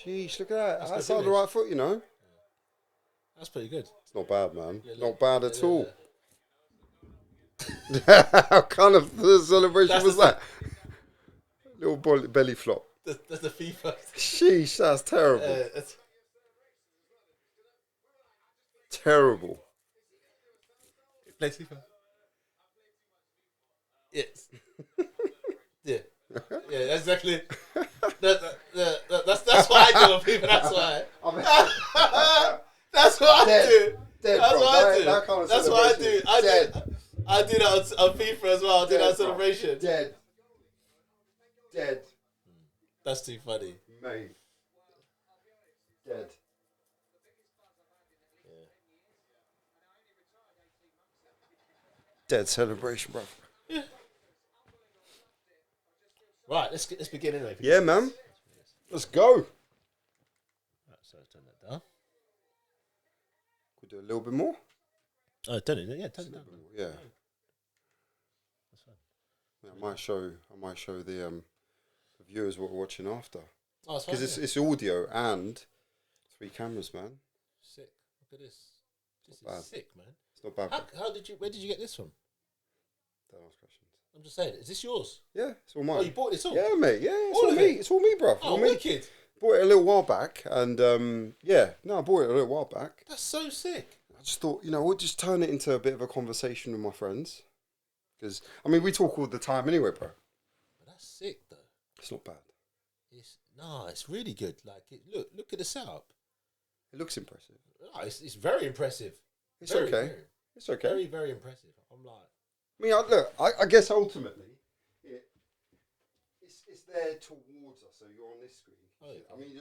Sheesh, look at that. That's good on the right foot, you know. That's pretty good. It's not bad, man. Yeah, Not bad at all. Yeah. How kind of celebration was that? Little belly flop. That's the FIFA. Sheesh, that's terrible. Terrible. Play FIFA. Yes. Yeah. Yeah, exactly. That's what I do on FIFA. That's why. That's what I do. Dead, That's bro. what I do. That kind of That's what I do. celebration. I do that on FIFA as well. I do that Bro. celebration. Dead. That's too funny. Mate. Dead. Dead celebration, bro. Yeah. Right, let's begin anyway. Yeah, man. Let's go. Right, so turn that down. Could do a little bit more. Oh, turn it. Yeah, turn it down. Yeah. That's fine. Yeah, I might show the viewers what we're watching after. Oh, it's fine. Because it's audio and 3 cameras, man. Sick. Look at this. This is bad. sick, man. It's not bad. Where did you get this from? Don't ask questions. I'm just saying, is this yours? Yeah, it's all mine. Oh, you bought this all? Yeah, mate. Yeah, it's All all of me. it? It's all me, bro. Oh, all me. wicked. Bought it a little while back, and I bought it a little while back. That's so sick. I just thought, we'll just turn it into a bit of a conversation with my friends. Because, we talk all the time anyway, bro. But that's sick, though. It's not bad. It's really good. Like, look at the setup. It looks impressive. Oh, it's very impressive. It's Very, okay. very, It's okay. very, very impressive. I'm like, I guess ultimately, it's there towards us. So you're on this screen. Oh, yeah.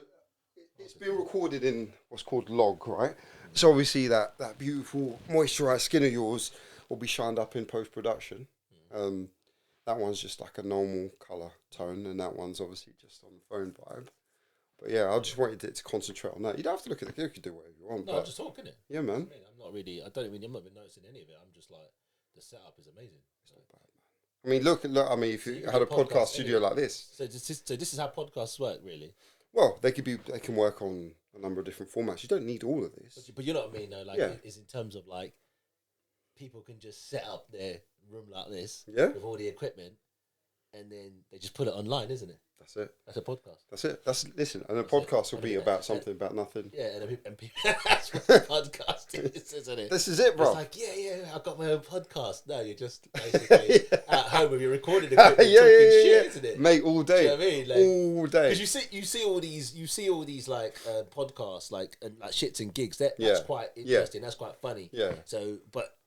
It's been recorded in what's called log, right? So obviously that beautiful moisturised skin of yours will be shined up in post production. That one's just like a normal colour tone, and that one's obviously just on the phone vibe. But yeah, I just wanted it to concentrate on that. You don't have to look at the. You can do whatever you want. no, I'm just talking it. Yeah, man. I'm not even noticing any of it. I'm just like, the setup is amazing. It's not bad, man. Look. If you had a podcast studio like this. So this is how podcasts work, really. Well, they can work on a number of different formats. You don't need all of this. But you know what I mean, though. Like, Yeah. Is in terms of like, people can just set up their room like this, Yeah. with all the equipment, and then they just put it online, isn't it? That's it. That's a podcast. That's it. Listen, and a podcast will be about something about nothing. Yeah, and people, that's what the podcast is, isn't it? This is it, bro. It's like, yeah, I've got my own podcast. No, you're just basically at home with your recording equipment talking shit, isn't it? Mate, all day. Do you know what I mean? Like, all day. because you see all these like podcasts like shits and gigs. That's quite interesting. That's quite funny. Yeah. So, but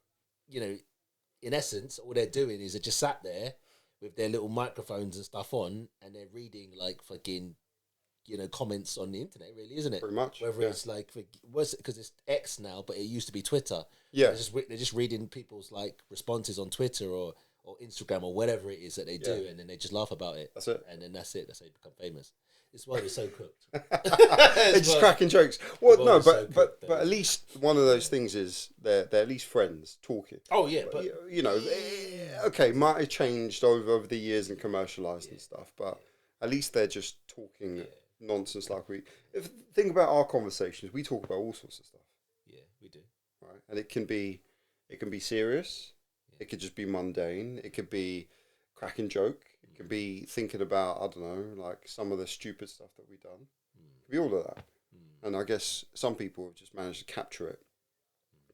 in essence, all they're doing is they're just sat there with their little microphones and stuff on, and they're reading like fucking, comments on the internet, really, isn't it? Pretty much. Whether it's like, because it's X now, but it used to be Twitter. Yeah. They're just reading people's like responses on Twitter or Instagram or whatever it is that they do, and then they just laugh about it. That's it. And then that's it. That's how you become famous. This world is so cooked. They're just cracking jokes. Well, no, so but at least one of those things is they're at least friends talking. Oh yeah, but okay, might have changed over the years and commercialized and stuff, but at least they're just talking nonsense like we. Think about our conversations. We talk about all sorts of stuff. Yeah, we do. Right, and it can be serious. Yeah. It could just be mundane. It could be cracking joke. It could be thinking about, I don't know, like some of the stupid stuff that we've done. It could be all of that. And I guess some people have just managed to capture it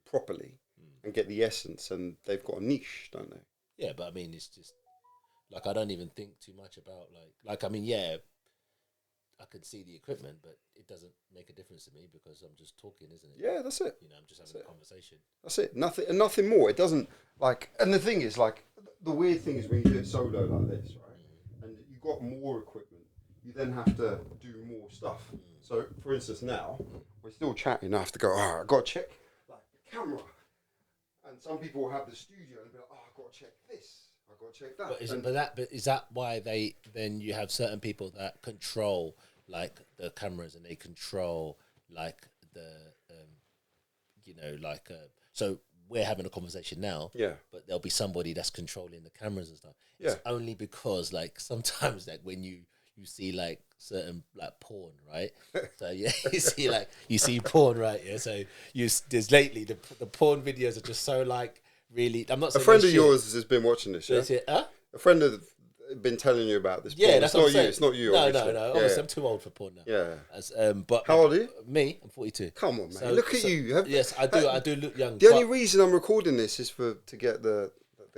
properly and get the essence, and they've got a niche, don't they? Yeah, but I mean, it's just like, I don't even think too much about I could see the equipment, but it doesn't make a difference to me because I'm just talking, isn't it? Yeah, that's it. I'm just having a conversation. That's it. Nothing more. It doesn't and the thing is, like, the weird thing is when you do it solo like this, right? And you've got more equipment, you then have to do more stuff. So, for instance, now we're still chatting. I have to go. I've got to check like the camera, and some people will have the studio and be like, I've got to check this. I've got to check that. But is that why then you have certain people that control like the cameras and they control like the so we're having a conversation now, but there'll be somebody that's controlling the cameras and stuff. It's only because like sometimes like when you you see like certain like porn, right? So yeah, you see porn, right? Yeah, so there's lately the porn videos are just so like really. I'm not A saying friend of yours has been watching this. Yeah, huh? a friend of been telling you about this. Yeah, porn. that's It's what I'm not you. saying. It's not you. No, obviously. no. Yeah. Obviously, I'm too old for porn now. Yeah. But How old are you? Me, I'm 42. Come on, man. So- Look at so- you. Yes, I do look young. The only reason I'm recording this is to get the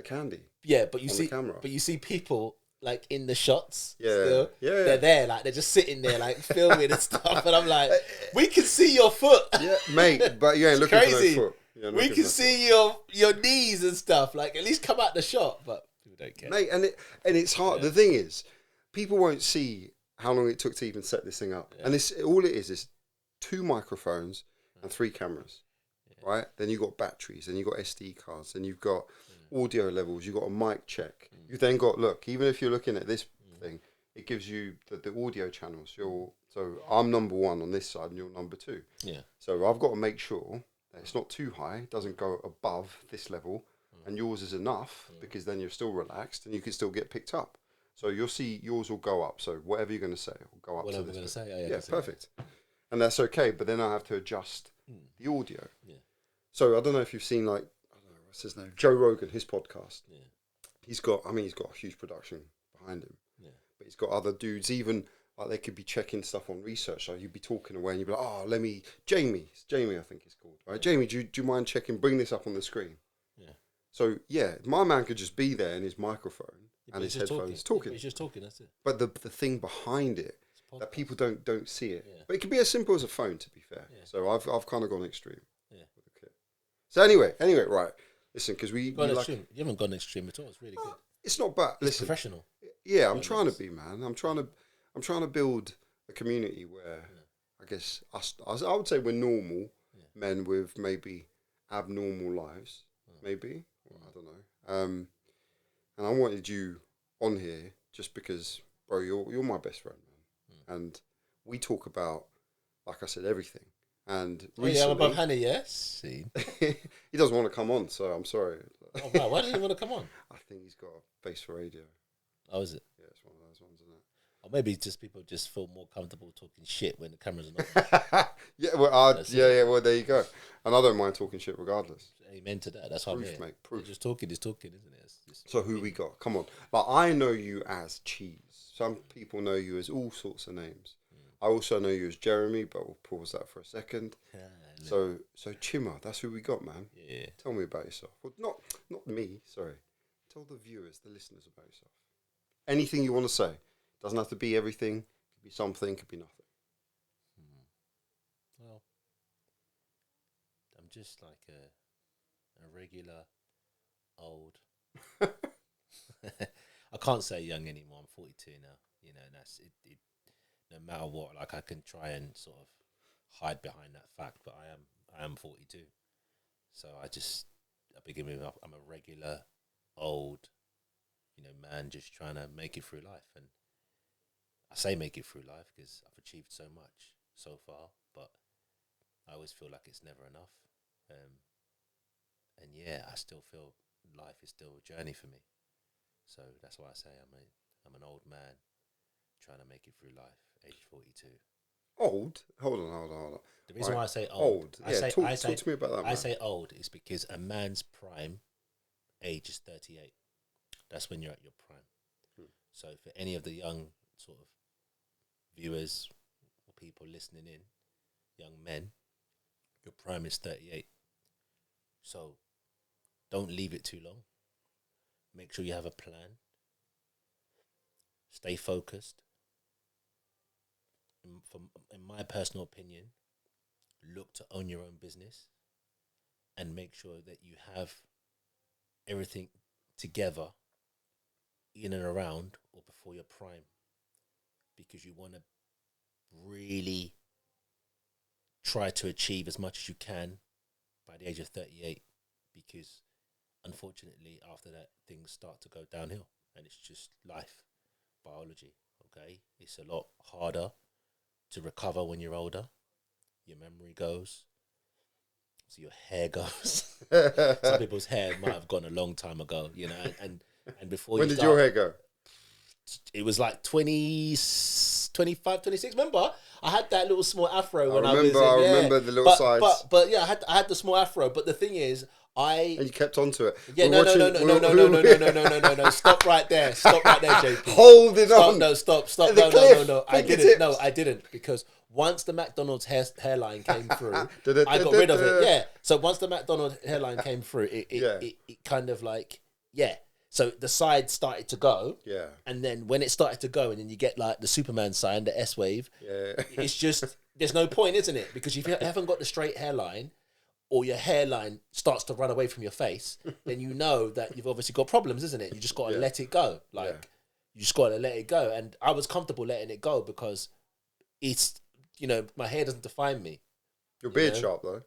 candy. Yeah, but you on see, the camera. but you see people like in the shots. Yeah, still. yeah. They're there, like they're just sitting there, like filming and stuff. And I'm like, we can see your foot. Yeah, mate. But you ain't looking crazy. for no foot. We can see your knees and stuff. Like at least come out the shot, but people don't care. Mate, and it's hard. Yeah. The thing is, people won't see how long it took to even set this thing up. Yeah. And all it is 2 microphones and 3 cameras, right? Then you've got batteries, and you've got SD cards, and you've got audio levels, you've got a mic check. You've then got, look, even if you're looking at this thing, it gives you the audio channels. So I'm number 1 on this side, and you're number 2. Yeah. So I've got to make sure that it's not too high, it doesn't go above this level, and yours is enough, because then you're still relaxed, and you can still get picked up. So you'll see yours will go up. So whatever you're going to say will go up. Whatever I'm going to say. Yeah, perfect. And that's okay. But then I have to adjust the audio. Yeah. So I don't know if you've seen, like, I don't know, what's his name? Joe Rogan, his podcast. Yeah. He's got a huge production behind him. Yeah. But he's got other dudes, even like they could be checking stuff on research. So you'd be talking away and you'd be like, Jamie, I think he's called, right? Jamie, do you mind bring this up on the screen? Yeah. So yeah, my man could just be there in his microphone. And his headphones talking. He's just talking, that's it. But the thing behind it, that people don't see it. Yeah. But it can be as simple as a phone, to be fair. Yeah. So I've kind of gone extreme. Yeah. So anyway, right. Listen, because you haven't gone extreme at all. It's really good. It's not bad. Listen, professional. Yeah, I'm trying to be, man. I'm trying to build a community where I guess I would say we're normal men with maybe abnormal lives, maybe. Well, I don't know. And I wanted you on here just because, bro, you're my best friend, man. And we talk about, like I said, everything. And recently, I'm above Hannah, yes. See, he doesn't want to come on, so I'm sorry. Oh, wow. Why doesn't he want to come on? I think he's got a face for radio. Oh, is it? Yeah, it's one of those ones, isn't it? Or maybe just people just feel more comfortable talking shit when the cameras are not. Yeah, well, well, there you go. And I don't mind talking shit regardless. Amen to that. That's what proof, I mean. Mate, proof. Just talking is talking, isn't it? So who we got? Come on. Like, I know you as Cheeze. Some people know you as all sorts of names. I also know you as Jeremy, but we'll pause that for a second. So Chima, that's who we got, man. Yeah. Tell me about yourself. Well, not me, sorry. Tell the viewers, the listeners about yourself. Anything you want to say. Doesn't have to be everything. Could be something, could be nothing. Well, I'm just like a regular old. I can't say young anymore. I'm 42 now. You know, and that's it. No matter what, like I can try and sort of hide behind that fact, but I am 42. So I begin with I'm a regular old, man just trying to make it through life. And I say make it through life because I've achieved so much so far, but I always feel like it's never enough. And yeah, I still feel life is still a journey for me. So that's why I say I'm an old man trying to make it through life, age 42. Old? Hold on. The reason why I say old, talk to me about that, man. I say old is because a man's prime age is 38. That's when you're at your prime. So for any of the young sort of viewers or people listening in, young men, your prime is 38. So don't leave it too long. Make sure you have a plan. Stay focused. In my personal opinion, look to own your own business and make sure that you have everything together in and around or before your prime, because you want to really try to achieve as much as you can by the age of 38, because unfortunately after that things start to go downhill, and it's just life, biology. Okay, it's a lot harder to recover when you're older. Your memory goes, so your hair goes. Some people's hair might have gone a long time ago, and before when did your hair go? it was like 20, 25, 26. Remember, I had that little small afro when I was in, I remember the little sides. But yeah, I had the small afro. But the thing is, and you kept on to it. Yeah, no. Stop right there, JP. Holding on. No, stop. No. I didn't because once the McDonald's hairline came through, I got rid of it. Yeah. So once the McDonald's hairline came through, it kind of like So the side started to go. Yeah. And then when it started to go, and then you get like the Superman sign, the S wave. Yeah. It's just there's no point, isn't it? Because if you haven't got the straight hairline, or your hairline starts to run away from your face, then you know that you've obviously got problems, isn't it? You just got to let it go. You just got to let it go. And I was comfortable letting it go because it's, my hair doesn't define me. Your beard sharp though.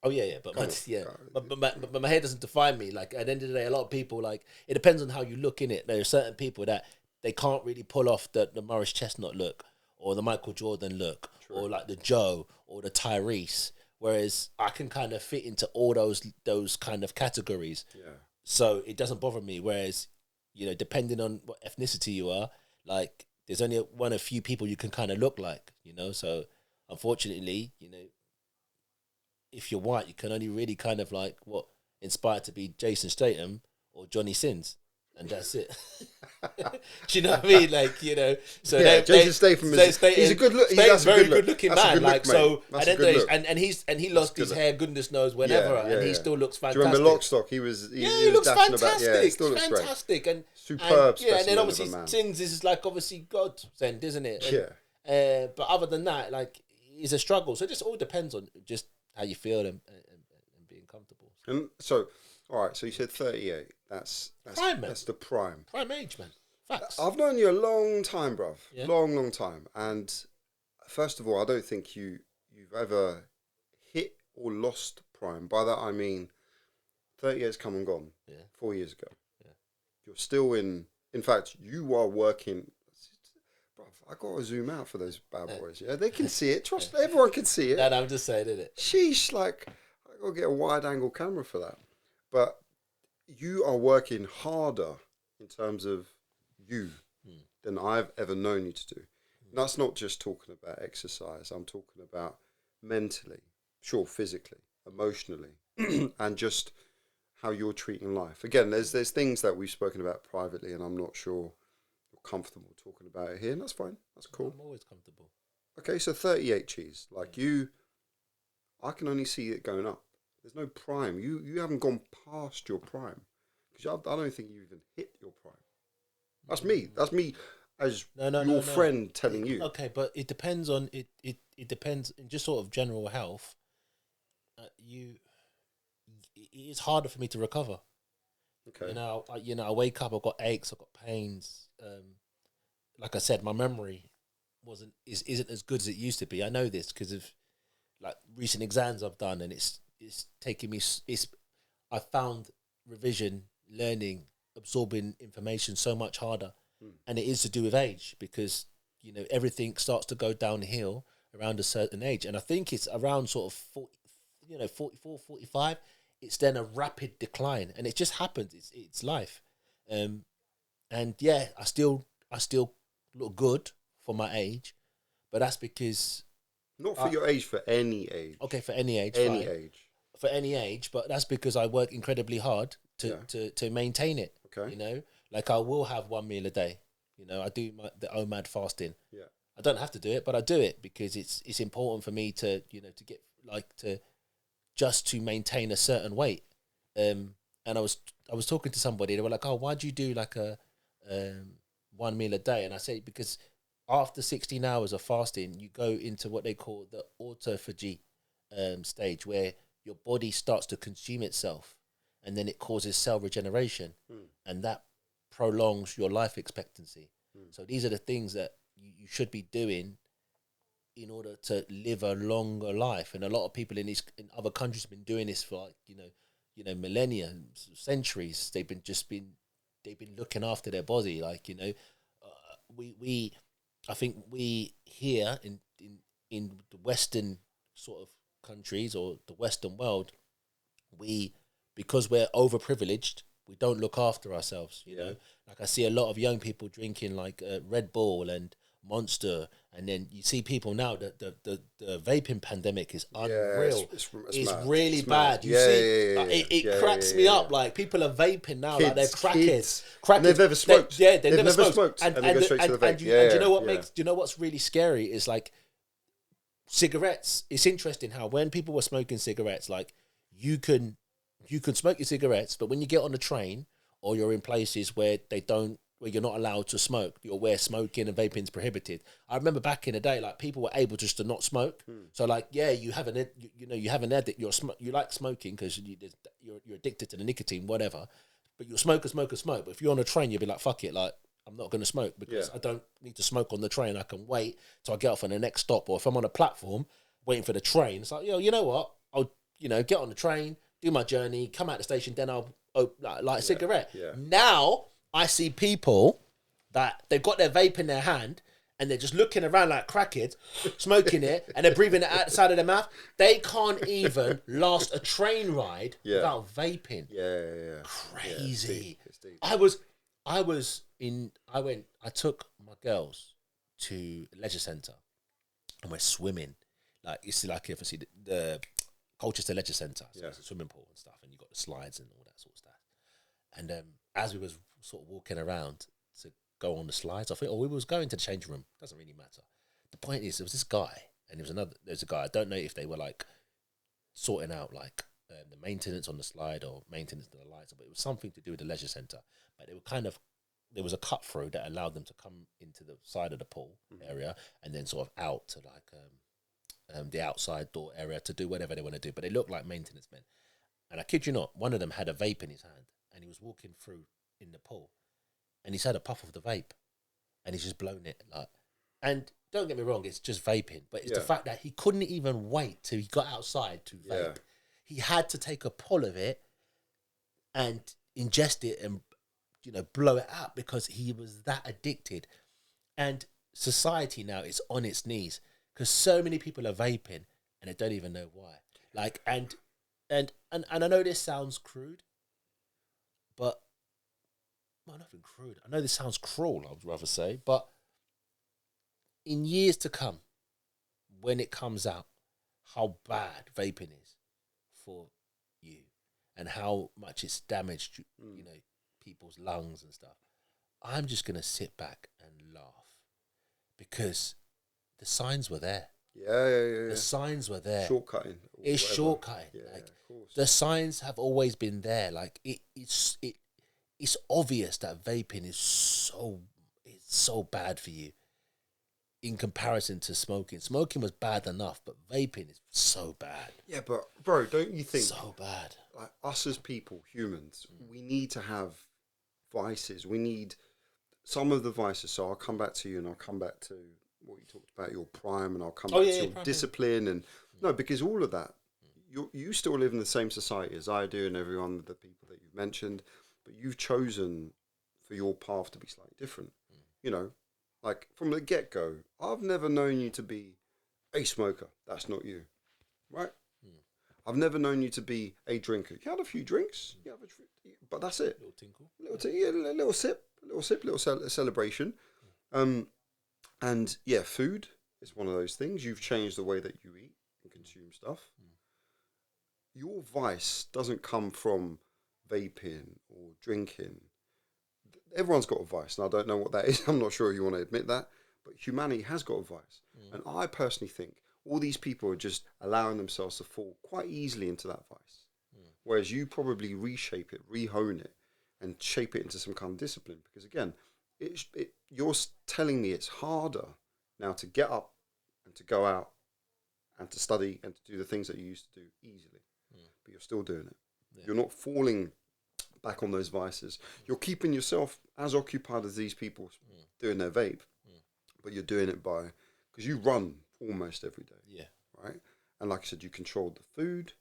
Oh yeah. But my hair doesn't define me. Like at the end of the day, a lot of people, like, it depends on how you look in it. There are certain people that they can't really pull off the Morris Chestnut look or the Michael Jordan look. True. Or like the Joe or the Tyrese. Whereas I can kind of fit into all those kind of categories. Yeah. So it doesn't bother me. Whereas, depending on what ethnicity you are, like there's only a few people you can kind of look like, So unfortunately, if you're white, you can only really kind of like inspired to be Jason Statham or Johnny Sins. And that's it. Do you know what I mean? Like, So yeah, Jason Statham he's a good look. He's a very good looking man. Like, so and he lost his look. hair, goodness knows whenever, and he still looks fantastic. Do you remember Lockstock? He looks fantastic. Still looks fantastic great. And superb. And then obviously Sins is like obviously godsend, isn't it? And, but other than that, like, it's a struggle. So it just all depends on just how you feel and being comfortable. And so, all right. So you said 38. That's prime, man. That's the prime age, man. Facts. I've known you a long time, bruv. Yeah. Long time. And first of all, I don't think you've ever hit or lost prime. By that I mean 30 years come and gone. Yeah. 4 years ago. Yeah. You're still in fact, you are working. Bruv, I gotta zoom out for those bad boys. Yeah, they can see it. Trust me, everyone can see it. No, I'm just saying, isn't it? Sheesh, like, I gotta get a wide angle camera for that. But you are working harder in terms of you than I've ever known you to do. And that's not just talking about exercise. I'm talking about mentally, sure, physically, emotionally, and just how you're treating life. Again, there's things that we've spoken about privately, and I'm not sure you're comfortable talking about it here, and that's fine. That's cool. I'm always comfortable. Okay, so 38 Cheeze. Like I can only see it going up. There's no prime. You haven't gone past your prime. Because I don't think you even hit your prime. That's me. That's me as your friend telling you. Okay, but it depends on it. It depends in just sort of general health. It's harder for me to recover. Okay. I wake up. I've got aches. I've got pains. Like I said, my memory isn't as good as it used to be. I know this because of like recent exams I've done, and it's taking me. I found revision, learning, absorbing information so much harder, and it is to do with age because everything starts to go downhill around a certain age, and I think it's around sort of 40, 44, 45. It's then a rapid decline, and it just happens. It's life, and yeah, I still look good for my age, but that's because not for your age, for any age. Okay, for any age, for any age, but that's because I work incredibly hard to maintain it. Okay. Like I will have one meal a day. I do the OMAD fasting. Yeah. I don't have to do it, but I do it because it's important for me to to get just to maintain a certain weight. And I was talking to somebody. They were like, "Oh, why do you do like a one meal a day?" And I say because after 16 hours of fasting, you go into what they call the autophagy stage, where your body starts to consume itself, and then it causes cell regeneration, and that prolongs your life expectancy. So these are the things that you should be doing in order to live a longer life. And a lot of people in other countries have been doing this for millennia, centuries. They've been looking after their body. I think we here in the Western sort of countries or the Western world, because we're overprivileged, we don't look after ourselves. You know, like I see a lot of young people drinking like Red Bull and Monster, and then you see people now that the vaping pandemic is unreal. It's really bad. Mad. You see, it cracks me up. Like people are vaping now, like they're crackheads. And they've never smoked. They've never smoked. And they go straight to the vape. And do you know what makes? Do you know what's really scary is like cigarettes. It's interesting how when people were smoking cigarettes, like you can smoke your cigarettes, but when you get on the train or you're in places where you're not allowed to smoke, or where smoking and vaping is prohibited. I remember back in the day, like people were able just to not smoke. So like, you have an addict. You like smoking because you're addicted to the nicotine, whatever. But you'll smoke. But if you're on a train, you'll be like, fuck it, like I'm not going to smoke because I don't need to smoke on the train. I can wait till I get off on the next stop, or if I'm on a platform waiting for the train, it's like, you know what? I'll get on the train, do my journey, come out the station, then I'll light a cigarette. Now I see people that they've got their vape in their hand and they're just looking around like crackheads, smoking it, and they're breathing it out the side of their mouth. They can't even last a train ride without vaping. Crazy. It's deep. I took my girls to leisure centre and we're swimming. Like, it's like, if I see the Colchester Leisure Centre, so it's a swimming pool and stuff, and you got the slides and all that sort of stuff. And as we was sort of walking around to go on the slides, I think, we was going to the changing room. Doesn't really matter. The point is, there was this guy, and there's a guy. I don't know if they were like sorting out like the maintenance on the slide or maintenance on the lights, but it was something to do with the leisure centre. But they were there was a cut through that allowed them to come into the side of the pool area and then sort of out to like the outside door area to do whatever they want to do. But they looked like maintenance men. And I kid you not, one of them had a vape in his hand and he was walking through in the pool and he's had a puff of the vape and he's just blown it. And don't get me wrong, it's just vaping, but it's the fact that he couldn't even wait till he got outside to vape. He had to take a pull of it and ingest it and blow it out because he was that addicted. And society now is on its knees because so many people are vaping and they don't even know why. Like, and I know this sounds crude, but nothing crude. I know this sounds cruel, I would rather say, but in years to come, when it comes out, how bad vaping is for you and how much it's damaged, people's lungs and stuff, I'm just going to sit back and laugh because the signs were there. Yeah. The signs were there. Shortcutting. It's shortcutting. Yeah, of course. The signs have always been there. Like it's obvious that vaping is so bad for you in comparison to smoking. Smoking was bad enough, but vaping is so bad. Yeah, but bro, don't you think so bad? Like us as people, humans, we need to have vices. We need some of the vices. So I'll come back to you, and I'll come back to what you talked about, your prime, and I'll come back to your discipline. And no, because all of that, you still live in the same society as I do, and every one of the people that you've mentioned, but you've chosen for your path to be slightly different. Like from the get go, I've never known you to be a smoker. That's not you, right? I've never known you to be a drinker. You had a few drinks, but that's it. Little tinkle, little sip, little celebration. And yeah, food is one of those things. You've changed the way that you eat and consume stuff. Your vice doesn't come from vaping or drinking. Everyone's got a vice, and I don't know what that is. I'm not sure you want to admit that, but humanity has got a vice. And I personally think all these people are just allowing themselves to fall quite easily into that vice. Whereas you probably reshape it, rehone it, and shape it into some kind of discipline. Because again, you're telling me it's harder now to get up and to go out and to study and to do the things that you used to do easily. But you're still doing it. Yeah. You're not falling back on those vices. You're keeping yourself as occupied as these people doing their vape, but you're doing it because you run almost every day. Yeah. Right? And like I said, you control the food.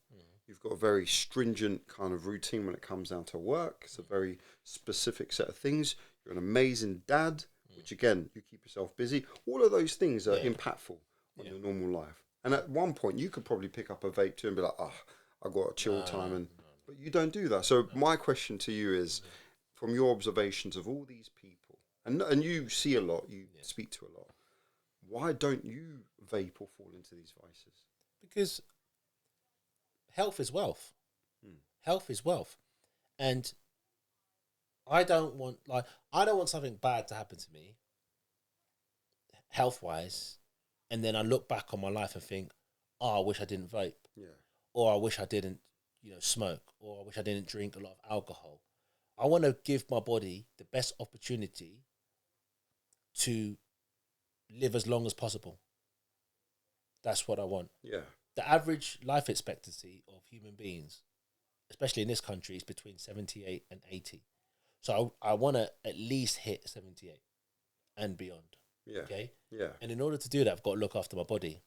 You've got a very stringent kind of routine when it comes down to work. It's a very specific set of things. You're an amazing dad, which again, you keep yourself busy. All of those things are impactful on your normal life. And at one point, you could probably pick up a vape too and be like, I've got a chill time. And But you don't do that. So my question to you is, from your observations of all these people, and you see a lot, you speak to a lot, why don't you vape or fall into these vices? Because health is wealth. Health is wealth. And I don't want something bad to happen to me, health wise, and then I look back on my life and think, oh, I wish I didn't vape. Yeah. Or I wish I didn't, smoke, or I wish I didn't drink a lot of alcohol. I want to give my body the best opportunity to live as long as possible. That's what I want. Yeah. The average life expectancy of human beings, especially in this country, is between 78 and 80. So I want to at least hit 78 and beyond. Yeah. Okay? Yeah. And in order to do that, I've got to look after my body.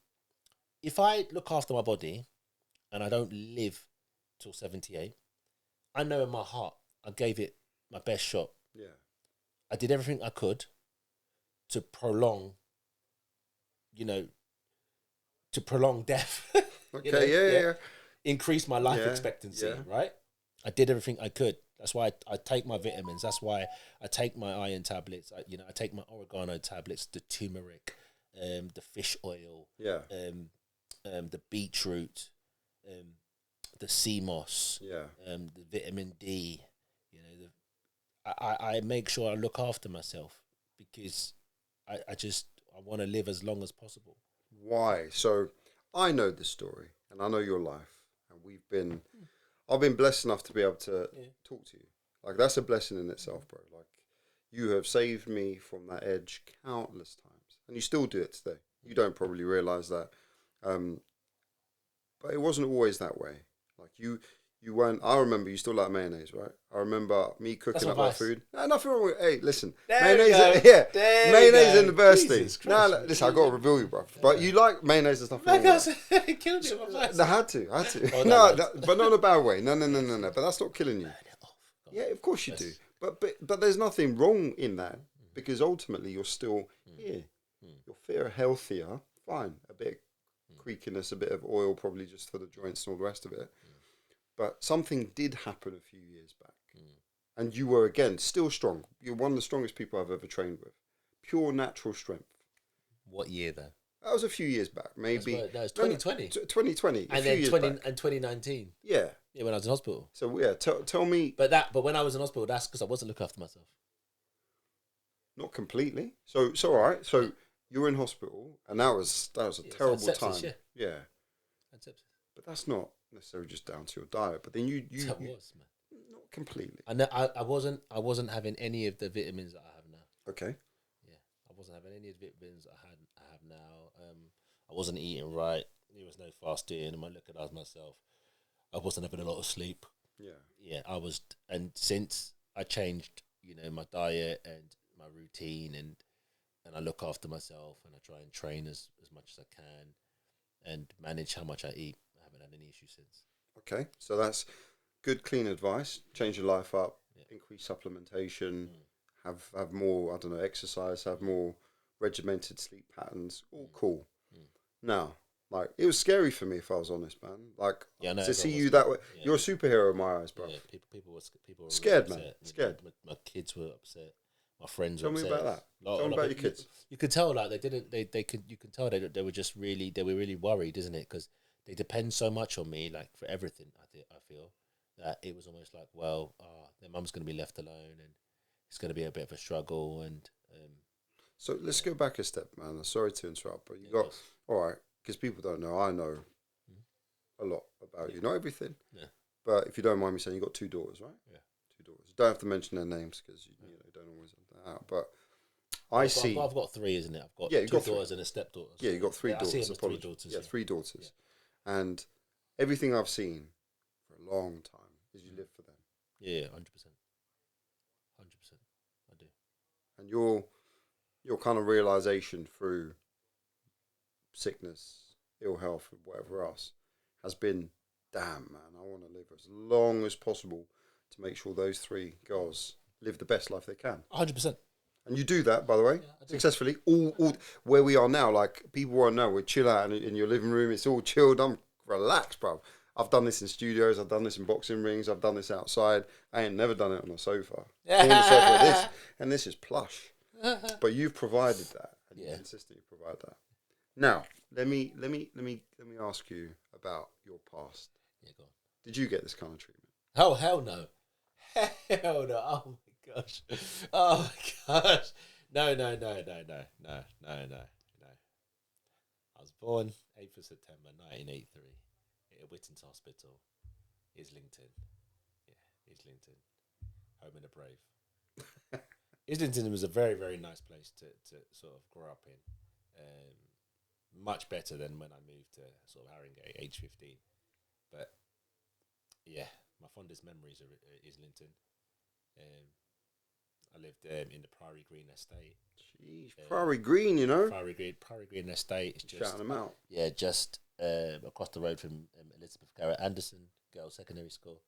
If I look after my body and I don't live till 78, I know in my heart I gave it my best shot. Yeah. I did everything I could to prolong, death. Okay, yeah. Increase my life expectancy, right? I did everything I could. That's why I take my vitamins. That's why I take my iron tablets. I take my oregano tablets, the turmeric, the fish oil, the beetroot, the sea moss, the vitamin D. I make sure I look after myself because I want to live as long as possible. Why? So I know the story and I know your life, and I've been blessed enough to be able to talk to you. Like, that's a blessing in itself, bro. Like, you have saved me from that edge countless times, and you still do it today. You don't probably realize that, but it wasn't always that way. Like, you weren't. I remember you still like mayonnaise, right? I remember me cooking up my food. No, nothing wrong with. Hey, listen, mayonnaise. Mayonnaise in the first thing. No, listen, I got to reveal you, bro. But you like mayonnaise and stuff. It killed you. I had to. Oh, no, but not in a bad way. No. But that's not killing you. Yeah, of course you do. But there's nothing wrong in that, because ultimately you're still here. You're fitter, healthier. Fine, a bit of creakiness, a bit of oil, probably just for the joints and all the rest of it. But something did happen a few years back, and you were again still strong. You're one of the strongest people I've ever trained with. Pure natural strength. What year though? That was a few years back, maybe. That was 2020. 2020. And then 2019. Yeah. Yeah, when I was in hospital. So yeah, tell me. But when I was in hospital, that's because I wasn't looking after myself. Not completely. So all right. So you were in hospital, and that was a terrible sepsis, time. Yeah. And sepsis. But that's not necessarily just down to your diet. But then you was, man. Not completely. I wasn't having any of the vitamins that I have now. Okay. Yeah, I wasn't having any of the vitamins that I have now. I wasn't eating right. There was no fasting. I look at myself. I wasn't having a lot of sleep. Yeah. Yeah, I was, and since I changed, my diet and my routine, and I look after myself, and I try and train as much as I can, and manage how much I eat. I haven't had any issues since. Okay, so that's good, clean advice. Change your life up, increase supplementation, have more, I don't know, exercise, have more regimented sleep patterns. All cool. Now, like, it was scary for me, if I was honest, man. Like, to see you that way, you're a superhero in my eyes, bro. Yeah, people were scared, really man. Scared. My kids were upset. My friends were upset. Tell me about that. Tell me about your kids. You could tell, like, you can tell they were just really, worried, isn't it? Because they depend so much on me, like, for everything. I feel that it was almost like, well, their mum's going to be left alone, and it's going to be a bit of a struggle. And so let's go back a step, man. Sorry to interrupt, but all right, because people don't know. I know a lot about you, not everything. Yeah. But if you don't mind me saying, you got 2 daughters, right? Yeah. 2 daughters. Don't have to mention their names because you don't always have that out. But I see. I've got 3, isn't it? I've got 2 daughters and a stepdaughter. Yeah, you got 3 daughters. I see them as 3 daughters. Yeah, 3 daughters. Yeah. And everything I've seen for a long time is you live for them. Yeah, 100%. 100%. I do. And your kind of realization through sickness, ill health, and whatever else has been, damn, man, I want to live as long as possible to make sure those 3 girls live the best life they can. 100%. And you do that, by the way, successfully. All where we are now, like, people won't know, we chill out in your living room, it's all chilled, I'm relaxed, bro. I've done this in studios. I've done this in boxing rings. I've done this outside. I ain't never done it on a sofa. On the sofa with this, and this is plush. But you've provided that, and you consistently provide that. Now, let me ask you about your past. Yeah, go on. Did you get this kind of treatment? Oh, hell no. Hell no. Oh, my gosh. Oh, my gosh. No. I was born 8th of September 1983 at Whittington Hospital, Islington. Yeah, Islington. Home of the brave. Islington was a very, very nice place to sort of grow up in. Much better than when I moved to sort of Haringey, age 15. But, yeah, my fondest memories are Islington. I lived in the Priory Green estate. Jeez, Priory Green, you know? Priory Green estate. It's just, shouting them out. Yeah, just across the road from Elizabeth Garrett Anderson Girls Secondary School.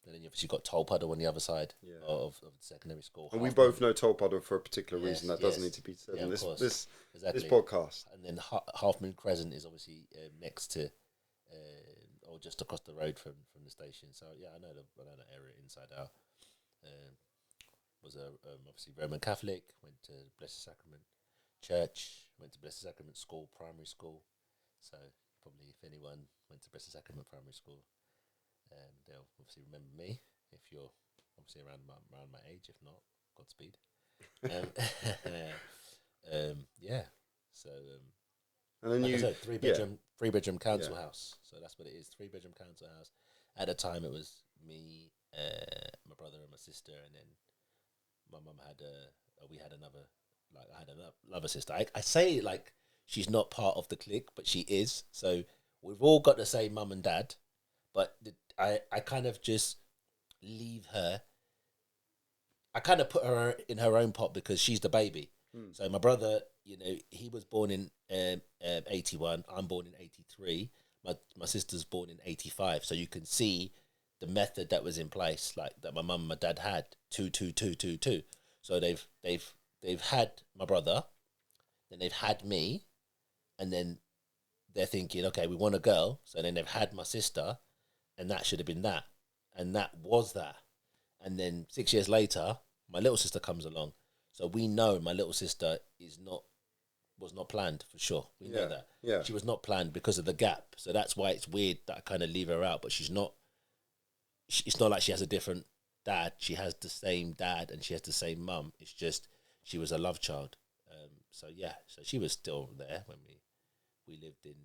And then you obviously got Tolpuddle on the other side of the secondary school. And we both know Tolpuddle for a particular reason that doesn't need to be said in this podcast. And then Half Moon Crescent is obviously next to, or just across the road from the station. So yeah, I know the area inside out. Was obviously Roman Catholic. Went to Blessed Sacrament Church. Went to Blessed Sacrament School, primary school. So probably if anyone went to Blessed Sacrament Primary School, they'll obviously remember me. If you're obviously around my age, if not, Godspeed. Yeah. So. And then like I said, three bedroom council house. So that's what it is. 3-bedroom council house. At the time, it was me, my brother, and my sister, and then my mum had we had another. Like I had another sister. I say like she's not part of the clique, but she is. So we've all got the same mum and dad, but I kind of just leave her. I kind of put her in her own pot because she's the baby. So my brother, he was born in 81. I'm born in 83. My sister's born in 85. So you can see the method that was in place, like that my mum and my dad had 2. So they've had my brother, then they've had me, and then they're thinking, okay, we want a girl. So then they've had my sister, and that should have been that, and that was that. And then 6 years later, my little sister comes along. So we know my little sister was not planned for sure. We know that. Yeah. She was not planned because of the gap. So that's why it's weird that I kind of leave her out. But she's not. It's not like she has a different dad. She has the same dad and she has the same mum. It's just she was a love child. So she was still there when we lived in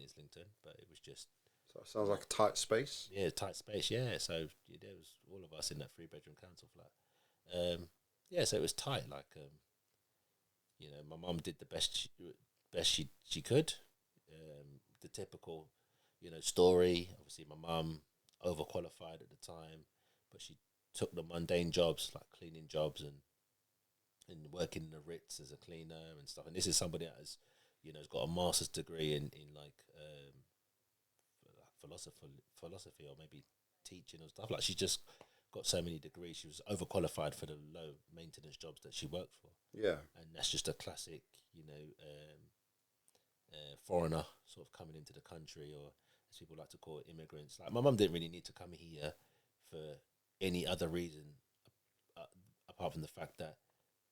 Islington, but it was just. So it sounds like a tight space. Yeah, tight space. Yeah, so there was all of us in that 3-bedroom council flat. So it was tight. Like, my mum did the best she could. The typical, story. Obviously, my mum overqualified at the time, but she took the mundane jobs like cleaning jobs and working in the Ritz as a cleaner and stuff. And this is somebody that has, has got a master's degree in philosophy or maybe teaching or stuff. Like she's just got so many degrees. She was overqualified for the low maintenance jobs that she worked for. Yeah, and that's just a classic, foreigner sort of coming into the country, or as people like to call it, immigrants. Like my mum didn't really need to come here for any other reason apart from the fact that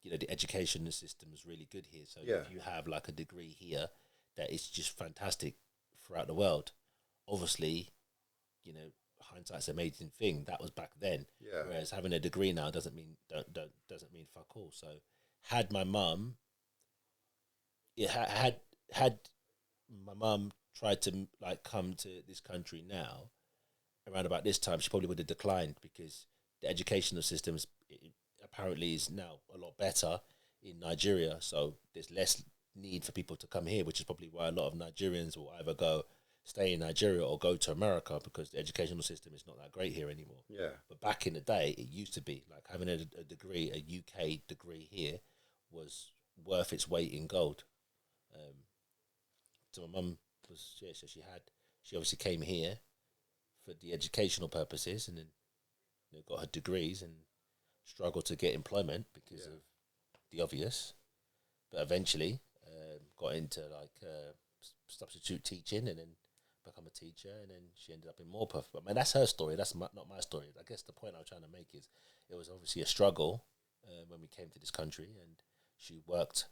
the education system is really good here. So if you have like a degree here, that is just fantastic throughout the world. Obviously, hindsight's an amazing thing. That was back then. Yeah. Whereas having a degree now doesn't mean fuck all. So had my mum, had my mum tried to like come to this country now, around about this time, she probably would have declined because the educational system apparently is now a lot better in Nigeria. So there's less need for people to come here, which is probably why a lot of Nigerians will either stay in Nigeria or go to America because the educational system is not that great here anymore. Yeah. But back in the day, it used to be like having a degree, a UK degree here, was worth its weight in gold. So my mum was so she obviously came here for the educational purposes, and then got her degrees and struggled to get employment because of the obvious, but eventually got into like substitute teaching and then become a teacher, and then she ended up in Morpeth. But man, that's her story. That's not my story. I guess the point I'm trying to make is it was obviously a struggle when we came to this country, and she worked,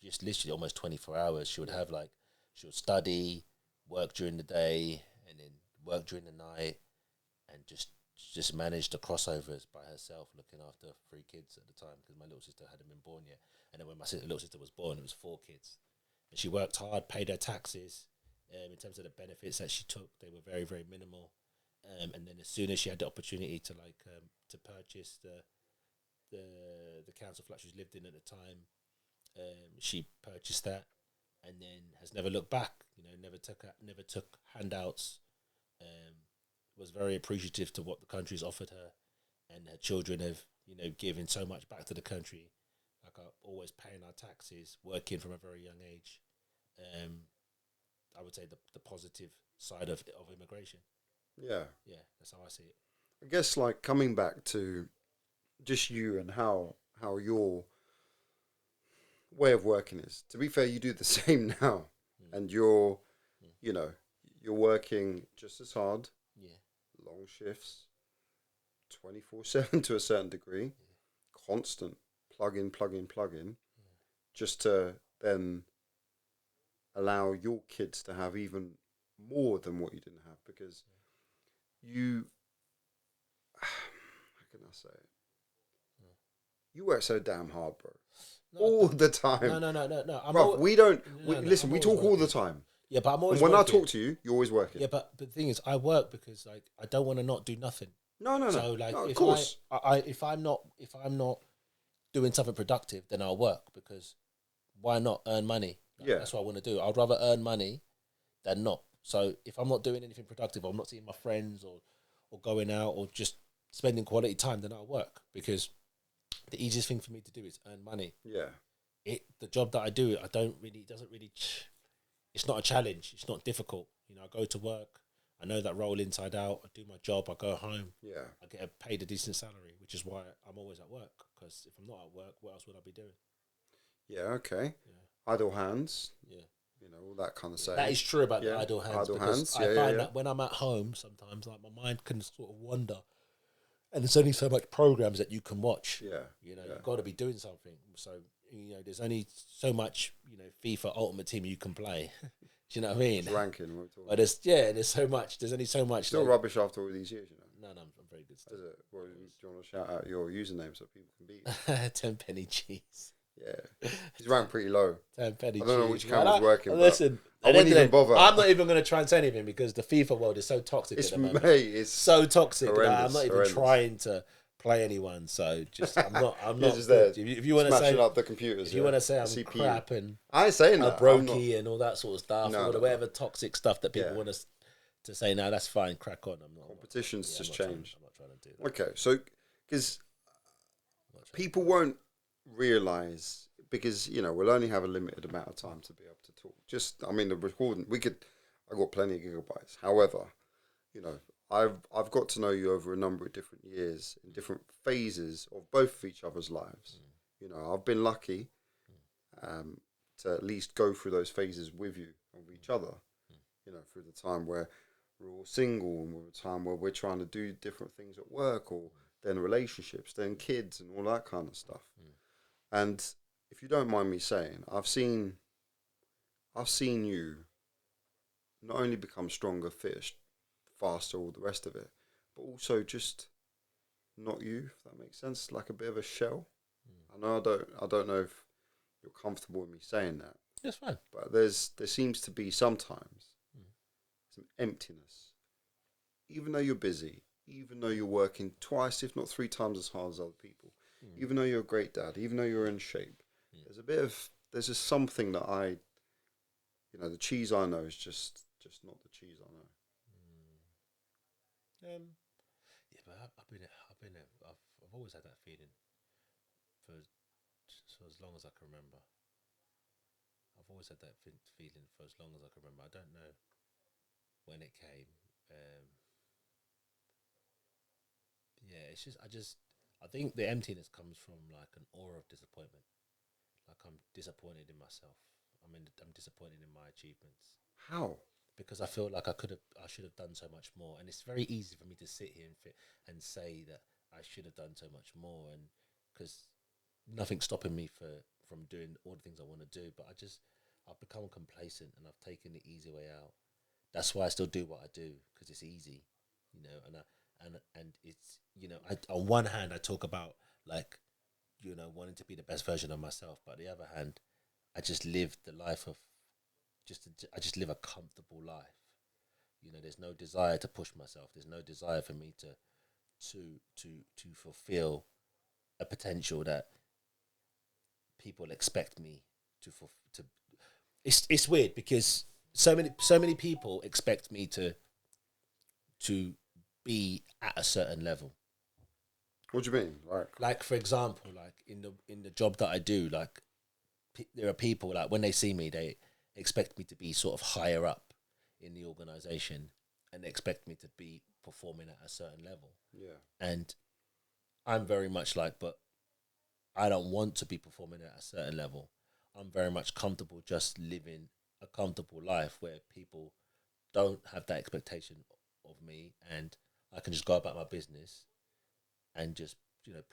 just literally almost 24 hours. She would have she would study, work during the day, and then work during the night, and just manage the crossovers by herself, looking after 3 kids at the time, because my little sister hadn't been born yet. And then when my little sister was born, it was 4 kids. And she worked hard, paid her taxes. In terms of the benefits that she took, they were very, very minimal. And then as soon as she had the opportunity to to purchase the council flat she lived in at the time, she purchased that, and then has never looked back. Never took handouts. Was very appreciative to what the country's offered her, and her children have given so much back to the country. Always paying our taxes, working from a very young age. I would say the positive side of immigration. Yeah, that's how I see it. I guess coming back to just you and how your way of working is. To be fair, you do the same now, and you're you're working just as hard. Yeah, long shifts, 24/7 to a certain degree, constant plug in, just to then allow your kids to have even more than what you didn't have, because you, how can I say it? You work so damn hard, bro. All the time. No. Bro, we talk all the time. Yeah, but I'm always. And when working. I talk to you, you're always working. Yeah, but the thing is, I work because I don't want to not do nothing. No. So of if course. if I'm not doing something productive, then I'll work, because why not earn money? That's what I want to do. I'd rather earn money than not. So if I'm not doing anything productive, or I'm not seeing my friends or going out or just spending quality time, then I'll work, because the easiest thing for me to do is earn money. Yeah. The job that I do, it's not a challenge. It's not difficult. I go to work. I know that role inside out. I do my job. I go home. Yeah. I get paid a decent salary, which is why I'm always at work. Because if I'm not at work, what else would I be doing? Yeah. Okay. Yeah. Idle hands. Yeah. All that kind of saying. That is true about the idle hands. Idle hands. I find that when I'm at home, sometimes my mind can sort of wander, and there's only so much programs that you can watch. Yeah. You've got to be doing something. So there's only so much FIFA Ultimate Team you can play. Do you know what I mean? It's ranking. But there's so much. There's only so much. Still rubbish after all these years, No, I'm very good. Still. Is it? Well, do you want to shout out your username so people can beat you? 10-penny cheese. Yeah, he's ranked pretty low. 10-penny cheese. I don't know which camera's working. Listen, I wouldn't even bother. I'm not even going to try and say anything, because the FIFA world is so toxic at the moment. It's so toxic. I'm not even horrendous. trying to play anyone. So I'm not. Just there. If you want to say up the computers, if you want to say I'm CPU. crap and I ain't saying that. brokey and all that sort of stuff, No, or whatever toxic stuff that people want to say, now that's fine. Crack on. I'm not. Competition's just changed. I'm not trying to do that. Okay, so because people won't realise, because we'll only have a limited amount of time to be able to talk. The recording, I got plenty of gigabytes. However, I've got to know you over a number of different years in different phases of both of each other's lives. I've been lucky to at least go through those phases with you and with each other. Through the time where we're all single, and with a time where we're trying to do different things at work, or then relationships, then kids, and all that kind of stuff. And if you don't mind me saying, I've seen you not only become stronger, fitter, faster, all the rest of it, but also just not you, if that makes sense, like a bit of a shell. I know I don't know if you're comfortable with me saying that. That's fine. But there seems to be sometimes some emptiness. Even though you're busy, even though you're working twice, if not 3 times as hard as other people, even though you're a great dad, even though you're in shape, there's just something that the Cheeze I know is just not the Cheeze I know. Yeah, but I've always had that feeling for as long as I can remember. I've always had that feeling for as long as I can remember. I don't know when it came. It's just I think the emptiness comes from like an aura of disappointment. Like I'm disappointed in myself. I'm disappointed in my achievements How? because I feel like I should have done so much more, and it's very easy for me to sit here and say that I should have done so much more, and because nothing's stopping me from doing all the things I want to do, but I've become complacent and I've taken the easy way out. That's why I still do what I do because it's easy, and it's on one hand I talk about like wanting to be the best version of myself, but on the other hand, I just live the life of I just live a comfortable life. There's no desire to push myself. There's no desire for me to fulfill a potential that people expect me to. It's weird because so many people expect me to be at a certain level. What do you mean? Like for example, like in the job that I do, like there are people like when they see me, they expect me to be sort of higher up in the organization, and they expect me to be performing at a certain level. Yeah. And I'm very much like, but I don't want to be performing at a certain level. I'm very much comfortable just living a comfortable life where people don't have that expectation of me, and I can just go about my business and just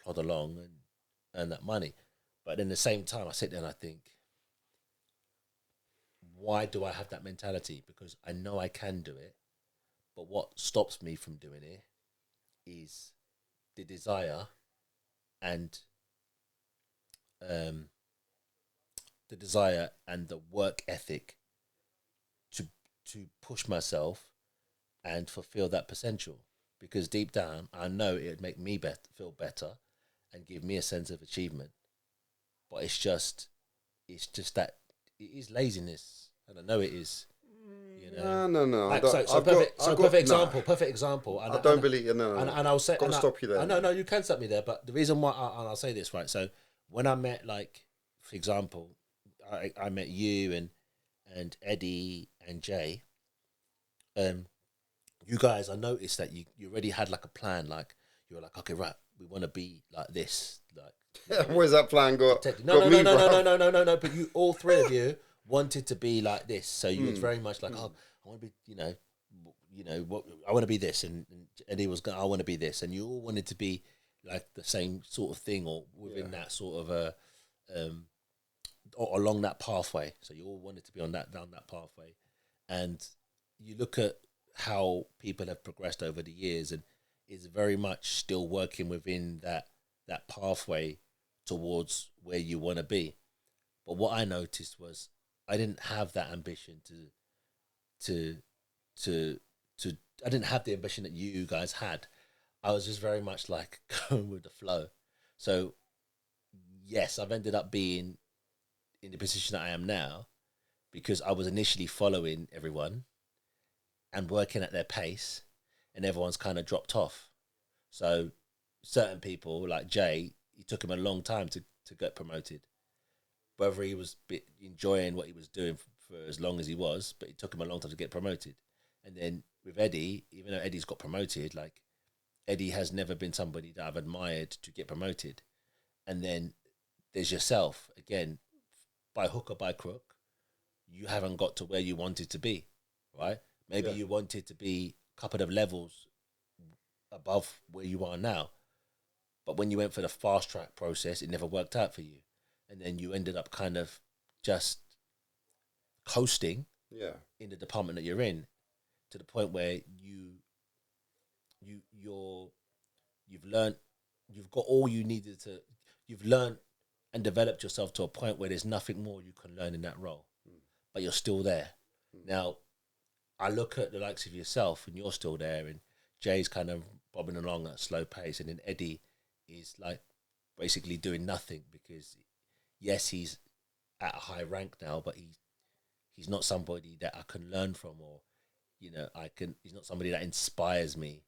plod along and earn that money. But in the same time, I sit there and I think, why do I have that mentality? Because I know I can do it, but what stops me from doing it is the desire and um, the work ethic to push myself and fulfill that potential. Because deep down, I know it would make me feel better and give me a sense of achievement. But it's just that it is laziness, and I know it is. No. Like, perfect example. I don't believe you. No. And I'll say, Got to stop you there. No, you can stop me there. But the reason why, and I'll say this right. So when I met, like, for example, I met you and Eddie and Jay. You guys, I noticed that you already had like a plan. Like you were like, okay, right, we want to be like this. Like, where's that plan got? No. But you, all three of you, wanted to be like this. So you was very much like, oh, I want to be, what I want to be this, and Eddie was going, I want to be this, and you all wanted to be like the same sort of thing, or within that sort of or along that pathway. So you all wanted to be down that pathway, and you look at how people have progressed over the years, and is very much still working within that pathway towards where you want to be. But what I noticed was I didn't have that ambition to I didn't have the ambition that you guys had. I was just very much like going with the flow. So yes, I've ended up being in the position that I am now because I was initially following everyone and working at their pace, and everyone's kind of dropped off. So certain people like Jay, it took him a long time to get promoted. Whether he was enjoying what he was doing for as long as he was, but it took him a long time to get promoted. And then with Eddie, even though Eddie's got promoted, like Eddie has never been somebody that I've admired to get promoted. And then there's yourself again, by hook or by crook, you haven't got to where you wanted to be, right? Maybe you wanted to be a couple of levels above where you are now. But when you went for the fast track process, it never worked out for you. And then you ended up kind of just coasting in the department that you're in, to the point where you've learned, you've got all you needed to, you've learned and developed yourself to a point where there's nothing more you can learn in that role, but you're still there. Now, I look at the likes of yourself, and you're still there, and Jay's kind of bobbing along at a slow pace, and then Eddie is like basically doing nothing because, yes, he's at a high rank now, but he's not somebody that I can learn from, or he's not somebody that inspires me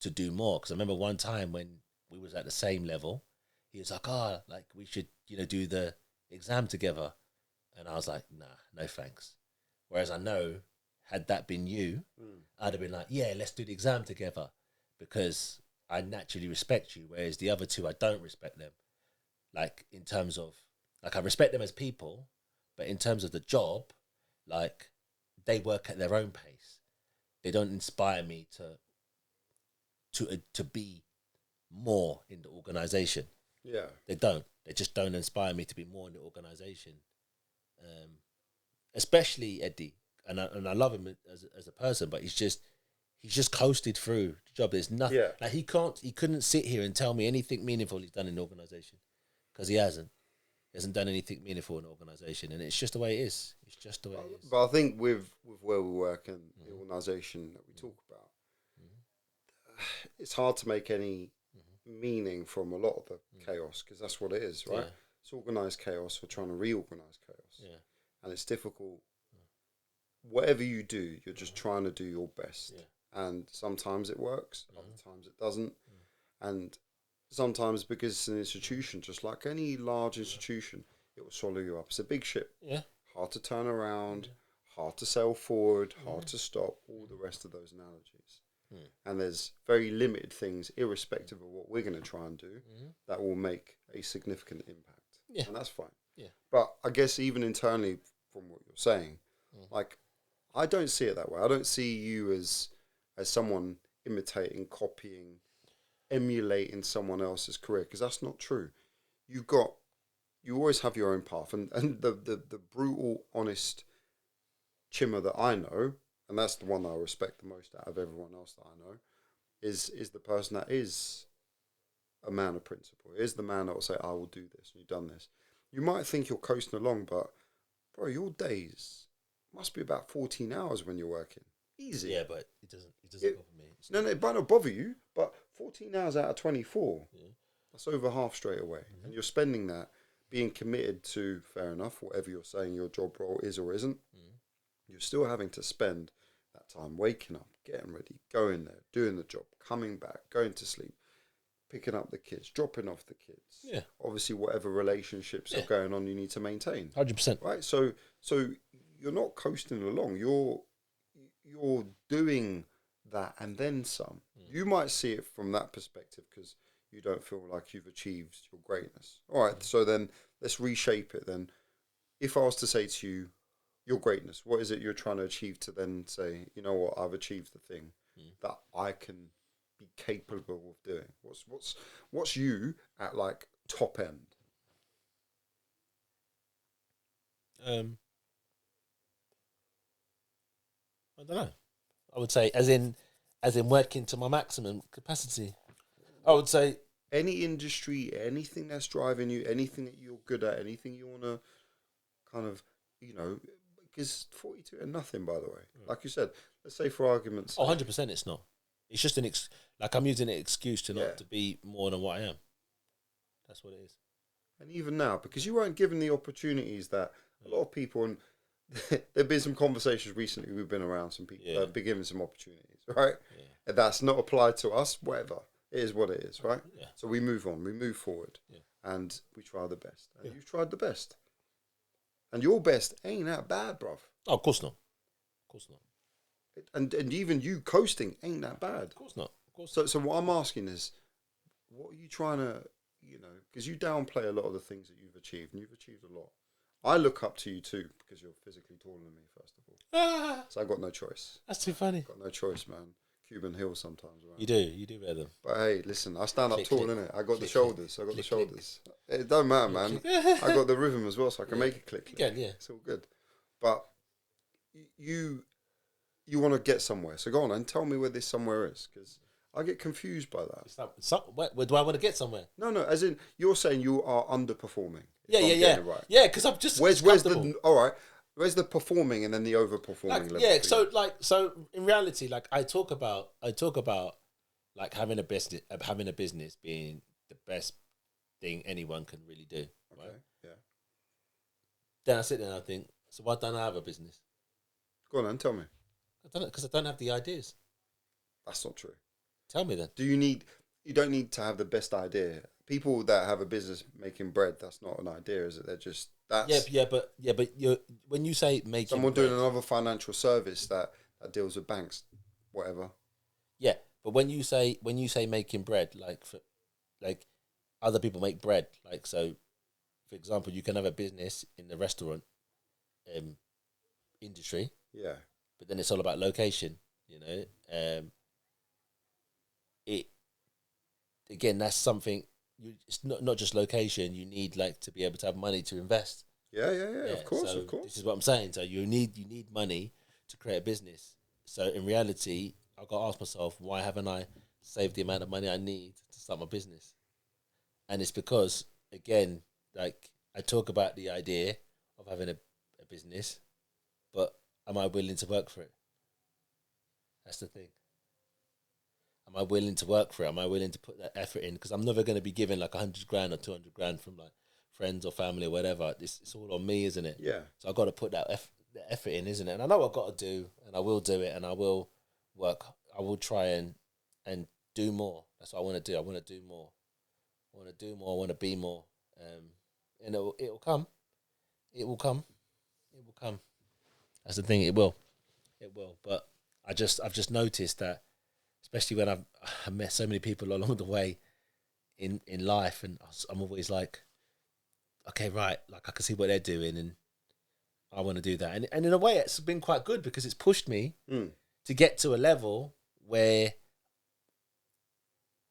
to do more. Because I remember one time when we was at the same level, he was like, like we should do the exam together, and I was like, nah, no thanks. Whereas I know, had that been you, I'd have been like, yeah, let's do the exam together, because I naturally respect you. Whereas the other two, I don't respect them. Like in terms of, like, I respect them as people, But in terms of the job, like, they work at their own pace. They don't inspire me to be more in the organization. Yeah. They don't. They just don't inspire me to be more in the organization. Especially Eddie, and I love him as a person, but he's just coasted through the job. There's nothing like he couldn't sit here and tell me anything meaningful he's done in the organization, because he hasn't. He hasn't done anything meaningful in the organisation, and it's just the way it is. It's just the way it is. But I think with where we work and the organisation that we talk about, it's hard to make any meaning from a lot of the chaos, because that's what it is, right? Yeah. It's organised chaos or trying to reorganise chaos. Yeah. And it's difficult. Whatever you do, you're just trying to do your best. Yeah. And sometimes it works, other times it doesn't. And sometimes, because it's an institution, just like any large institution, it will swallow you up. It's a big ship. Yeah. Hard to turn around, hard to sail forward, hard to stop, all the rest of those analogies. And there's very limited things, irrespective of what we're going to try and do, that will make a significant impact. Yeah. And that's fine. Yeah. But I guess even internally, from what you're saying, like, I don't see it that way. I don't see you as someone imitating, copying, emulating someone else's career, because that's not true. You always have your own path, and the brutal, honest Chima that I know, and that's the one that I respect the most out of everyone else that I know, is the person that is a man of principle. Is the man that will say, I will do this, and you've done this. You might think you're coasting along, but bro, your days must be about 14 hours when you're working. Easy. Yeah, but it doesn't bother me. No, it might not bother you, but 14 hours out of 24, that's over half straight away. And you're spending that being committed to, fair enough, whatever you're saying your job role is or isn't. You're still having to spend that time waking up, getting ready, going there, doing the job, coming back, going to sleep, picking up the kids, dropping off the kids. Yeah. Obviously, whatever relationships are going on, you need to maintain. 100%. Right? So you're not coasting along. You're doing that and then some. You might see it from that perspective because you don't feel like you've achieved your greatness. All right, so then let's reshape it then. If I was to say to you, your greatness, what is it you're trying to achieve to then say, you know what, I've achieved the thing that I can be capable of doing? What's you at, like, top end? I don't know. I would say as in working to my maximum capacity. I would say any industry, anything that's driving you, anything that you're good at, anything you want to kind of, because 42 and nothing, by the way. Like you said, let's say for argument's sake. 100% it's not. It's just like I'm using an excuse to not to be more than what I am. That's what it is. And even now, because you weren't given the opportunities that a lot of people, and there have been some conversations recently, we've been around some people that have been given some opportunities, right? Yeah. And that's not applied to us, whatever. It is what it is, right? Yeah. So we move on, we move forward, and we try the best. And you've tried the best. And your best ain't that bad, bruv. Oh, of course not. Of course not. And even you coasting ain't that bad. Of course not. Of course. So what I'm asking is, what are you trying to, because you downplay a lot of the things that you've achieved, and you've achieved a lot. I look up to you too, because you're physically taller than me, first of all. So I got no choice. That's too funny. Got no choice, man. Cuban Hill sometimes, right? You do wear them. But hey, listen, I stand up tall, innit? I got the shoulders. I got the shoulders. It don't matter, man. I got the rhythm as well, so I can make it click. You can, yeah. It's all good. But you want to get somewhere, so go on and tell me where this somewhere is, because I get confused by that. Where do I want to get somewhere? No, as in you're saying you are underperforming. Yeah. Right. Yeah, because I'm just where's the all right? Where's the performing and then the overperforming level? Yeah, so in reality, like I talk about like having a business being the best thing anyone can really do. Right? Okay. Yeah. Then I sit there and I think, so why don't I have a business? Go on and tell me. I don't know, because I don't have the ideas. That's not true. Tell me then. You don't need to have the best idea. People that have a business making bread, that's not an idea, is it? They're just but when you say making someone bread, doing another financial service that deals with banks, whatever. Yeah, but when you say making bread, like other people make bread, like, so for example, you can have a business in the restaurant industry. Yeah. But then it's all about location, it again, that's something. It's not just location. You need like to be able to have money to invest. Yeah. Of course, so of course. This is what I'm saying. So you need money to create a business. So in reality, I've got to ask myself, why haven't I saved the amount of money I need to start my business? And it's because, again, like I talk about the idea of having a business, but am I willing to work for it? That's the thing. Am I willing to work for it? Am I willing to put that effort in? Because I'm never going to be given like 100 grand or 200 grand from like friends or family or whatever. It's all on me, isn't it? Yeah. So I've got to put that effort in, isn't it? And I know what I've got to do, and I will do it, and I will work. I will try and do more. That's what I want to do. I want to do more. I want to do more. I want to be more. And it'll come. It will come. It will come. That's the thing. It will. It will. But I've just noticed that, especially when I've met so many people along the way in life, and I'm always like, okay, right, like I can see what they're doing, and I want to do that. And in a way, it's been quite good because it's pushed me to get to a level where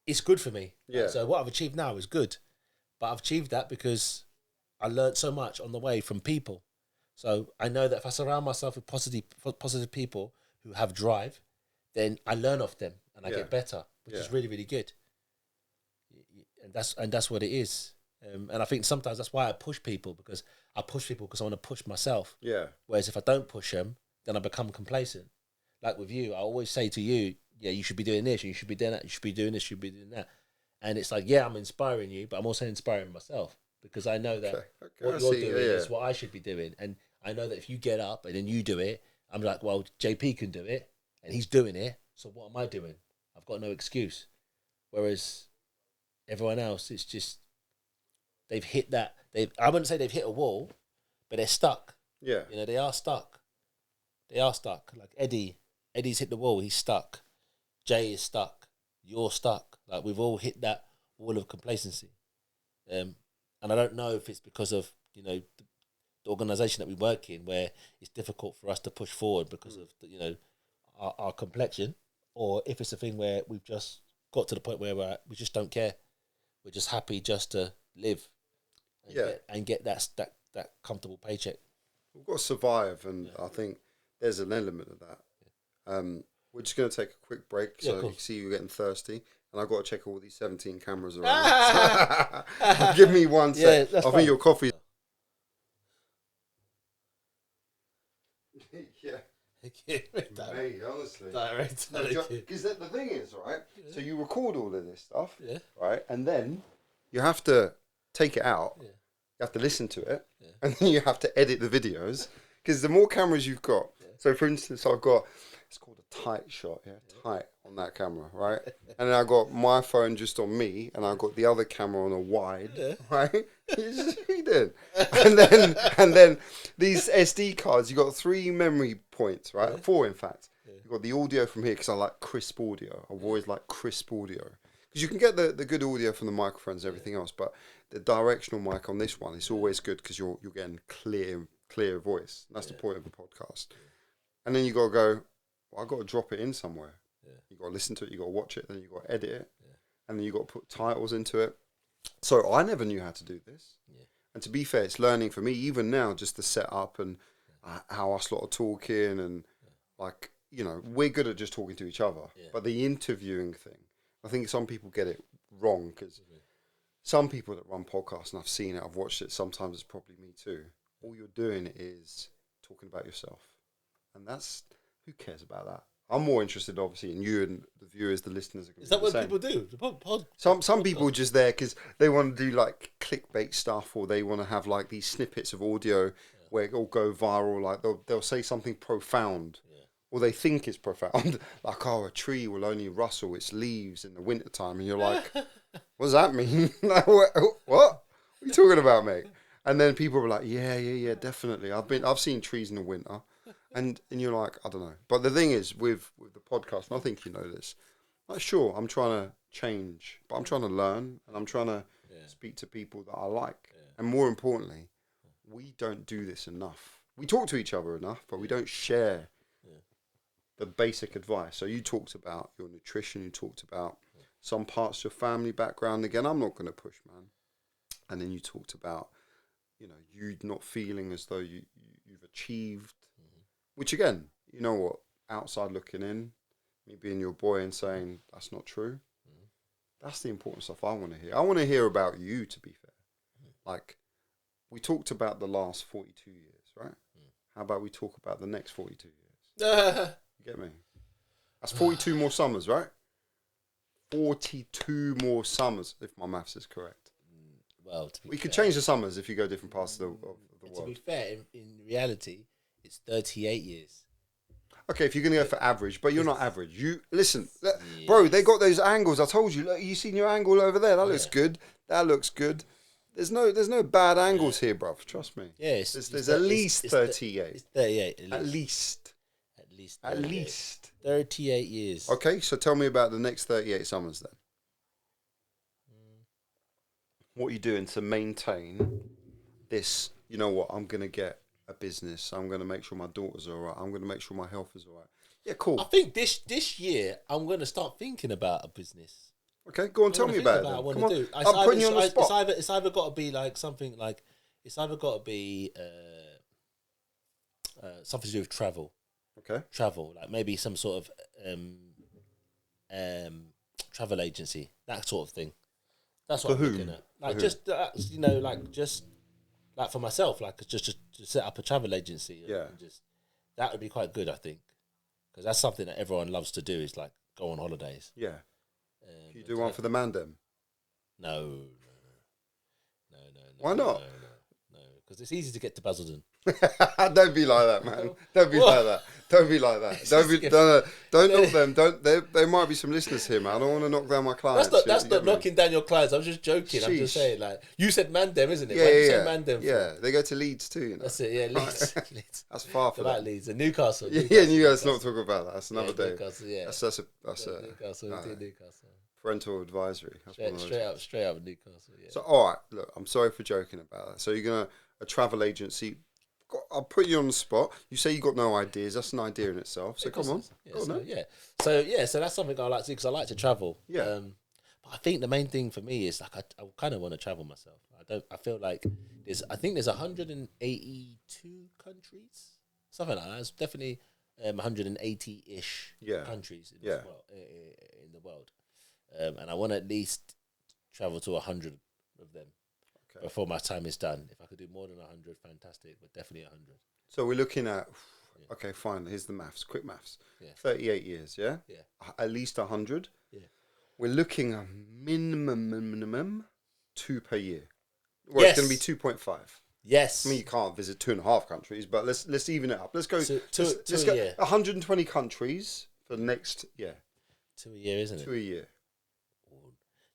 it's good for me. Yeah. So what I've achieved now is good, but I've achieved that because I learned so much on the way from people. So I know that if I surround myself with positive people who have drive, then I learn off them and I get better, which is really, really good. And that's what it is. And I think sometimes that's why I push people, because I want to push myself. Yeah. Whereas if I don't push them, then I become complacent. Like with you, I always say to you, yeah, you should be doing this, you should be doing that, you should be doing this, you should be doing that. And it's like, yeah, I'm inspiring you, but I'm also inspiring myself, because I know that what you're doing is what I should be doing. And I know that if you get up and then you do it, I'm like, well, JP can do it and he's doing it. So what am I doing? I've got no excuse. Whereas everyone else, it's just, they've hit that. I wouldn't say they've hit a wall, but they're stuck. Yeah. They are stuck. They are stuck. Like Eddie's hit the wall. He's stuck. Jay is stuck. You're stuck. Like we've all hit that wall of complacency. And I don't know if it's because of the organisation that we work in, where it's difficult for us to push forward because of our complexion, or if it's a thing where we've just got to the point where we just don't care. We're just happy just to live and get that comfortable paycheck. We've got to survive, and I think there's an element of that. We're just going to take a quick break, so you can see you're getting thirsty, and I've got to check all these 17 cameras around. Give me 1 sec. I think your coffee. Mate, honestly. Because the thing is, right? So you record all of this stuff, right? And then you have to take it out. You have to listen to it, and then you have to edit the videos. Because the more cameras you've got, so for instance, I've got, it's called a tight shot, tight on that camera, right? And then I got my phone just on me, and I got the other camera on a wide, right? You just read it. And then these SD cards, you got 3 memory points, right? 4 in fact. You got the audio from here, because I like crisp audio. I've always liked crisp audio, because you can get the good audio from the microphones and everything else, but the directional mic on this one, it's always good because you're getting clear voice. That's the point of a podcast. And then you got to go, well, I got to drop it in somewhere. You got to listen to it, you got to watch it, then you got to edit it, and then you got to put titles into it. So I never knew how to do this. And to be fair, it's learning for me even now, just the setup and how us lot are talking, and like, we're good at just talking to each other. But the interviewing thing, I think some people get it wrong, because some people that run podcasts, and I've seen it, I've watched it, sometimes it's probably me too, all you're doing is talking about yourself. And that's, who cares about that? I'm more interested, obviously, in you and the viewers, the listeners. Is that what people do? Some people are just there because they want to do like clickbait stuff, or they want to have like these snippets of audio where it'll go viral. Like they'll say something profound, or they think it's profound, like, oh, a tree will only rustle its leaves in the wintertime, and you're like, what does that mean? Like, what are you talking about, mate? And then people are like, yeah, definitely. I've seen trees in the winter. And you're like, I don't know. But the thing is, with the podcast, and I think you know this, like, sure, I'm trying to change, but I'm trying to learn, and I'm trying to speak to people that I like. And more importantly, we don't do this enough. we talk to each other enough, but we don't share Yeah. the basic advice. So you talked about your nutrition, you talked about some parts of your family background. Again, I'm not going to push, man. And then you talked about, you know, you not feeling as though you've achieved, which again, you know what, outside looking in, me being your boy and saying that's not true. That's the important stuff I want to hear. I want to hear about you, to be fair. Like, we talked about the last 42 years, right? How about we talk about the next 42 years? You get me? That's 42 more summers, right? 42 more summers, if my maths is correct. Well, We could change the summers if you go different parts of the world. To be fair, in reality, it's 38 years. Okay, if you're gonna go for average, but you're not average. You listen, bro. They got those angles. I told you. Look, you seen your angle over there? That looks good. That looks good. There's no bad angles here, bruv. Trust me. Yeah, there's at least 38. It's 38. At least. At least 38 years. Okay, so tell me about the next 38 summers then. What are you doing to maintain this? You know what? I'm gonna get a business. I'm going to make sure my daughter's all right. I'm going to make sure my health is all right. Yeah, cool. I think this year I'm going to start thinking about a business. Okay, go on, tell me about it. Then. What I Come want on. to do. I'm putting you on the spot. It's either got to be like something like it's either got to be something to do with travel. Okay. Travel, like maybe some sort of travel agency, that sort of thing. That's what I'm looking at. Like just you know, like just. Like for myself, like just to set up a travel agency. Yeah. Just that would be quite good, I think, because that's something that everyone loves to do. Is like go on holidays. Yeah. Can you do one for the Mandem? No. Why not? No, because it's easy to get to Basildon. Don't be like that, man. Don't be like that. Don't be like that. Don't knock them. There might be some listeners here, man. I don't want to knock down my clients. That's not knocking down your clients. I'm just joking. Sheesh. I'm just saying, like you said, Mandem, isn't it? Yeah, Why did you yeah. say Mandem? Yeah, they go to Leeds too. You know? That's it. Yeah, Leeds. Leeds. That's far for that them. Leeds and Newcastle. Yeah, you guys not talk about that. That's another day. Newcastle, yeah. That's a Newcastle. Newcastle. Parental advisory. Straight up Newcastle. Yeah. So all right, look, I'm sorry for joking about that. So you're gonna a travel agency. I'll put you on the spot. You say you got no ideas. That's an idea in itself. So come on. So that's something I like to do because I like to travel. Yeah. But I think the main thing for me is like I kind of want to travel myself. I feel like I think there's 182 countries, something like that. It's definitely 180-ish countries in the world. And I want to at least travel to 100 of them. Before my time is done. If I could do more than 100, fantastic, but definitely 100. So we're looking at, okay, fine, here's the maths, quick maths. 38 years, yeah? Yeah. At least 100. Yeah. We're looking at minimum 2 per year. Well, it's going to be 2.5. Yes. I mean, you can't visit 2.5 countries, but let's even it up. Let's go. Let's go 120 countries for the next 2 a year, isn't it? 2 a year.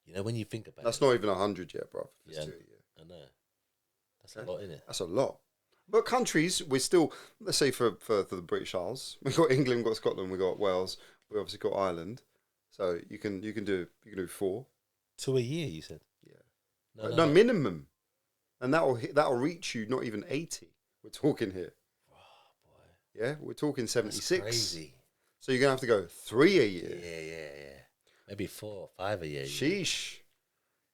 You know, when you think about that's not even 100 yet, bro. It's 2 a year. I know. That's a lot, isn't it? That's a lot. But countries, we're still, let's say for the British Isles, we've got England, we've got Scotland, we've got Wales, we've obviously got Ireland. So you can do 4. 2 a year, you said? Yeah. No, minimum. And that'll reach you not even 80. We're talking here. Oh boy. Yeah, we're talking 76. That's crazy. So you're gonna have to go 3 a year. Yeah. Maybe 4 or 5 a year. Sheesh.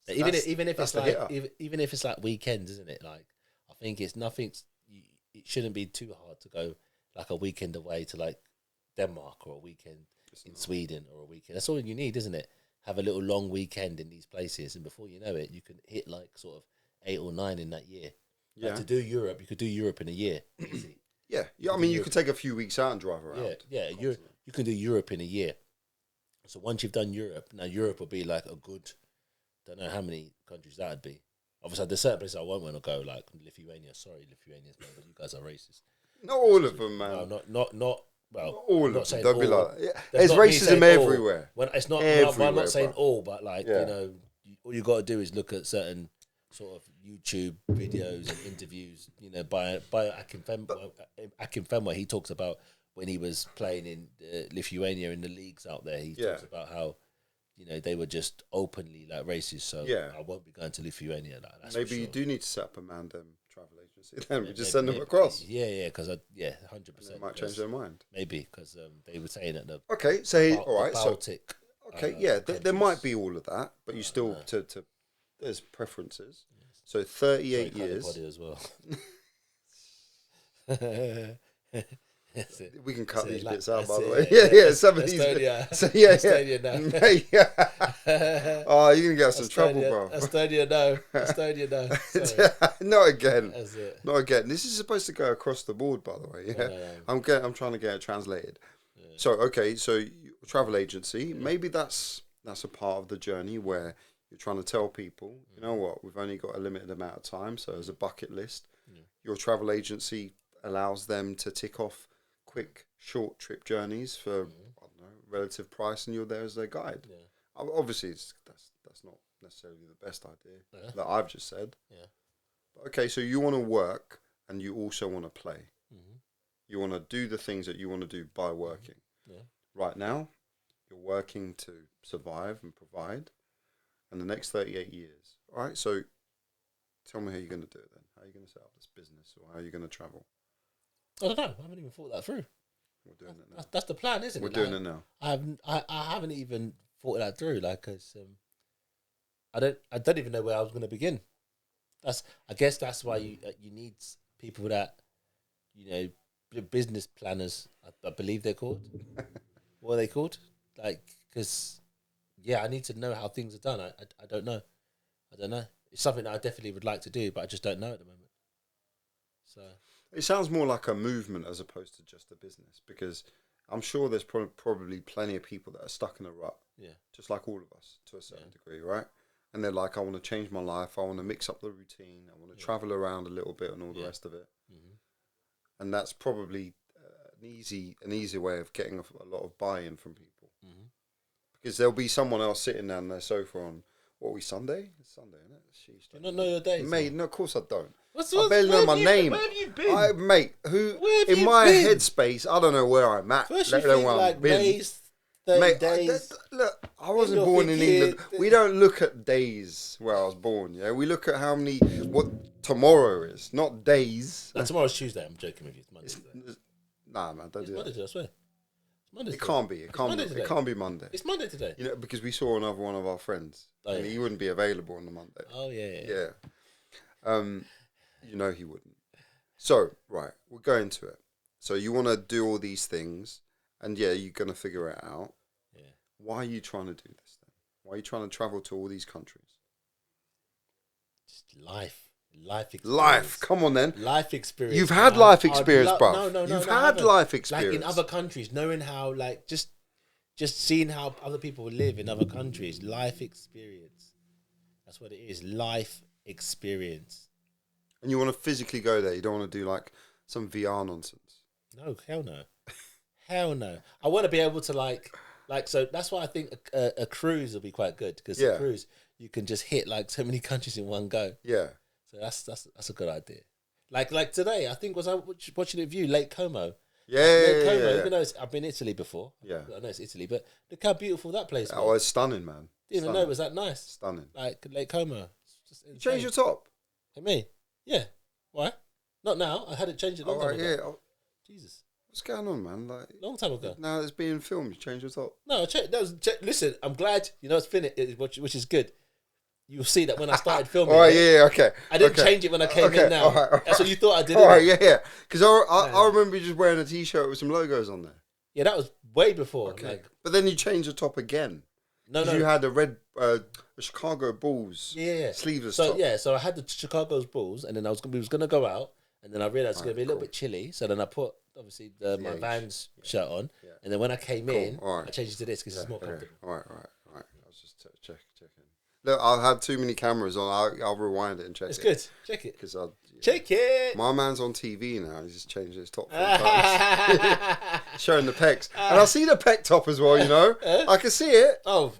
Even if it's like weekends, isn't it? Like I think it's nothing. It shouldn't be too hard to go like a weekend away to like Denmark or a weekend in Sweden or a weekend. That's all you need, isn't it? Have a little long weekend in these places, and before you know it, you can hit like sort of 8 or 9 in that year. Yeah. Like to do Europe, you could do Europe in a year. Easy. Yeah. I mean, you could take a few weeks out and drive around. Yeah. You can do Europe in a year. So once you've done Europe, now Europe will be like a good. Don't know how many countries that would be. Obviously, there's certain places I won't want to go, like Lithuania. Sorry, Lithuanians, but you guys are racist. Not all of them, man. No, not. Well, not all of them. Don't be like that. Yeah. There's racism everywhere. When it's not. Everywhere, I'm not saying all, but like you know, all you got to do is look at certain sort of YouTube videos and interviews. You know, by Akinfenwa, he talks about when he was playing in Lithuania in the leagues out there. He talks about how. You know, they were just openly like racist, so I won't be going to Lithuania. Like, that's maybe you do need to set up a Mandem travel agency. agency. Then we just send them across. Yeah, because 100%. They might change their mind. Maybe because they were saying that the all right, Baltic. There might be all of that, but you still there's preferences. So 38 years. Body as well. We can cut these bits out, by the way. Yeah. Some of these. Estonia yeah. Oh, you're gonna get us in trouble, bro. Estonia no. Not again. That's it. Not again. This is supposed to go across the board, by the way. Yeah. I'm trying to get it translated. Yeah. So travel agency. Maybe that's a part of the journey where you're trying to tell people, you know what, we've only got a limited amount of time. So as a bucket list, your travel agency allows them to tick off quick, short trip journeys for I don't know, relative price, and you're there as their guide. Yeah. Obviously, that's not necessarily the best idea that I've just said. Yeah. But okay, so you want to work, and you also want to play. Mm-hmm. You want to do the things that you want to do by working. Yeah. Right now, you're working to survive and provide, and the next 38 years. All right, so tell me how you're going to do it then. How are you going to set up this business, or how are you going to travel? I don't know. I haven't even thought that through. We're doing it now. That's the plan, isn't it? We're doing it now. I haven't even thought that through. I don't even know where I was going to begin. I guess that's why you need people that, business planners. I believe they're called. What are they called? Because I need to know how things are done. I don't know. It's something that I definitely would like to do, but I just don't know at the moment. So. It sounds more like a movement as opposed to just a business, because I'm sure there's probably plenty of people that are stuck in a rut, just like all of us to a certain degree, right? And they're like, I want to change my life, I want to mix up the routine, I want to travel around a little bit and all the rest of it. Mm-hmm. And that's probably an easy way of getting a lot of buy-in from people. Mm-hmm. Because there'll be someone else sitting down their sofa on, Sunday? It's Sunday, isn't it? Sheesh, do you not know your days? Mate, no, of course I don't. I barely know my name. Where have you been? Mate, in my headspace, I don't know where I'm at. First you think like days, 30 days. Look, I wasn't born in England. We don't look at days where I was born, yeah? We look at what tomorrow is, not days. No, tomorrow's Tuesday, I'm joking with you. It's Monday today. Nah, man, don't do that. Monday today, I swear. It can't be. It can't be Monday. It's Monday today. Because we saw another one of our friends. And he wouldn't be available on the Monday. Oh, yeah. He wouldn't. So, right, we'll go into it. So you want to do all these things, and you're going to figure it out. Yeah. Why are you trying to do this then? Why are you trying to travel to all these countries? Just life experience. Life, come on then. Life experience. You've had life experience, bro. No. You've had life experience. Like in other countries, knowing how, just seeing how other people live in other countries. Life experience. That's what it is. Life experience. And you want to physically go there. You don't want to do some VR nonsense. No, hell no. Hell no. I want to be able to so that's why I think a cruise will be quite good, because a cruise you can just hit so many countries in one go. Yeah. So that's a good idea. Like today, I think was I watching it with you, Lake Como. Lake Como. Even though I've been to Italy before. Yeah. I know it's Italy, but look how beautiful that place was. Oh, it's stunning, man. Didn't even know it was that nice. Stunning. Like Lake Como. You change your top. Hey, me? Yeah. Why? Not now. I had it changed a long time ago. Yeah. Jesus. What's going on, man? Long time ago. Now it's being filmed. You change your top. No, listen, I'm glad. It's finished, which is good. You'll see that when I started filming. All right, okay. I didn't change it when I came in now. All right. That's what you thought I did. All right, yeah. Because I remember you just wearing a T-shirt with some logos on there. Yeah, that was way before. Okay. But then you changed the top again. No. You had a red Chicago Bulls sleeveless top. So I had the Chicago Bulls, and then we was going to go out, and then I realised it's going to be a little bit chilly, so then I put, obviously, my Vans shirt on, and then when I came in, I changed it to this because it's more comfortable. All right. I was just checking. Look, I've had too many cameras on. I'll rewind it and check it. It's good. Check it. Check it. My man's on TV now. He's just changed his top 4 times. Showing the pecs. And I see the pec top as well, I can see it. Oh.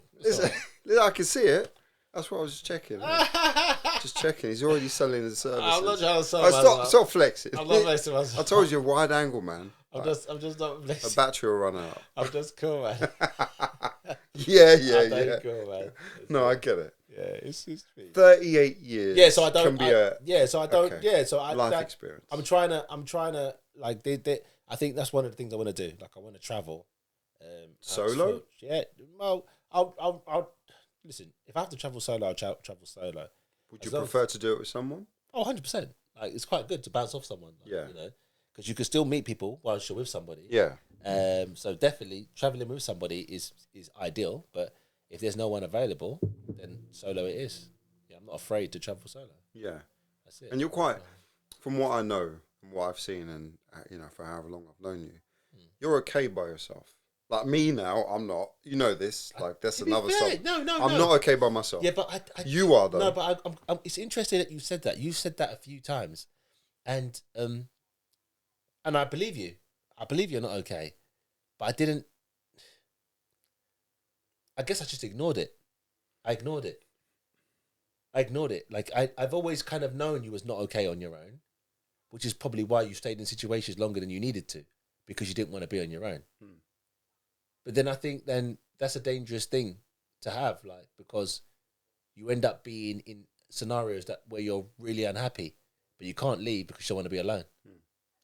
I can see it. That's what I was just checking. Just checking. He's already selling his services. I'm not trying to sell Stop flexing. I'm not flexing myself. I told you, wide angle, man. I'm just not flexing. A battery will run out. I'm just cool, man. Yeah. Cool, man. No, I get it. it's 38 years. Yeah, so I don't. Can be so I don't. okay. Yeah, so I life experience. I'm trying to like. I think that's one of the things I want to do. Like, I want to travel. Solo? Yeah. Well, I'll listen. If I have to travel solo, I'll travel solo. Would you prefer to do it with someone? Oh, 100%. Like, it's quite good to bounce off someone. Like, Yeah. You know, because you can still meet people whilst you're with somebody. Yeah. So definitely traveling with somebody is ideal. But if there's no one available, then solo it is. Yeah, I'm not afraid to travel solo. Yeah. That's it. And you're quite, from what I know, from what I've seen, and for however long I've known you, you're okay by yourself. Like me now, I'm not. You know this. Like, that's another stuff. No. I'm not okay by myself. Yeah, but you are though. No, but it's interesting that you said that. You said that a few times, and I believe you. I believe you're not okay, but I didn't. I guess I just ignored it. I ignored it. Like, I've always kind of known you was not okay on your own, which is probably why you stayed in situations longer than you needed to, because you didn't want to be on your own. But then I think that's a dangerous thing to have, like, because you end up being in scenarios where you're really unhappy, but you can't leave because you don't want to be alone.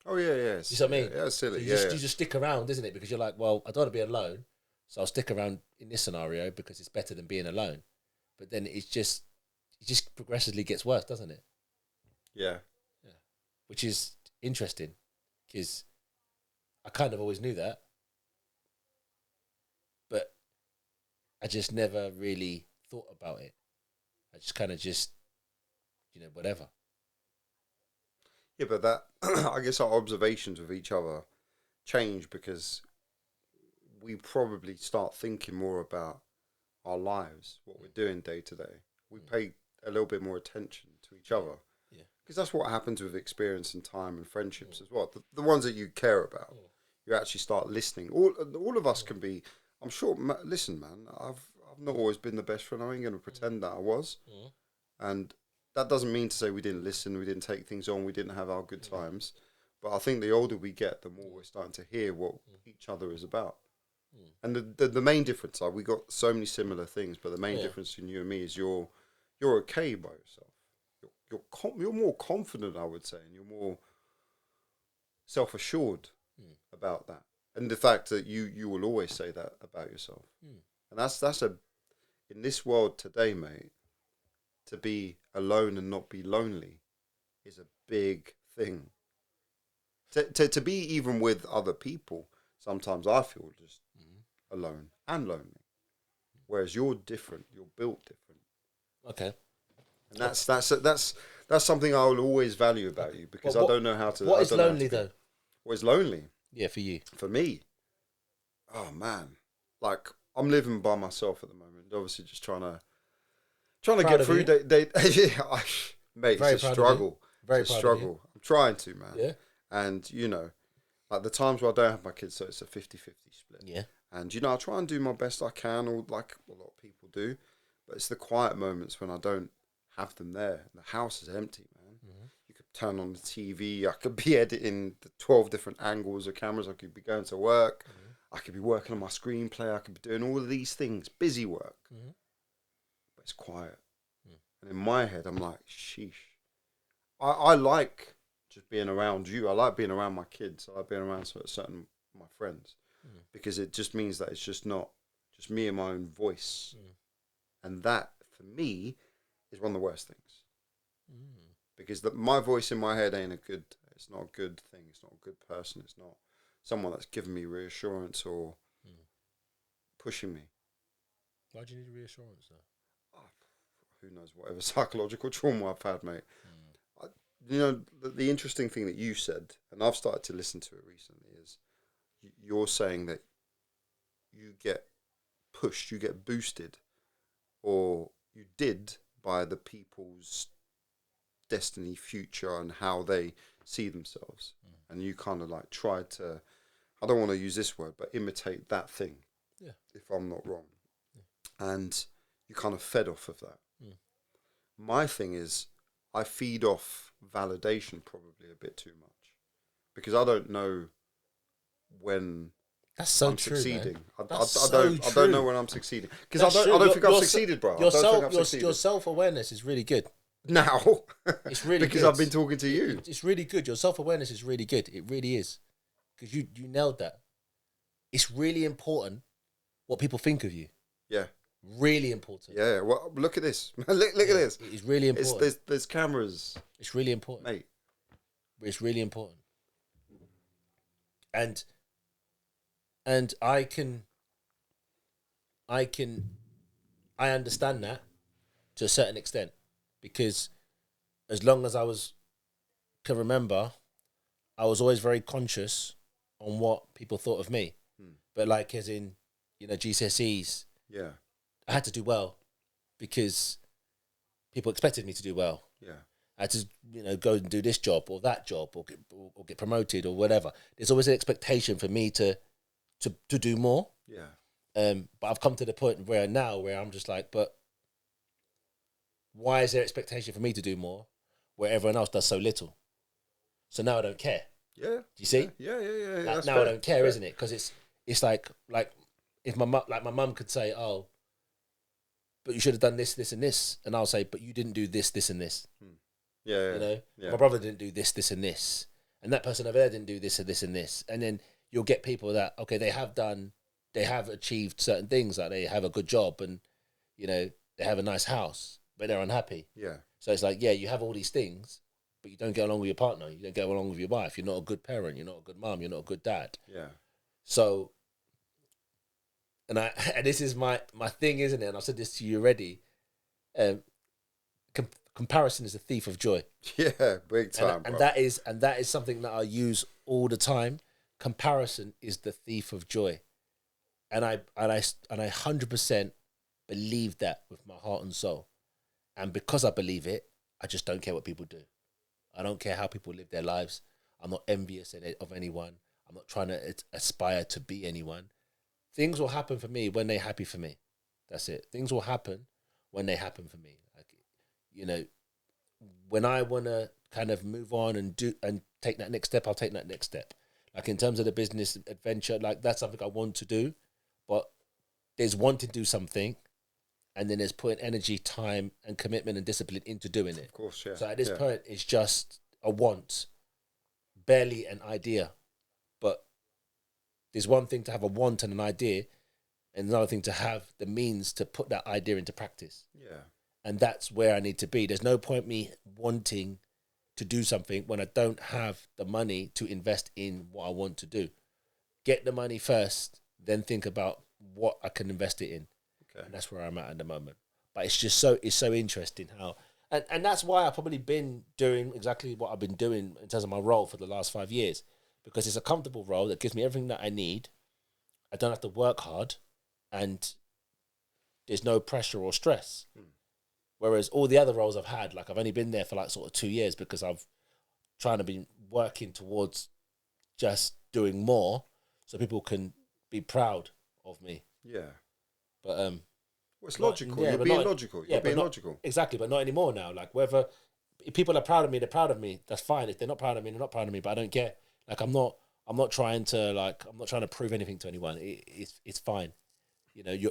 Oh yeah. You see what I mean? Yeah, silly. So you just stick around, isn't it? Because you're like, well, I don't want to be alone, so I'll stick around in this scenario because it's better than being alone. But then it just progressively gets worse, doesn't it? Yeah. Which is interesting, because I kind of always knew that, but I just never really thought about it. I just kind of whatever. Yeah, but that I guess our observations of each other change because we probably start thinking more about our lives, what we're doing day to day. We pay a little bit more attention to each other. Yeah. Because that's what happens with experience and time and friendships as well. The ones that you care about, you actually start listening. All of us can be. I'm sure. Listen, man. I've not always been the best friend. I ain't gonna pretend that I was. And that doesn't mean to say we didn't listen, we didn't take things on, we didn't have our good times. But I think the older we get, the more we're starting to hear what each other is about. And the main difference, like, we got so many similar things, but the main difference between you and me is you're okay by yourself. You're more confident, I would say, and you're more self-assured about that. And the fact that you will always say that about yourself. And that's in this world today, mate, to be alone and not be lonely is a big thing. To be even with other people, sometimes I feel just alone and lonely. Whereas you're different, you're built different. Okay. And that's something I will always value about you, because I don't know how to. What is lonely though? What is lonely? Yeah, for you. For me, oh man, like, I'm living by myself at the moment. Obviously, just trying to get through. Mate, it's a struggle. It's a struggle. I'm trying to, man. Yeah. And like the times where I don't have my kids, so it's a 50-50 split. Yeah. And I try and do my best I can, or like a lot of people do. But it's the quiet moments when I don't have them there. The house is empty, man. You could turn on the TV. I could be editing the 12 different angles of cameras. I could be going to work. I could be working on my screenplay. I could be doing all of these things, busy work. But it's quiet. And in my head, I'm like, sheesh. I like just being around you. I like being around my kids. I like being around certain my friends. Because it just means that it's just not just me and my own voice. And that, for me, is one of the worst things. Because my voice in my head it's not a good thing. It's not a good person. It's not someone that's giving me reassurance or pushing me. Why do you need reassurance though? Who knows, whatever psychological trauma I've had, mate. The interesting thing that you said, and I've started to listen to it recently, is you're saying that you get pushed, you get boosted, or you did, by the people's destiny, future, and how they see themselves. And you kind of like tried to, I don't want to use this word, but imitate that thing. Yeah. If I'm not wrong. And you kind of fed off of that. My thing is, I feed off validation probably a bit too much, because I don't know when That's so I'm true, succeeding. man. I So don't know true. when I'm succeeding because That's I true. don't think I've succeeded, bro. I don't think I've succeeded. Your self-awareness is really good. Now, It's really because good. I've been talking to you. It's really good. Your self-awareness is really good. It really is. Because you nailed that. It's really important what people think of you. Yeah. Really important. Yeah. Well, look at this. look at this. It's really important. There's cameras. It's really important, Mate. It's really important. And I understand that to a certain extent, because as long as can remember, I was always very conscious on what people thought of me. But like, as in, GCSEs, Yeah. I had to do well because people expected me to do well. Yeah. I had to, go and do this job or that job or get promoted or whatever. There's always an expectation for me to do more. Yeah. But I've come to the point where I'm just like, but why is there expectation for me to do more where everyone else does so little? So now I don't care. Yeah. Do you see? Yeah. Like, now I don't care, isn't it? Because it's like if my mum could say, oh, but you should have done this, this, and this, and I'll say, but you didn't do this, this, and this. Yeah. My brother didn't do this, this, and this, and that person over there didn't do this and this and this, and then you'll get people that they have achieved certain things, like they have a good job and they have a nice house, but they're unhappy. Yeah. So it's like, you have all these things, but you don't get along with your partner, you don't get along with your wife, you're not a good parent, you're not a good mum, you're not a good dad. Yeah. So, and this is my thing, isn't it? And I've said this to you already. Comparison is a thief of joy. Yeah, big time. And that is something that I use all the time. Comparison is the thief of joy, and I 100% believe that with my heart and soul. And because I believe it, I just don't care what people do. I don't care how people live their lives. I'm not envious of anyone. I'm not trying to aspire to be anyone. Things will happen for me when they're happy for me. That's it. Things will happen when they happen for me. Like, when I want to kind of move on and take that next step, I'll take that next step. Like in terms of the business adventure, like that's something I want to do. But there's wanting to do something, and then there's putting energy, time, and commitment and discipline into doing it. Of course, yeah. So at this point, it's just a want, barely an idea. But there's one thing to have a want and an idea, and another thing to have the means to put that idea into practice. Yeah. And that's where I need to be. There's no point me wanting to do something when I don't have the money to invest in what I want to do. Get the money first, then think about what I can invest it in. Okay. And that's where I'm at the moment. But it's so interesting how, and that's why I've probably been doing exactly what I've been doing in terms of my role for the last 5 years, because it's a comfortable role that gives me everything that I need. I don't have to work hard, and there's no pressure or stress. Whereas all the other roles I've had, like I've only been there for like sort of 2 years because I've trying to be working towards just doing more so people can be proud of me. Yeah. But well, it's logical. You're being logical. You're being logical. Exactly, but not anymore now. Like whether if people are proud of me, they're proud of me. That's fine. If they're not proud of me, they're not proud of me. But I don't care. Like I'm not trying to prove anything to anyone. It's fine.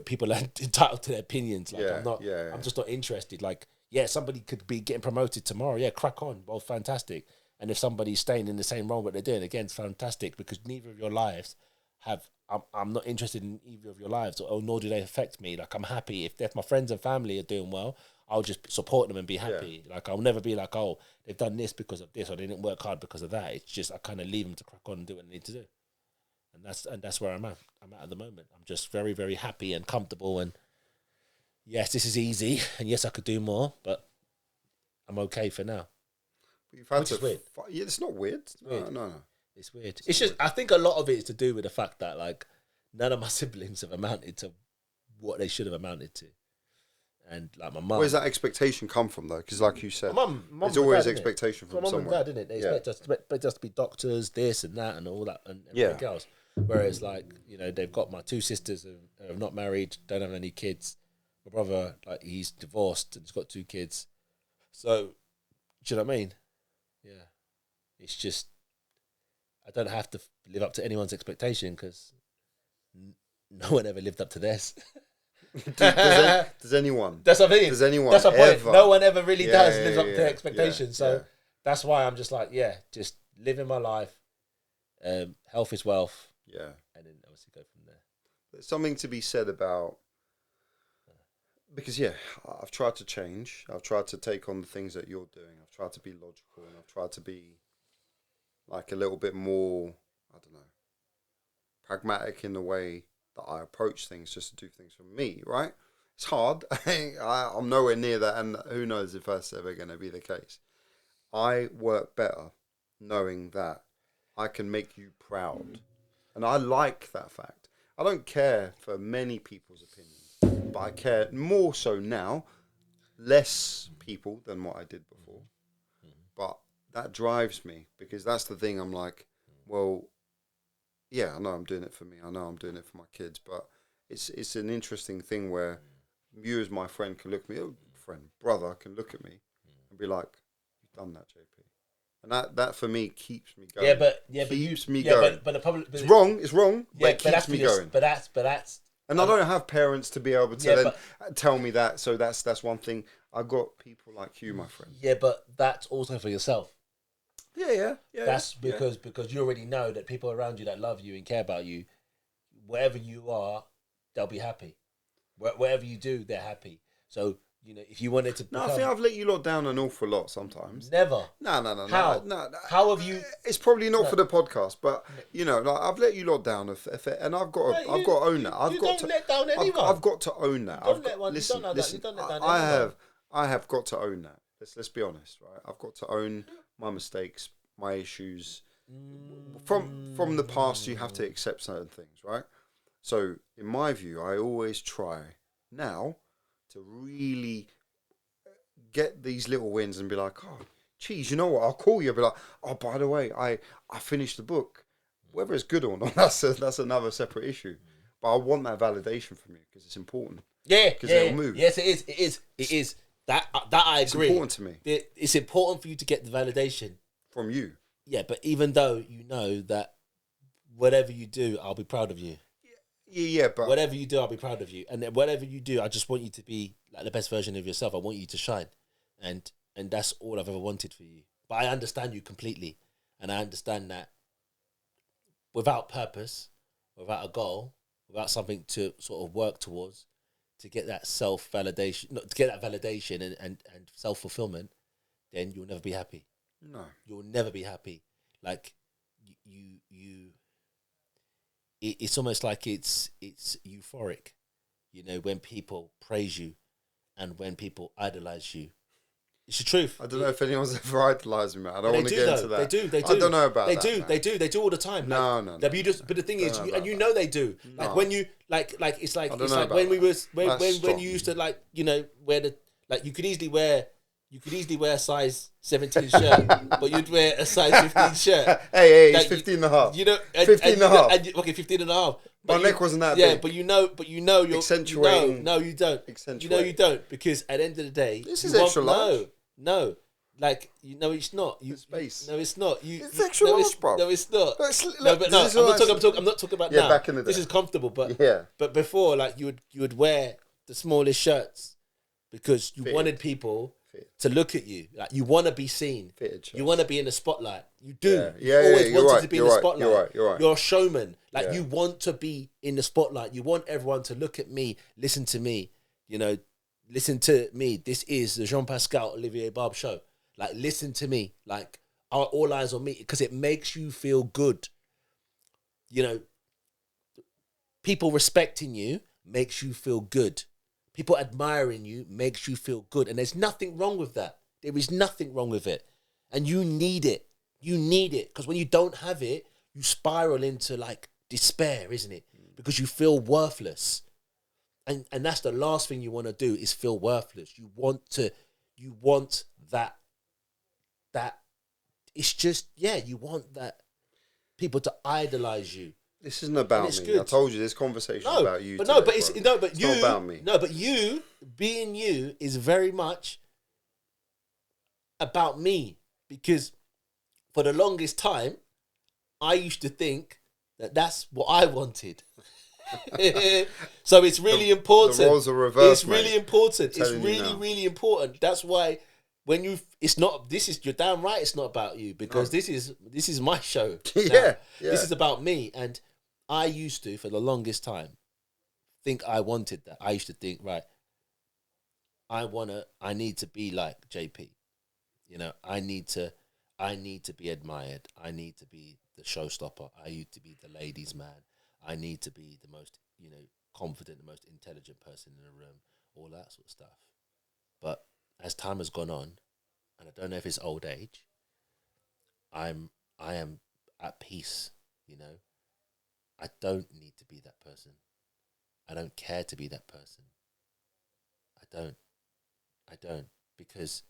People are entitled to their opinions. Like I'm just not interested. Like, somebody could be getting promoted tomorrow. Yeah, crack on. Well, fantastic. And if somebody's staying in the same role what they're doing, again, it's fantastic, because neither of your lives I'm not interested in either of your lives, or nor do they affect me. Like I'm happy if my friends and family are doing well, I'll just support them and be happy. Yeah. Like I'll never be like, oh, they've done this because of this, or they didn't work hard because of that. It's just I kind of leave them to crack on and do what they need to do. And that's where I'm at. I'm at the moment. I'm just very, very happy and comfortable. And yes, this is easy. And yes, I could do more, but I'm okay for now. You've had Which is weird. Yeah, it's not weird. It's weird. No. It's weird. It's just, I think a lot of it is to do with the fact that like none of my siblings have amounted to what they should have amounted to. And like my mum. Where's that expectation come from though? Because like you said, mum there's always expectation from mum somewhere. And dad, didn't it? They expect us to be doctors, this and that, and all that, and everything else. Whereas, like, they've got my two sisters who are not married, don't have any kids. My brother, like, he's divorced and he's got 2 kids. So, do you know what I mean? Yeah. It's just, I don't have to live up to anyone's expectation because no one ever lived up to theirs. Does anyone? That's what I mean. Does anyone? That's my point. Ever? No one ever really Yeah, does yeah, live up to yeah, their expectations. yeah, So that's why I'm just like, just living my life. Health is wealth. Yeah. And then obviously go from there. There's something to be said about, because I've tried to change. I've tried to take on the things that you're doing. I've tried to be logical, and I've tried to be like a little bit more, I don't know, pragmatic in the way that I approach things, just to do things for me, right? It's hard. I'm nowhere near that, and who knows if that's ever going to be the case. I work better knowing that I can make you proud, and I like that fact. I don't care for many people's opinions, but I care more so now, less people than what I did before. But that drives me, because that's the thing. I'm like, well, yeah, I know I'm doing it for me. I know I'm doing it for my kids, but it's an interesting thing where you as my friend can look at me, brother can look at me and be like, you've done that, JP. And that for me keeps me going. Keeps me going. But the problem, it's wrong, but it keeps me going. But that's. And I don't have parents to be able to then tell me that. So that's one thing. I've got people like you, my friend. Yeah, but that's also for yourself. Yeah. That's because you already know that people around you that love you and care about you, wherever you are, they'll be happy. Whatever you do, they're happy. So, if you wanted to No, I think I've let you lot down an awful lot sometimes. Never. No. How? No. How have you? It's probably not for the podcast, but I've let you lot down, and I've got to own that. I've got to let down anyone. I've got to own that. Listen. I have got to own that. Let's be honest, right? I've got to own my mistakes, my issues. From the past, you have to accept certain things, right? So, in my view, I always try now to really get these little wins and be like, oh, Cheeze, you know what? I'll call you and be like, oh, by the way, I finished the book. Whether it's good or not, that's another separate issue. But I want that validation from you because it's important. Yeah, because it'll move. Yes, it is. That I agree. It's important to me. It's important for you to get the validation from you. Yeah, but even though you know that whatever you do, I'll be proud of you. Yeah, but whatever you do, I'll be proud of you. And then whatever you do, I just want you to be like the best version of yourself. I want you to shine, and that's all I've ever wanted for you. But I understand you completely, and I understand that without purpose, without a goal, without something to sort of work towards, to get that self-validation, to get that validation and self-fulfillment, then you'll never be happy. No. You'll never be happy. Like, it's almost like it's euphoric, when people praise you and when people idolize you. It's the truth. I don't know if anyone's ever idolized me, man. I don't want to get into that. They do. I don't know about that. They do all the time. No. But the thing is, they do. No. Like when you like it's like when we was when you used to wear the you could easily wear a size 17 shirt, but you'd wear a size 15 shirt. Hey, it's 15 and a half. 15 and a half. Okay, 15 and a half. My neck wasn't that big. Yeah, but you're accentuating. No, you don't. Accentuating. You don't, because at the end of the day, this is extra large. No. It's not. Space. No, it's not. It's extra large, bro. No, it's not. I'm not talking about now. Back in the day. This is comfortable, but yeah. But before, you would wear the smallest shirts because you wanted people to look at you. Like, you want to be seen. You want to be in the spotlight. You do. Yeah. You always wanted to be in the spotlight. You're right. You're a showman. You want to be in the spotlight. You want everyone to look at me, listen to me. Listen to me. This is the Jean-Pascal Olivier Barbe show. Listen to me. All eyes on me, because it makes you feel good. People respecting you makes you feel good. People admiring you makes you feel good. And there's nothing wrong with that. There is nothing wrong with it. And you need it. You need it. Because when you don't have it, you spiral into despair, isn't it? Because you feel worthless. And that's the last thing you want to do, is feel worthless. You want that it's just, you want that people to idolize you. This isn't about me. Good. I told you this conversation is about you. But today, it's you. Not about me. No, but you being you is very much about me, because for the longest time I used to think that that's what I wanted. So it's really important. The roles are reversed. It's really important. It's Telling you really, now. really important. That's why when it's not. You're damn right. It's not about you because this is my show. Yeah. This is about me, and I used to for the longest time think I wanted that. I used to think, right, I need to be like JP. You know, I need to be admired. I need to be the showstopper. I need to be the ladies' man. I need to be the most, confident, the most intelligent person in the room, all that sort of stuff. But as time has gone on, and I don't know if it's old age, I am at peace, I don't need to be that person. I don't care to be that person. I don't, because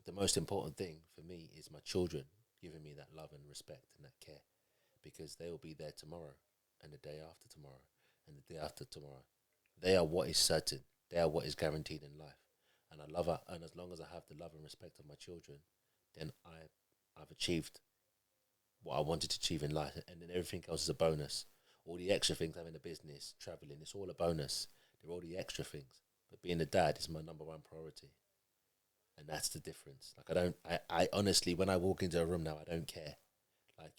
the most important thing for me is my children giving me that love and respect and that care, because they will be there tomorrow and the day after tomorrow and the day after tomorrow. They are what is certain. They are what is guaranteed in life. And I love her. And as long as I have the love and respect of my children, then I've achieved what I wanted to achieve in life. And then everything else is a bonus. All the extra things, having a business, traveling, it's all a bonus. They're all the extra things. But being a dad is my number one priority. And that's the difference. Like I honestly, when I walk into a room now, I don't care. Like,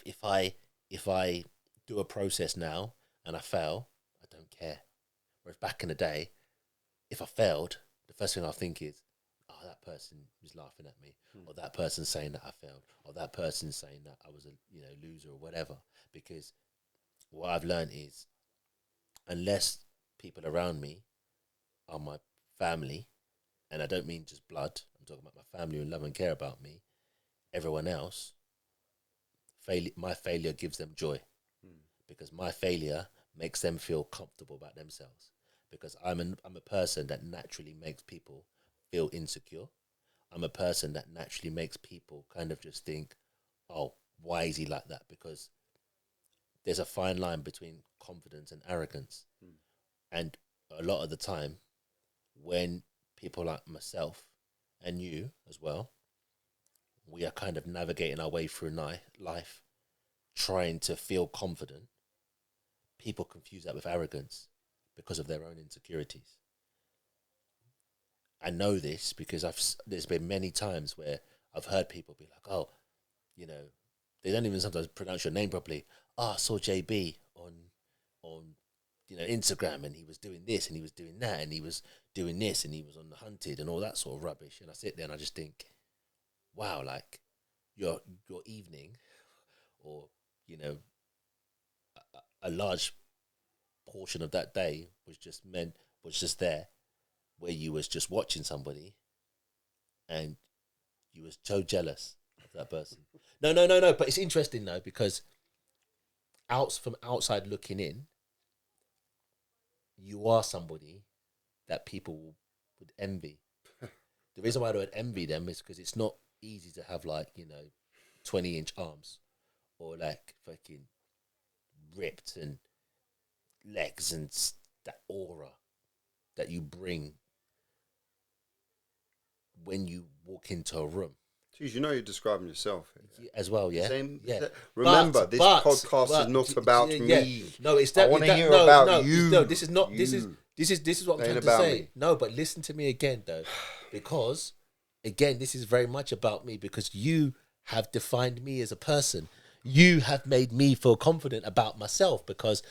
if I do a process now and I fail, I don't care. Whereas back in the day, if I failed, the first thing I think is, oh, that person was laughing at me, or that person's saying that I failed, or that person's saying that I was a loser or whatever. Because what I've learned is, unless people around me are my family, and I don't mean just blood, I'm talking about my family who love and care about me, everyone else, my failure gives them joy. Because my failure makes them feel comfortable about themselves. Because I'm a person that naturally makes people feel insecure. I'm a person that naturally makes people kind of just think, oh, why is he like that? Because there's a fine line between confidence and arrogance. And a lot of the time, when people like myself and you as well, we are kind of navigating our way through life, trying to feel confident, people confuse that with arrogance because of their own insecurities. I know this because there's been many times where I've heard people be like, oh, they don't even sometimes pronounce your name properly. Oh, I saw JB on Instagram, and he was doing this and he was doing that and he was doing this and he was on the hunted and all that sort of rubbish. And I sit there and I just think, wow, like your evening, or a large portion of that day was just there, where you was just watching somebody and you was so jealous of that person. No, but it's interesting though, because from outside looking in, you are somebody that people would envy. The reason why I don't envy them is because it's not easy to have 20-inch arms, or fucking ripped and legs and that aura that you bring when you walk into a room. Jeez, you're describing yourself as well, yeah. Same. Yeah. Remember, this podcast is not about me. No, it's I want to hear about you. No, this is not. This is what I'm trying to say. Me. No, but listen to me again, though, because again, this is very much about me, because you have defined me as a person. You have made me feel confident about myself, because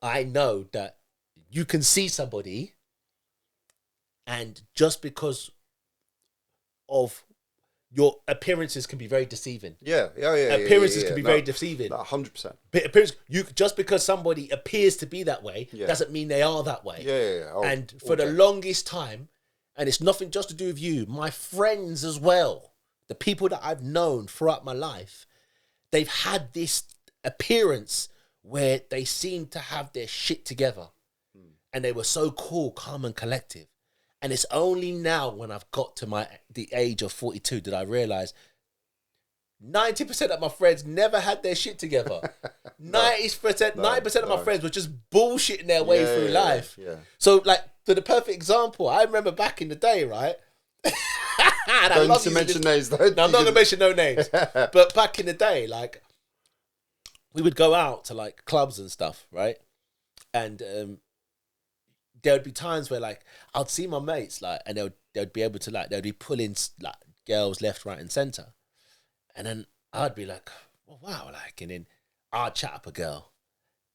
I know that you can see somebody, and just because of your appearances can be very deceiving. Appearances can be very deceiving. 100%. Appearance, just because somebody appears to be that way doesn't mean they are that way. Oh, and for the longest time, and it's nothing just to do with you, my friends as well, the people that I've known throughout my life, they've had this appearance where they seem to have their shit together. And they were so cool, calm and collective. And it's only now when I've got to the age of 42 that I realise 90% of my friends never had their shit together. 90% of my friends were just bullshitting their way through life. Yeah. So, for the perfect example, I remember back in the day, right? Don't need to mention names, though. No, I'm not going to mention no names. But back in the day, we would go out to like clubs and stuff, right? And there would be times where like I'd see my mates like, and they'd be able to like they'd be pulling like girls left, right, and center, and then I'd be like, oh, wow, like, and then I'd chat up a girl,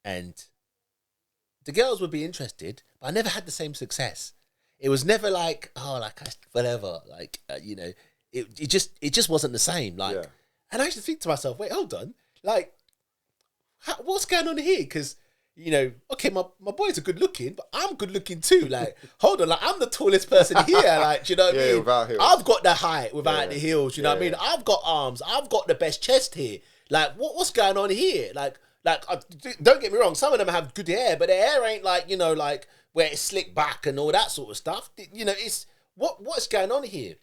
and the girls would be interested, but I never had the same success. It was never like, oh, like whatever, like it just wasn't the same. Like, and I used to think to myself, wait, hold on, like, what's going on here? Because okay, my boys are good looking, but I'm good looking too. Like, hold on, like I'm the tallest person here. Like, do you know what I mean? Without heels. I've got the height without the heels. You know what I mean? I've got arms. I've got the best chest here. Like, what's going on here? Like, don't get me wrong. Some of them have good hair, but their hair ain't like like where it's slicked back and all that sort of stuff. It's what's going on here.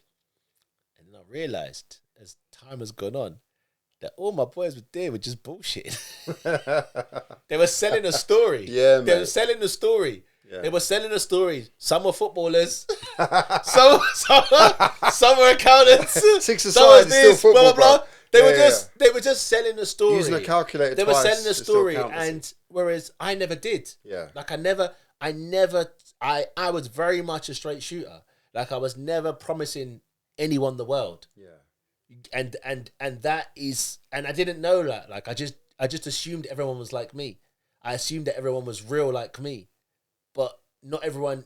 And then I realised as time has gone on that all my boys were doing were just bullshit. They were selling a story. Yeah, They were mate. selling a story. Yeah. They were selling a story. Some were footballers. some were accountants. Six Some were aside, it's still this, football, blah, blah, blah. bro. They were just selling a story. Using a calculator They twice, were selling a it still story, counts. and whereas I never did. Yeah. Like I was very much a straight shooter. Like I was never promising anyone the world. Yeah. And that is, and I didn't know that. Like I just assumed everyone was like me. I assumed that everyone was real like me, but not everyone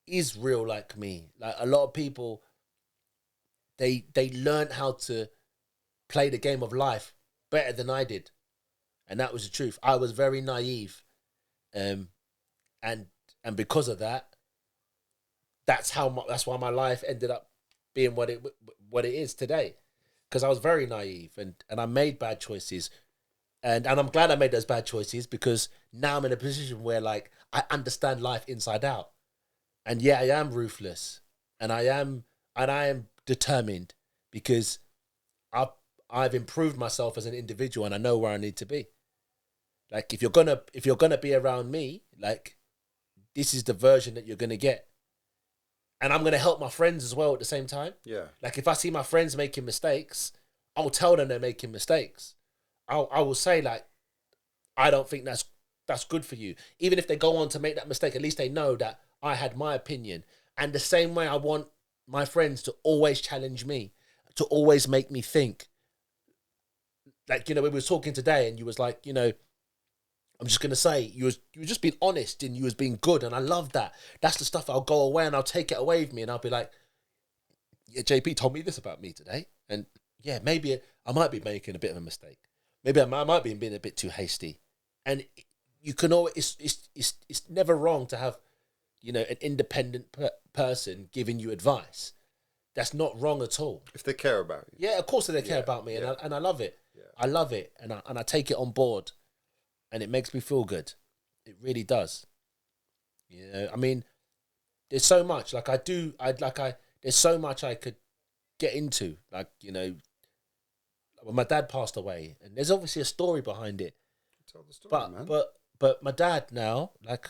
is real like me. Like a lot of people, they learned how to play the game of life better than I did, and that was the truth. I was very naive, and because of that, that's why my life ended up being what it is today, because I was very naive and I made bad choices, and I'm glad I made those bad choices, because now I'm in a position where like I understand life inside out, and yeah, I am ruthless, and I am determined, because I've improved myself as an individual, and I know where I need to be. Like if you're gonna be around me, like this is the version that you're gonna get. And I'm going to help my friends as well at the same time. Yeah. Like if I see my friends making mistakes, I'll tell them they're making mistakes. I will say like, I don't think that's good for you. Even if they go on to make that mistake, at least they know that I had my opinion. And the same way I want my friends to always challenge me, to always make me think. Like, we were talking today and you was like, I'm just gonna say you were just being honest and you was being good, and I love that. That's the stuff I'll go away and I'll take it away with me, and I'll be like, yeah, JP told me this about me today, and yeah, maybe I might be making a bit of a mistake. Maybe I might be being a bit too hasty, and you can always it's never wrong to have an independent person giving you advice. That's not wrong at all. If they care about you. Yeah, of course they care about me, and I love it. Yeah. I love it, and I take it on board. And it makes me feel good. It really does. I mean, there's so much. There's so much I could get into. Like, when my dad passed away, and there's obviously a story behind it. Tell the story, man. But my dad now, like,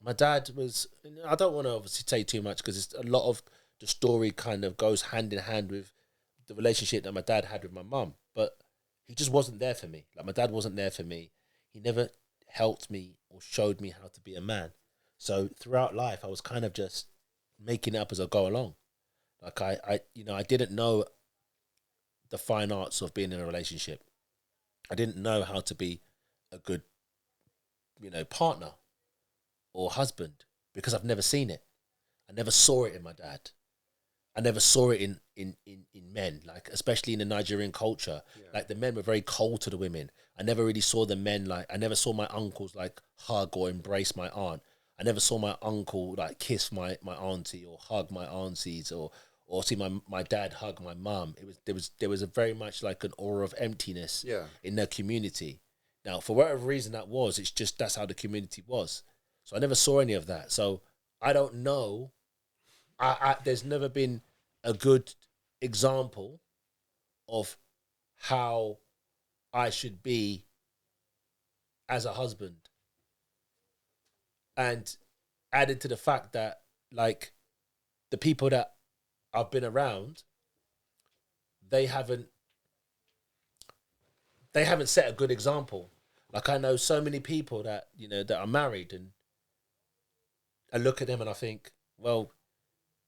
my dad was. I don't want to obviously say too much, because it's a lot of the story kind of goes hand in hand with the relationship that my dad had with my mum. But he just wasn't there for me. Like, my dad wasn't there for me. He never helped me or showed me how to be a man. So throughout life, I was kind of just making it up as I go along. Like I didn't know the fine arts of being in a relationship. I didn't know how to be a good, partner or husband, because I've never seen it. I never saw it in my dad. I never saw it in men, like especially in the Nigerian culture. Yeah. Like the men were very cold to the women. I never really saw the men I never saw my uncles like hug or embrace my aunt. I never saw my uncle like kiss my auntie or hug my aunties or see my dad hug my mum. There was a very much like an aura of emptiness in their community. Now, for whatever reason that was, it's just that's how the community was. So I never saw any of that. So I don't know. There's never been a good example of how I should be as a husband. And added to the fact that, like, the people that I've been around, they haven't set a good example. Like I know so many people that that are married, and I look at them and I think, well,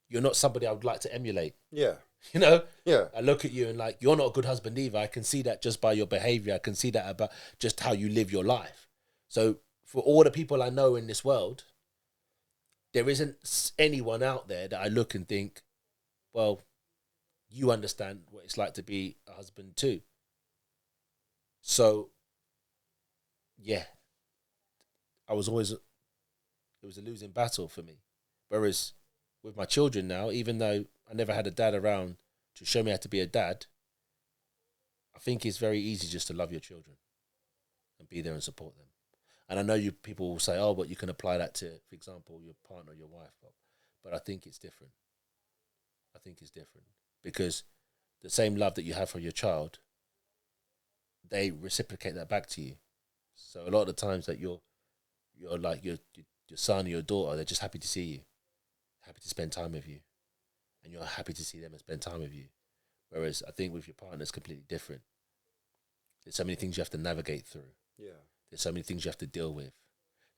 you're not somebody I would like to emulate. Yeah. You know, Yeah. I look at you and like you're not a good husband either. I can see that just by your behavior. I can see that about just how you live your life. So for all the people I know in this world, there isn't anyone out there that I look and think, well, you understand what it's like to be a husband too. So yeah, I was always it was a losing battle for me. Whereas with my children now, even though I never had a dad around to show me how to be a dad, I think it's very easy just to love your children and be there and support them. And I know you people will say, oh, but you can apply that to, for example, your partner, your wife. But I think it's different. I think it's different because the same love that you have for your child, they reciprocate that back to you. So a lot of the times that you're like your son or your daughter, they're just happy to see you, happy to spend time with you, and you're happy to see them and spend time with you. Whereas I think with your partner, it's completely different. There's so many things you have to navigate through. Yeah. There's so many things you have to deal with.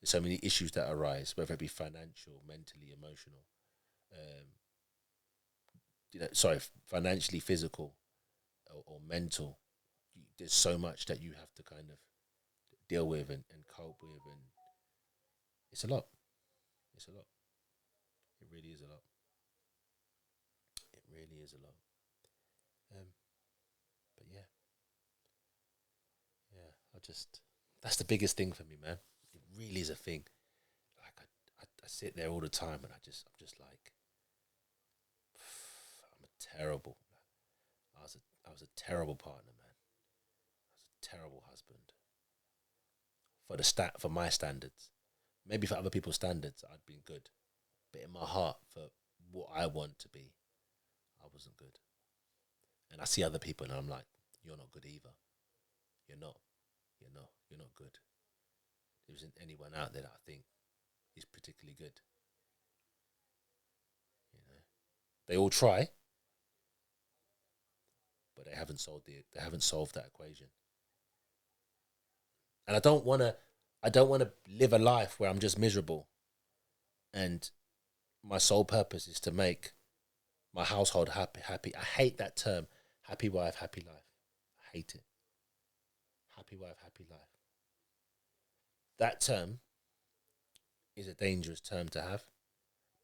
There's so many issues that arise, whether it be financial, mentally, emotional, um, financially, physical, or mental. There's so much that you have to kind of deal with and cope with, and it's a lot. It's a lot. It really is a lot. It really is a lot. Um, but yeah, yeah. That's the biggest thing for me, man. It really is a thing. Like I sit there all the time, and I'm just like, I'm a terrible. I was a terrible partner, man. I was a terrible husband for my standards. Maybe for other people's standards, I'd been good, but in my heart, for what I want to be, I wasn't good. And I see other people, and I'm like, you're not good either. You're not. You're not. You're not good. There isn't anyone out there that I think is particularly good. You know, they all try, but they haven't solved that equation. And I don't want to live a life where I'm just miserable, and my sole purpose is to make my household happy. I hate that term, happy wife, happy life. I hate it. Happy wife, happy life. That term is a dangerous term to have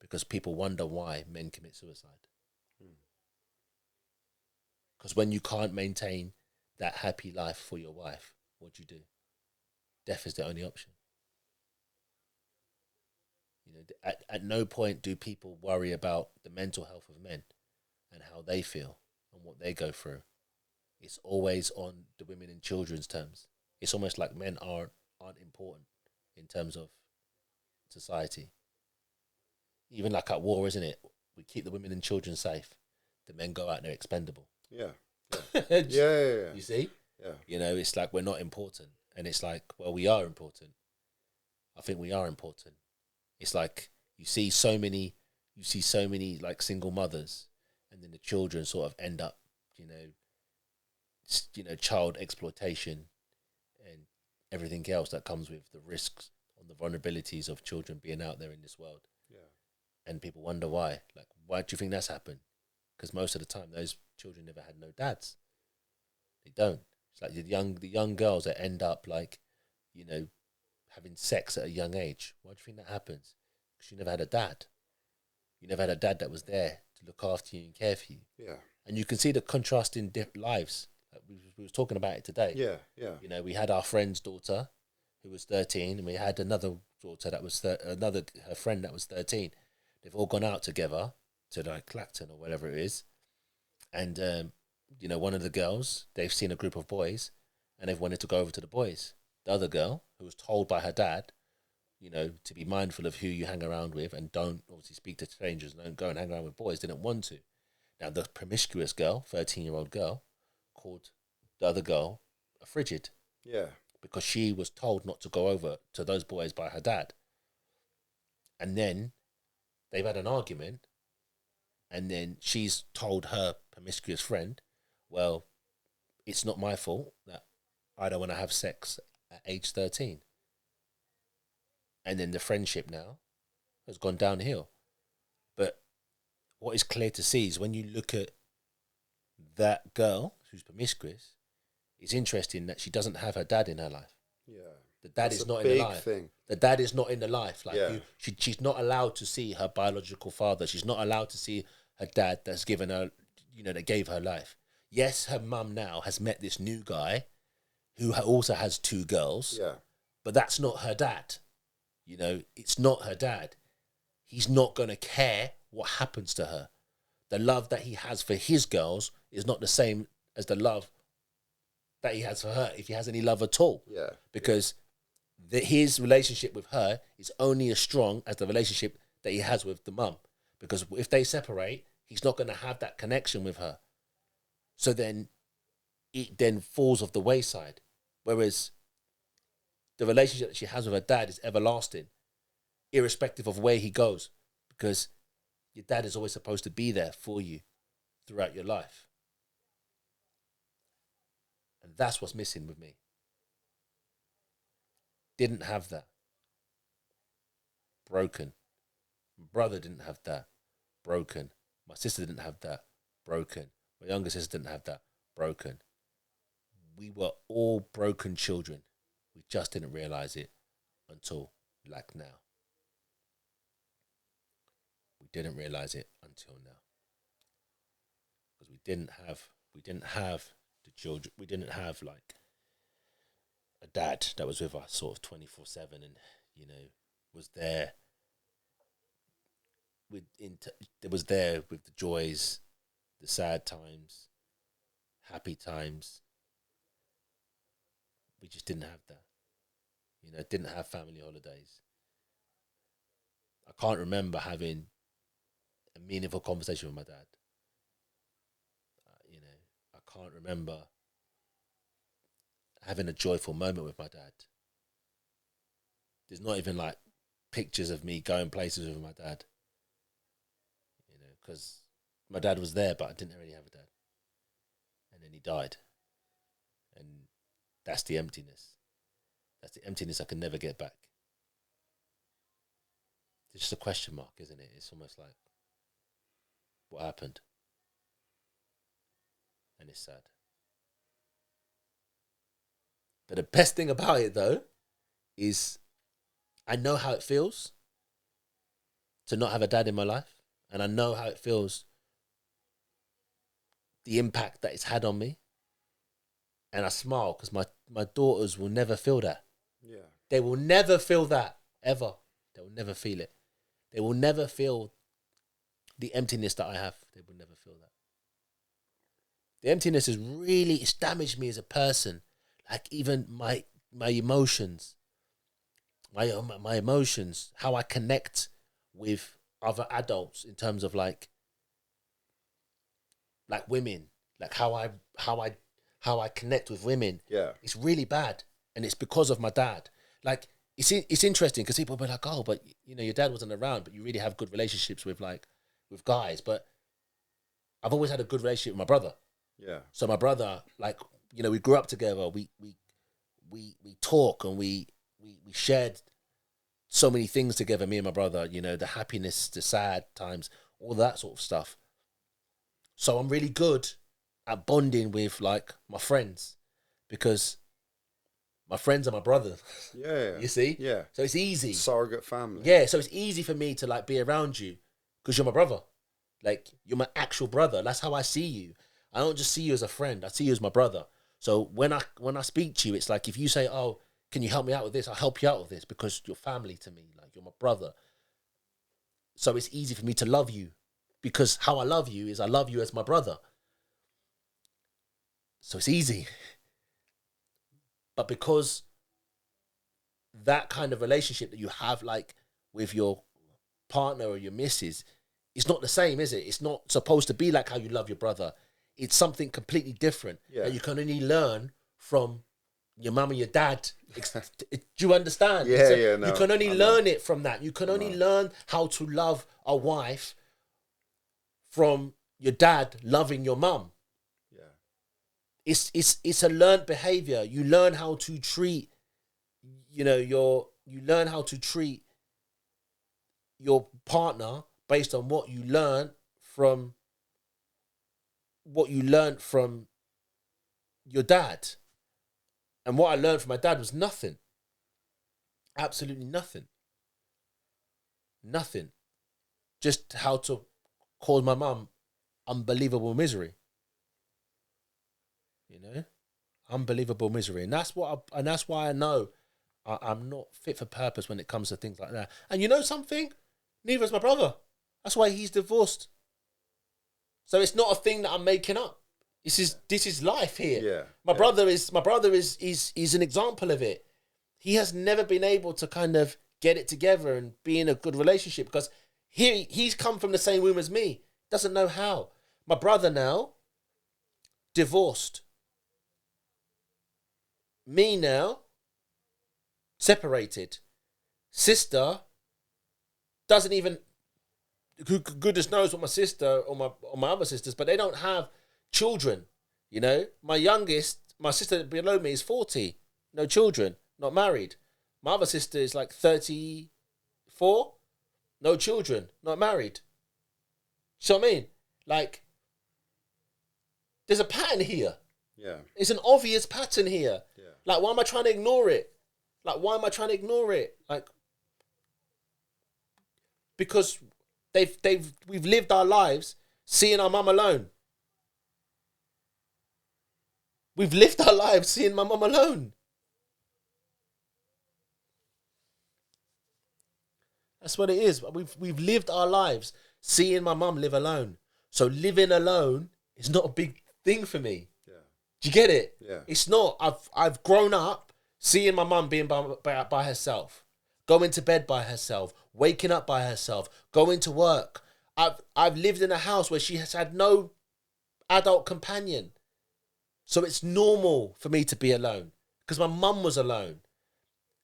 because people wonder why men commit suicide. Because when you can't maintain that happy life for your wife, what do you do? Death is the only option. At no point do people worry about the mental health of men and how they feel and what they go through. It's always on the women and children's terms. It's almost like men aren't important in terms of society. Even like at war, isn't it? We keep the women and children safe. The men go out and they're expendable. Yeah. Yeah. Yeah. Yeah. You see? Yeah. It's like we're not important. And it's like, well, we are important. I think we are important. It's like you see so many like single mothers, and then the children sort of end up, child exploitation and everything else that comes with the risks and the vulnerabilities of children being out there in this world. Yeah. And people wonder why. Like, why do you think that's happened? Because most of the time, those children never had no dads. They don't. It's like the young girls that end up like, having sex at a young age. Why do you think that happens? Because you never had a dad. You never had a dad that was there to look after you and care for you. Yeah. And you can see the contrasting lives. Like we was talking about it today. Yeah. Yeah. We had our friend's daughter, who was 13, and we had another daughter that was her friend that was 13. They've all gone out together to like Clacton or whatever it is, and one of the girls, they've seen a group of boys, and they've wanted to go over to the boys. The other girl, who was told by her dad, to be mindful of who you hang around with and don't obviously speak to strangers and don't go and hang around with boys, didn't want to. Now, the promiscuous girl, 13-year-old girl, called the other girl a frigid. Yeah. Because she was told not to go over to those boys by her dad. And then they've had an argument, and then she's told her promiscuous friend, well, it's not my fault that I don't want to have sex at age 13. And then the friendship now has gone downhill. But what is clear to see is when you look at that girl who's promiscuous, it's interesting that she doesn't have her dad in her life. Yeah. The dad That's is a not in the big life. thing. The dad is not in the life. Like Yeah. she's not allowed to see her biological father. She's not allowed to see her dad that's given her, that gave her life. Yes, her mum now has met this new guy who also has 2 girls. Yeah. But that's not her dad. It's not her dad. He's not going to care what happens to her. The love that he has for his girls is not the same as the love that he has for her, if he has any love at all. Yeah. Because his relationship with her is only as strong as the relationship that he has with the mum. Because if they separate, he's not going to have that connection with her. So then it then falls off the wayside. Whereas the relationship that she has with her dad is everlasting, irrespective of where he goes. Because your dad is always supposed to be there for you throughout your life. And that's what's missing with me. Didn't have that. Broken. My brother didn't have that. Broken. My sister didn't have that. Broken. My younger sister didn't have that. Broken. We were all broken children. We just didn't realise it until like now. We didn't realise it until now. Because we didn't have the children. We didn't have like a dad that was with us sort of 24/7 and, was there. Was there with the joys, the sad times, happy times. We just didn't have that. Didn't have family holidays. I can't remember having a meaningful conversation with my dad. I can't remember having a joyful moment with my dad. There's not even like pictures of me going places with my dad. Because my dad was there, but I didn't really have a dad. And then he died. And that's the emptiness. That's the emptiness I can never get back. It's just a question mark, isn't it? It's almost like, what happened? And it's sad. But the best thing about it, though, is I know how it feels to not have a dad in my life. And I know how it feels, the impact that it's had on me. And I smile because my daughters will never feel that. Yeah. They will never feel that, ever. They will never feel it. They will never feel the emptiness that I have. They will never feel that. The emptiness it's damaged me as a person. Like even my emotions. My emotions, how I connect with other adults in terms of like women, like how I connect with women. Yeah. It's really bad, and it's because of my dad. Like it's interesting because people will be like, oh, but your dad wasn't around, but you really have good relationships with guys. But I've always had a good relationship with my brother. Yeah. So my brother, we grew up together. We talk and we shared so many things together, me and my brother, the happiness, the sad times, all that sort of stuff. So I'm really good at bonding with my friends because my friends are my brother. Yeah. You see? Yeah. So it's easy. Surrogate family. Yeah, so it's easy for me to be around you because you're my brother. You're my actual brother. That's how I see you. I don't just see you as a friend. I see you as my brother. So when I speak to you, it's like if you say, oh, can you help me out with this? I'll help you out with this because you're family to me. You're my brother. So it's easy for me to love you because how I love you is I love you as my brother. So it's easy. But because that kind of relationship that you have with your partner or your missus, it's not the same, is it? It's not supposed to be like how you love your brother. It's something completely different that you can only learn from your mum and your dad. Do you understand? Yeah, no, you can only learn it from that. You can only learn how to love a wife from your dad loving your mum. Yeah. It's a learned behavior. You learn how to treat you learn how to treat your partner based on what you learned from your dad. And what I learned from my dad was nothing. Absolutely nothing. Nothing. Just how to cause my mum unbelievable misery. Unbelievable misery. And that's why I know I'm not fit for purpose when it comes to things like that. And you know something? Neither is my brother. That's why he's divorced. So it's not a thing that I'm making up. This is life here. Yeah. My brother is an example of it. He has never been able to kind of get it together and be in a good relationship because he's come from the same womb as me. Doesn't know how. My brother now, divorced. Me now, separated. Sister doesn't even, goodness knows what my sister or my other sisters, but they don't have children. My sister below me is 40, no children, not married. My other sister is like 34, no children, not married. You know what I mean? Like, there's a pattern here. Yeah. It's an obvious pattern here. Yeah. Like, why am I trying to ignore it? Like, because we've lived our lives seeing our mum alone. We've lived our lives seeing my mum alone. That's what it is. We've lived our lives seeing my mum live alone. So living alone is not a big thing for me. Yeah. Do you get it? Yeah. It's not. I've grown up seeing my mum being by herself, going to bed by herself, waking up by herself, going to work. I've lived in a house where she has had no adult companion. So it's normal for me to be alone because my mum was alone.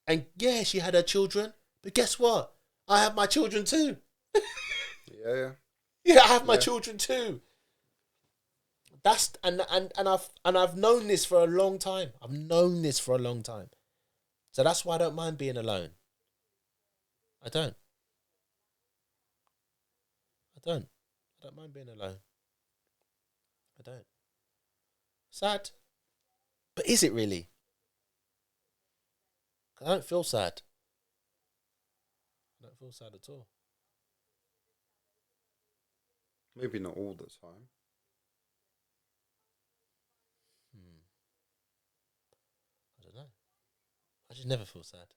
And yeah, she had her children, but guess what? I have my children too. Yeah. Yeah, I have my children too. That's and I've known this for a long time. So that's why I don't mind being alone. I don't mind being alone. I don't. Sad. But is it really? 'Cause I don't feel sad. I don't feel sad at all. Maybe not all the time. I don't know. I just never feel sad.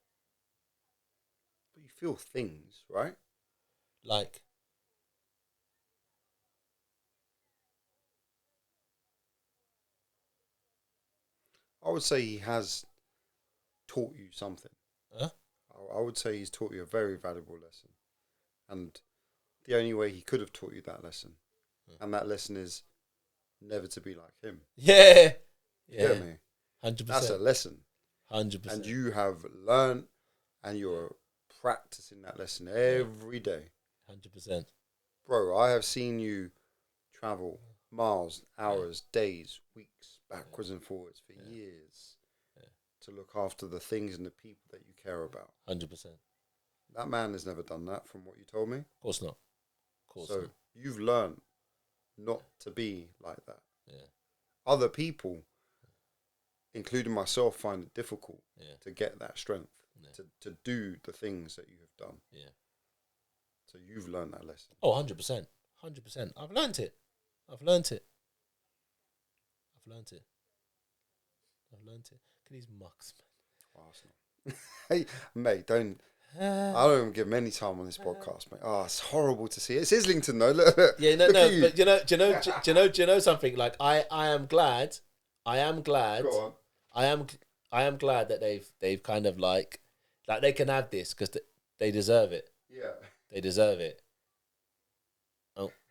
But you feel things, right? Like, I would say he has taught you something. huh? I would say he's taught you a very valuable lesson. And the only way he could have taught you that lesson, and that lesson is never to be like him. Yeah. You get me? 100%. That's a lesson. 100%. And you have learned, and you're practicing that lesson every day. 100%. Bro, I have seen you travel miles, hours, days, weeks, backwards and forwards for years to look after the things and the people that you care about. 100%. That man has never done that from what you told me. Of course not. Of course So not. you've learned not to be like that. Yeah. Other people, including myself, find it difficult to get that strength, to do the things that you have done. Yeah. So you've learned that lesson. Oh, 100%. 100%. I've learnt it. I've learnt it. Look at these mucks, man. Arsenal. Hey, mate, don't. I don't even give him any time on this podcast, mate. Oh, it's horrible to see. It's Islington, though. Look, Yeah, no, look no. at you. But do you know something? Like I am glad. Go on. I am glad that they've kind of like they can have this because they deserve it. Yeah. They deserve it.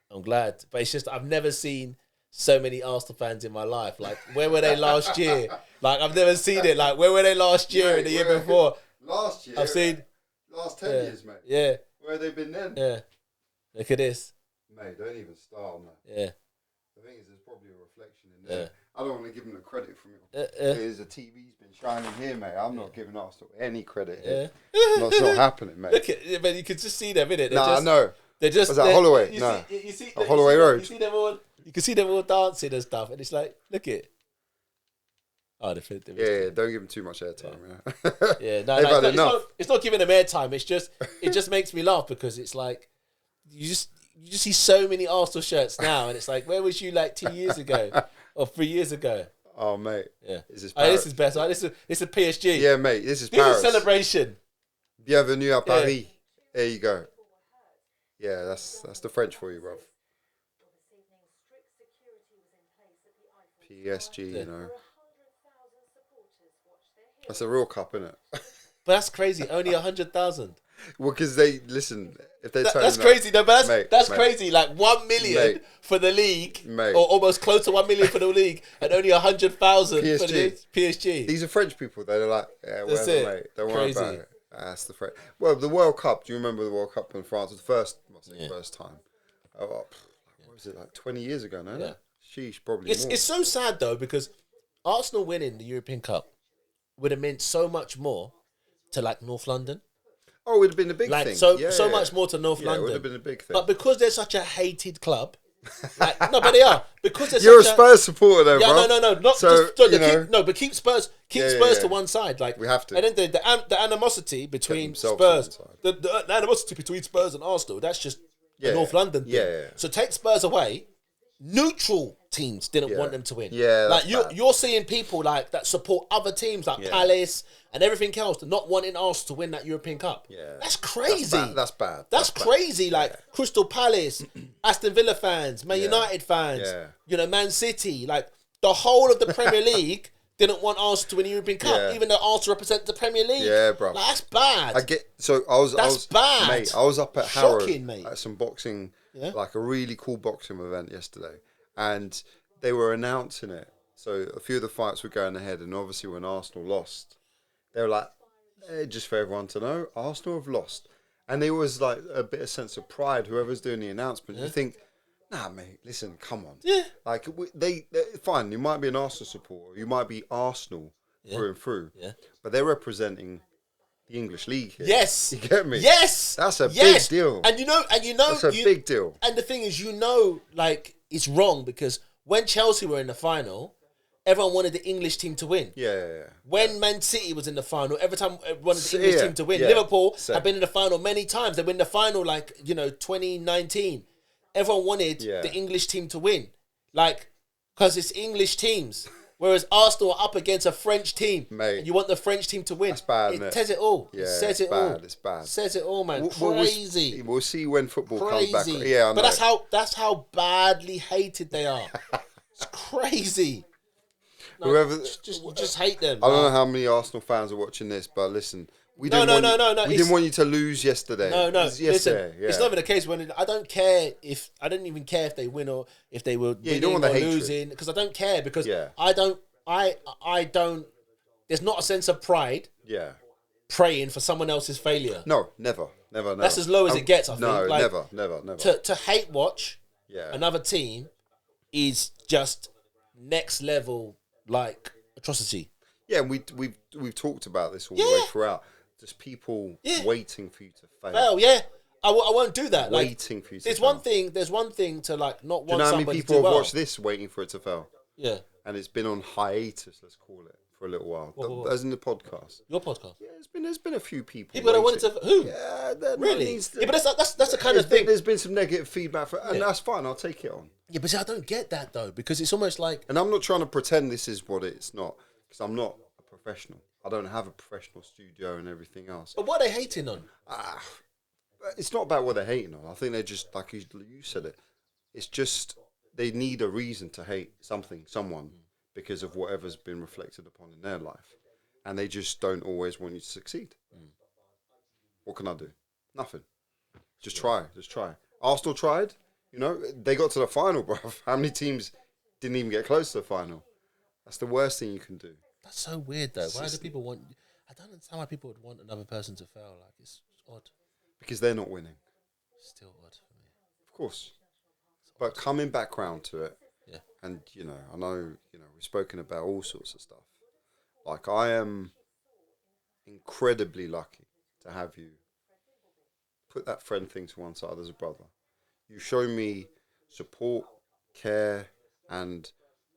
I'm glad, but it's just I've never seen so many Arsenal fans in my life. Like, where were they last year? Like, I've never seen it. Like, where were they last year and the year before? Last year. I've seen Last 10 years, mate. Yeah. Where have they been then? Yeah. Look at this. Mate, don't even start on that. Yeah. The thing is, there's probably a reflection in there. Yeah. I don't want to give them the credit from you. There's a TV's been shining here, mate. I'm not giving Arsenal any credit here. It's not happening, mate. Look at, man, you can just see them, innit? I know. They're just. Was that Holloway? You see Holloway Road. You see them all. You can see them all dancing and stuff, and it's like, look at. Oh, don't give them too much airtime. It's not giving them airtime. It's just, it just makes me laugh because it's like, you just see so many Arsenal shirts now, and it's like, where was you like 2 years ago or 3 years ago? Oh, mate. Yeah. This is best. This is PSG. Yeah, mate. This is Paris. This is celebration. Bienvenue à Paris. Yeah. There you go. Yeah, that's the French for you, bro. PSG, you know. That's a real cup, isn't it? But that's crazy. Only 100,000. Well, because they listen. If they that's crazy. No, but that's crazy. Like 1 million for the league, or almost close to 1 million for the league, and only 100,000 for the PSG. These are French people. They're like, yeah, whatever, mate. Don't worry about it. That's the French. Well, the World Cup. Do you remember the World Cup in France? It was the first time. What was it, like 20 years ago? No. Yeah. Sheesh, probably more. It's so sad though, because Arsenal winning the European Cup would have meant so much more to like North London. Oh, it would have been a big thing. So much more to North London. It would have been a big thing. But because they're such a hated club, no, but they are, because they're you're a Spurs supporter, though, bro. No, but keep Spurs to one side. Like we have to. And then the animosity between Spurs, the animosity between Spurs and Arsenal. That's just the North London thing. Yeah. So take Spurs away. Neutral teams didn't want them to win. Yeah, like you're seeing people like that support other teams like Palace and everything else, not wanting Arsenal to win that European Cup. Yeah, that's crazy. That's bad. That's crazy. Like Crystal Palace, Aston Villa fans, Man United fans, Man City, like the whole of the Premier League didn't want Arsenal to win the European Cup, even though Arsenal represent the Premier League. Yeah, bro. Like, that's bad. I was bad. Mate, I was up at Harrow mate. At some boxing. Yeah. Like a really cool boxing event yesterday, and they were announcing it. So a few of the fights were going ahead, and obviously when Arsenal lost, they were like, just for everyone to know, Arsenal have lost. And there was like a bit of sense of pride, whoever's doing the announcement. You think, nah, mate, listen, come on. Yeah. Like, they fine, you might be an Arsenal supporter, you might be Arsenal through and through, but they're representing the English league here. Yes. You get me? Yes. That's a big deal. And you know that's a big deal. And the thing is, like, it's wrong because when Chelsea were in the final, everyone wanted the English team to win. Yeah. When Man City was in the final, every time everyone wanted the English team to win. Liverpool have been in the final many times. They win the final 2019. Everyone wanted the English team to win. Like, because it's English teams. Whereas Arsenal are up against a French team. Mate. And you want the French team to win. That's bad, isn't it? It says it all. Yeah, it says it all. It's bad. It says it all, man. Crazy. We'll see when football comes back. Yeah, I know. But that's how badly hated they are. It's crazy. Whoever just hate them. I don't know how many Arsenal fans are watching this, but listen, we didn't want you to lose yesterday. No. Listen, it's not even the case. I don't even care if they win or if they were winning or losing, because I don't care, because I don't. There's not a sense of pride. Yeah. Praying for someone else's failure. No, never. That's as low as it gets. I think. No, like, never. To hate watch another team is just next level, like, atrocity. Yeah, and we've talked about this all the way throughout. Just people waiting for you to fail. Well, yeah. I won't do that. Waiting for you to fail. There's one thing to, like, not want somebody to do well. Do you know how many people have watched this waiting for it to fail? Yeah. And it's been on hiatus, let's call it, for a little while. As in the podcast. Your podcast? Yeah, there's been a few people. People that wanted to... Who? Yeah. Really? But that's the kind of thing. There's been some negative feedback, and that's fine. I'll take it on. Yeah, but see, I don't get that, though, because it's almost like... And I'm not trying to pretend this is what it's not, because I'm not a professional. I don't have a professional studio and everything else. But what are they hating on? It's not about what they're hating on. I think they're just, like you said it, it's just they need a reason to hate someone, because of whatever's been reflected upon in their life. And they just don't always want you to succeed. What can I do? Nothing. Just try. Arsenal tried. They got to the final, bro. How many teams didn't even get close to the final? That's the worst thing you can do. That's so weird, though. Why do people want... I don't understand why people would want another person to fail. Like, it's odd. Because they're not winning. Still odd for me. Of course. But coming back round to it, Yeah. And I know we've spoken about all sorts of stuff. Like, I am incredibly lucky to have you put that friend thing to one side as a brother. You show me support, care, and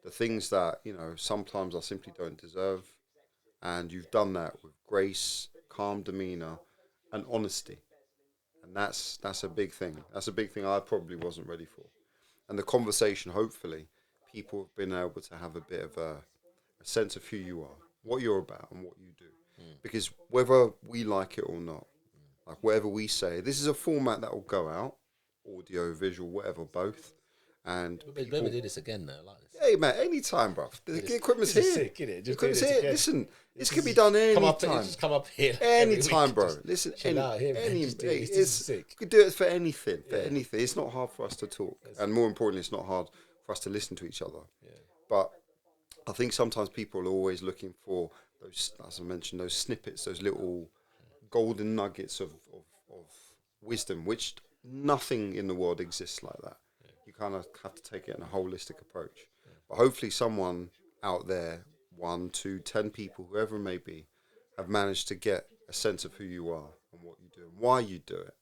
the things that sometimes I simply don't deserve. And you've done that with grace, calm demeanor, and honesty. And that's a big thing. That's a big thing I probably wasn't ready for. And the conversation, hopefully, people have been able to have a bit of a sense of who you are, what you're about, and what you do. Because whether we like it or not, like whatever we say, this is a format that will go out, audio, visual, whatever, both. And We'll never do this again, though. Like this. hey, man, anytime, bro. The equipment's This is here. sick, innit? The Just do equipment's this here. again. Listen, this This can be is- done Come up, anytime. just come up here. Like, every Anytime, week, bro. just Listen, chill out here, man. Just do this. This is sick. we could do it for anything. For Yeah. anything. It's not hard for us to talk, and more importantly, it's not hard for us to listen to each other. Yeah. But I think sometimes people are always looking for those, as I mentioned, those snippets, those little golden nuggets of wisdom, which nothing in the world exists like that. You kind of have to take it in a holistic approach. But hopefully someone out there, 1, 2, 10 people, whoever it may be, have managed to get a sense of who you are and what you do and why you do it.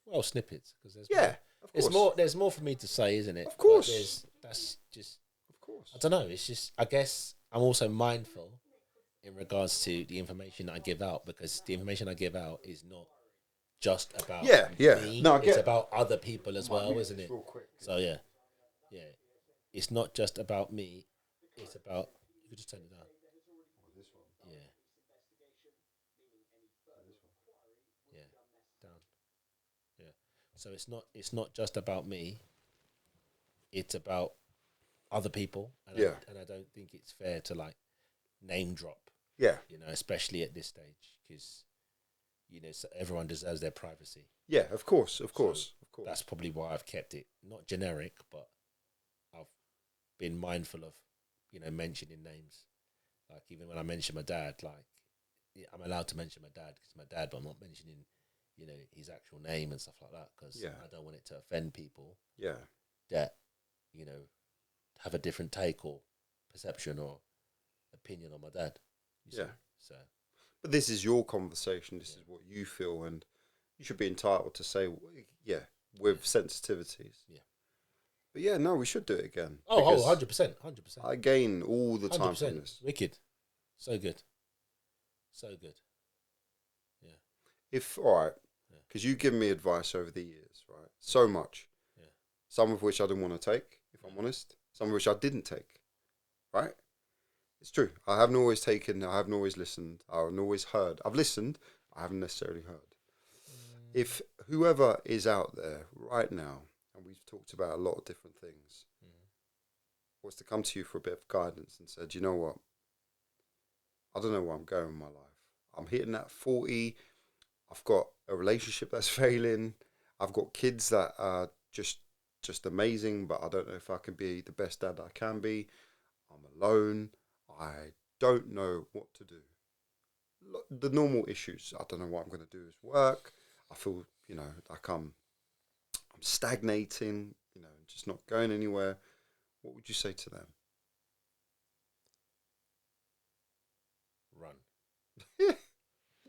Well, snippets, because there's Yeah, of there's course. more. There's more for me to say, isn't it? Of course. But that's just. Of course. I don't know. It's just. I guess I'm also mindful in regards to the information I give out, because the information I give out is not just about Yeah. me. No, I It's get about other people as well, mute isn't this it? real quick. So yeah. It's not just about me. It's about. You could just turn it down. This one. Yeah. Yeah. Down. Yeah. So it's not just about me. It's about other people. And Yeah. and I don't think it's fair to like name drop. Yeah. Especially at this stage, because so everyone deserves their privacy. Yeah, of course. That's probably why I've kept it not generic, but I've been mindful of mentioning names. Like even when I mention my dad, like I'm allowed to mention my dad because my dad, but I'm not mentioning his actual name and stuff like that, because I don't want it to offend people Yeah. that have a different take or perception or opinion on my dad. You see? So. But this is your conversation. This is what you feel, and you should be entitled to say, with sensitivities. Yeah. But yeah, no, we should do it again. Oh, because 100%, 100%. I gain all the time from 100%. this. Wicked. So good. So good. Yeah. All right, because you've given me advice over the years, right? So much. Yeah. Some of which I didn't want to take, if I'm honest. Some of which I didn't take, right? It's true. I haven't always taken, I haven't always listened, I haven't always heard. I've listened, I haven't necessarily heard. If whoever is out there right now, and we've talked about a lot of different things, was to come to you for a bit of guidance and said, you know what? I don't know where I'm going in my life. I'm hitting that 40. I've got a relationship that's failing. I've got kids that are just amazing, but I don't know if I can be the best dad I can be. I'm alone. I don't know what to do. The normal issues. I don't know what I'm going to do is work. I feel, like I'm stagnating, just not going anywhere. What would you say to them? Run. What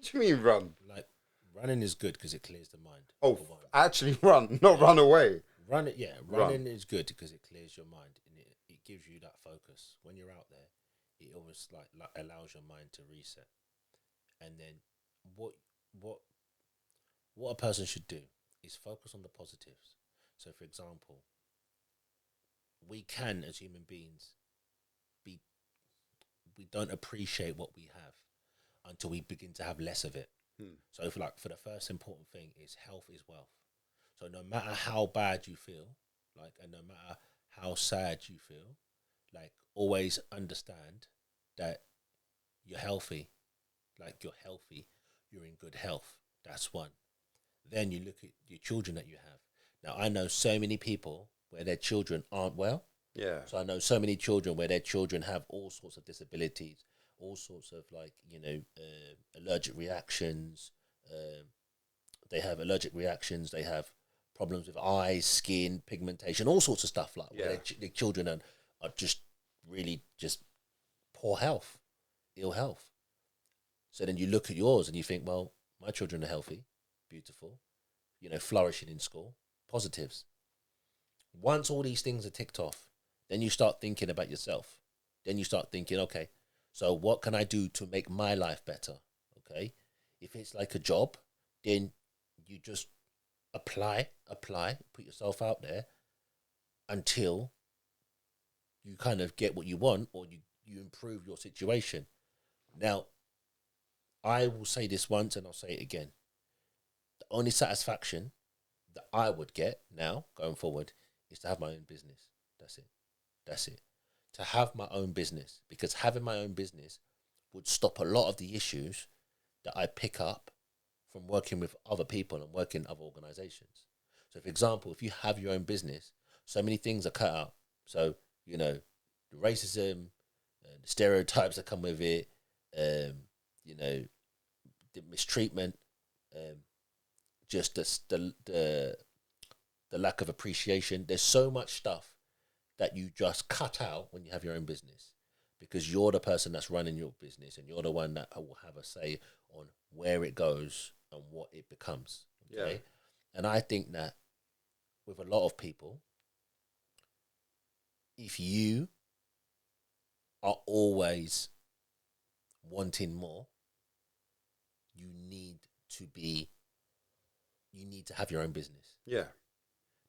do you mean run? Like, running is good because it clears the mind. Oh, for one. actually run, not run away. Running Run. is good because it clears your mind and it gives you that focus. When you're out there, it almost like allows your mind to reset. And then what a person should do is focus on the positives. So, for example, we can, as human beings, we don't appreciate what we have until we begin to have less of it. So, for the first important thing is health is wealth. So, no matter how bad you feel, and no matter how sad you feel, always understand that you're healthy. You're healthy, you're in good health. That's one. Then you look at your children that you have. Now, I know so many people where their children aren't well. Yeah. So I know so many children where their children have all sorts of disabilities, all sorts of allergic reactions. They have allergic reactions. They have problems with eyes, skin, pigmentation, all sorts of stuff where their children are just really just poor health, ill health. So then you look at yours and you think, well, my children are healthy, beautiful, flourishing in school, positives. Once all these things are ticked off, then you start thinking about yourself. Then you start thinking, okay, so what can I do to make my life better? Okay. If it's like a job, then you just apply, put yourself out there until you kind of get what you want, or you improve your situation. Now, I will say this once and I'll say it again. The only satisfaction that I would get now, going forward, is to have my own business. That's it. To have my own business. Because having my own business would stop a lot of the issues that I pick up from working with other people and working in other organizations. So, for example, if you have your own business, so many things are cut out. So, the racism, the stereotypes that come with it, the mistreatment, just the lack of appreciation. There's so much stuff that you just cut out when you have your own business, because you're the person that's running your business and you're the one that will have a say on where it goes and what it becomes. Okay. Yeah. And I think that with a lot of people, if you are always wanting more, you need to have your own business. Yeah.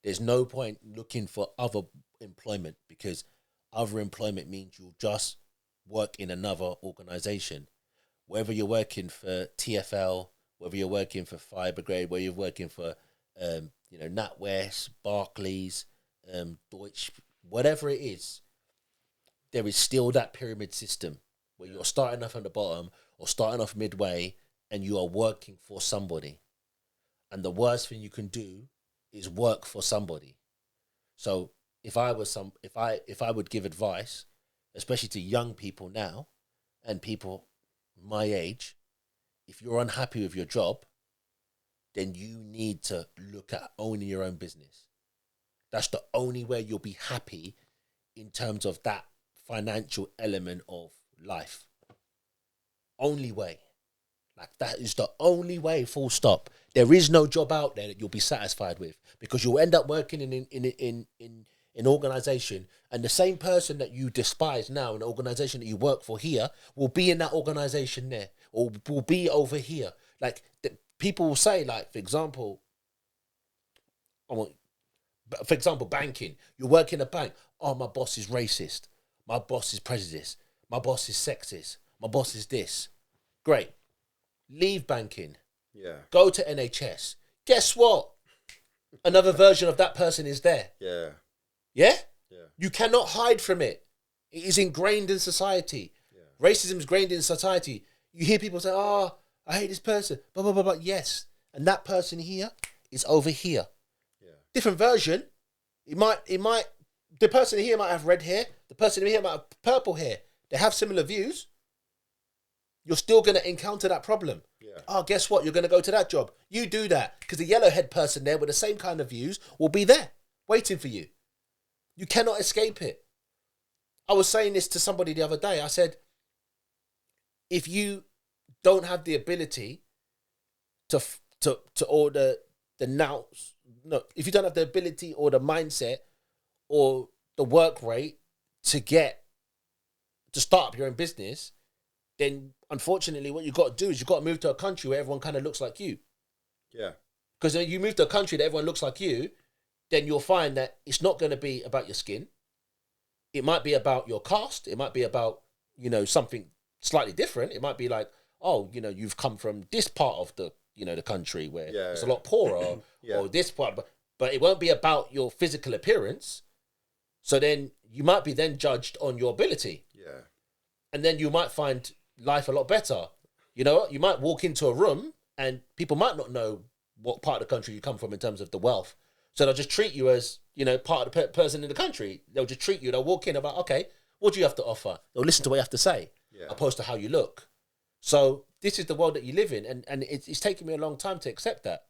There's no point looking for other employment, because other employment means you'll just work in another organization. Whether you're working for TFL, whether you're working for Fibergrade, whether you're working for NatWest, Barclays, Deutsche, whatever it is, there is still that pyramid system where you're starting off at the bottom or starting off midway and you are working for somebody. And the worst thing you can do is work for somebody. So if I would give advice, especially to young people now and people my age, if you're unhappy with your job, then you need to look at owning your own business. That's the only way you'll be happy in terms of that financial element of life. Only way. Like, that is the only way, full stop. There is no job out there that you'll be satisfied with, because you'll end up working in an organization, and the same person that you despise now in the organization that you work for here will be in that organization there, or will be over here. Like, people will say, like, for example, banking. You work in a bank. Oh, my boss is racist. My boss is prejudiced. My boss is sexist. My boss is this. Great. Leave banking. Yeah. Go to NHS. Guess what? Another version of that person is there. Yeah. Yeah? Yeah. You cannot hide from it. It is ingrained in society. Yeah. Racism is ingrained in society. You hear people say, oh, I hate this person. Blah, blah, blah, blah. Yes. And that person here is over here. Yeah. Different version. The person here might have red hair. The person here might have purple hair. They have similar views. You're still going to encounter that problem. Yeah. Oh, guess what? You're going to go to that job. You do that, because the yellowhead person there with the same kind of views will be there waiting for you. You cannot escape it. I was saying this to somebody the other day. I said, if you don't have the ability to order if you don't have the ability or the mindset or the work rate to start up your own business, then unfortunately what you've got to do is you've got to move to a country where everyone kind of looks like you. Yeah. Because when you move to a country that everyone looks like you, then you'll find that it's not going to be about your skin. It might be about your caste. It might be about, something slightly different. It might be like, oh, you've come from this part of the, the country where it's a lot poorer or this part. But it won't be about your physical appearance. So then you might be then judged on your ability. Yeah. And then you might find life a lot better. You might walk into a room and people might not know what part of the country you come from in terms of the wealth. So they'll just treat you as, part of the person in the country. They'll just treat you. They'll walk in about, okay, what do you have to offer? They'll listen to what you have to say, opposed to how you look. So this is the world that you live in. And it's taken me a long time to accept that.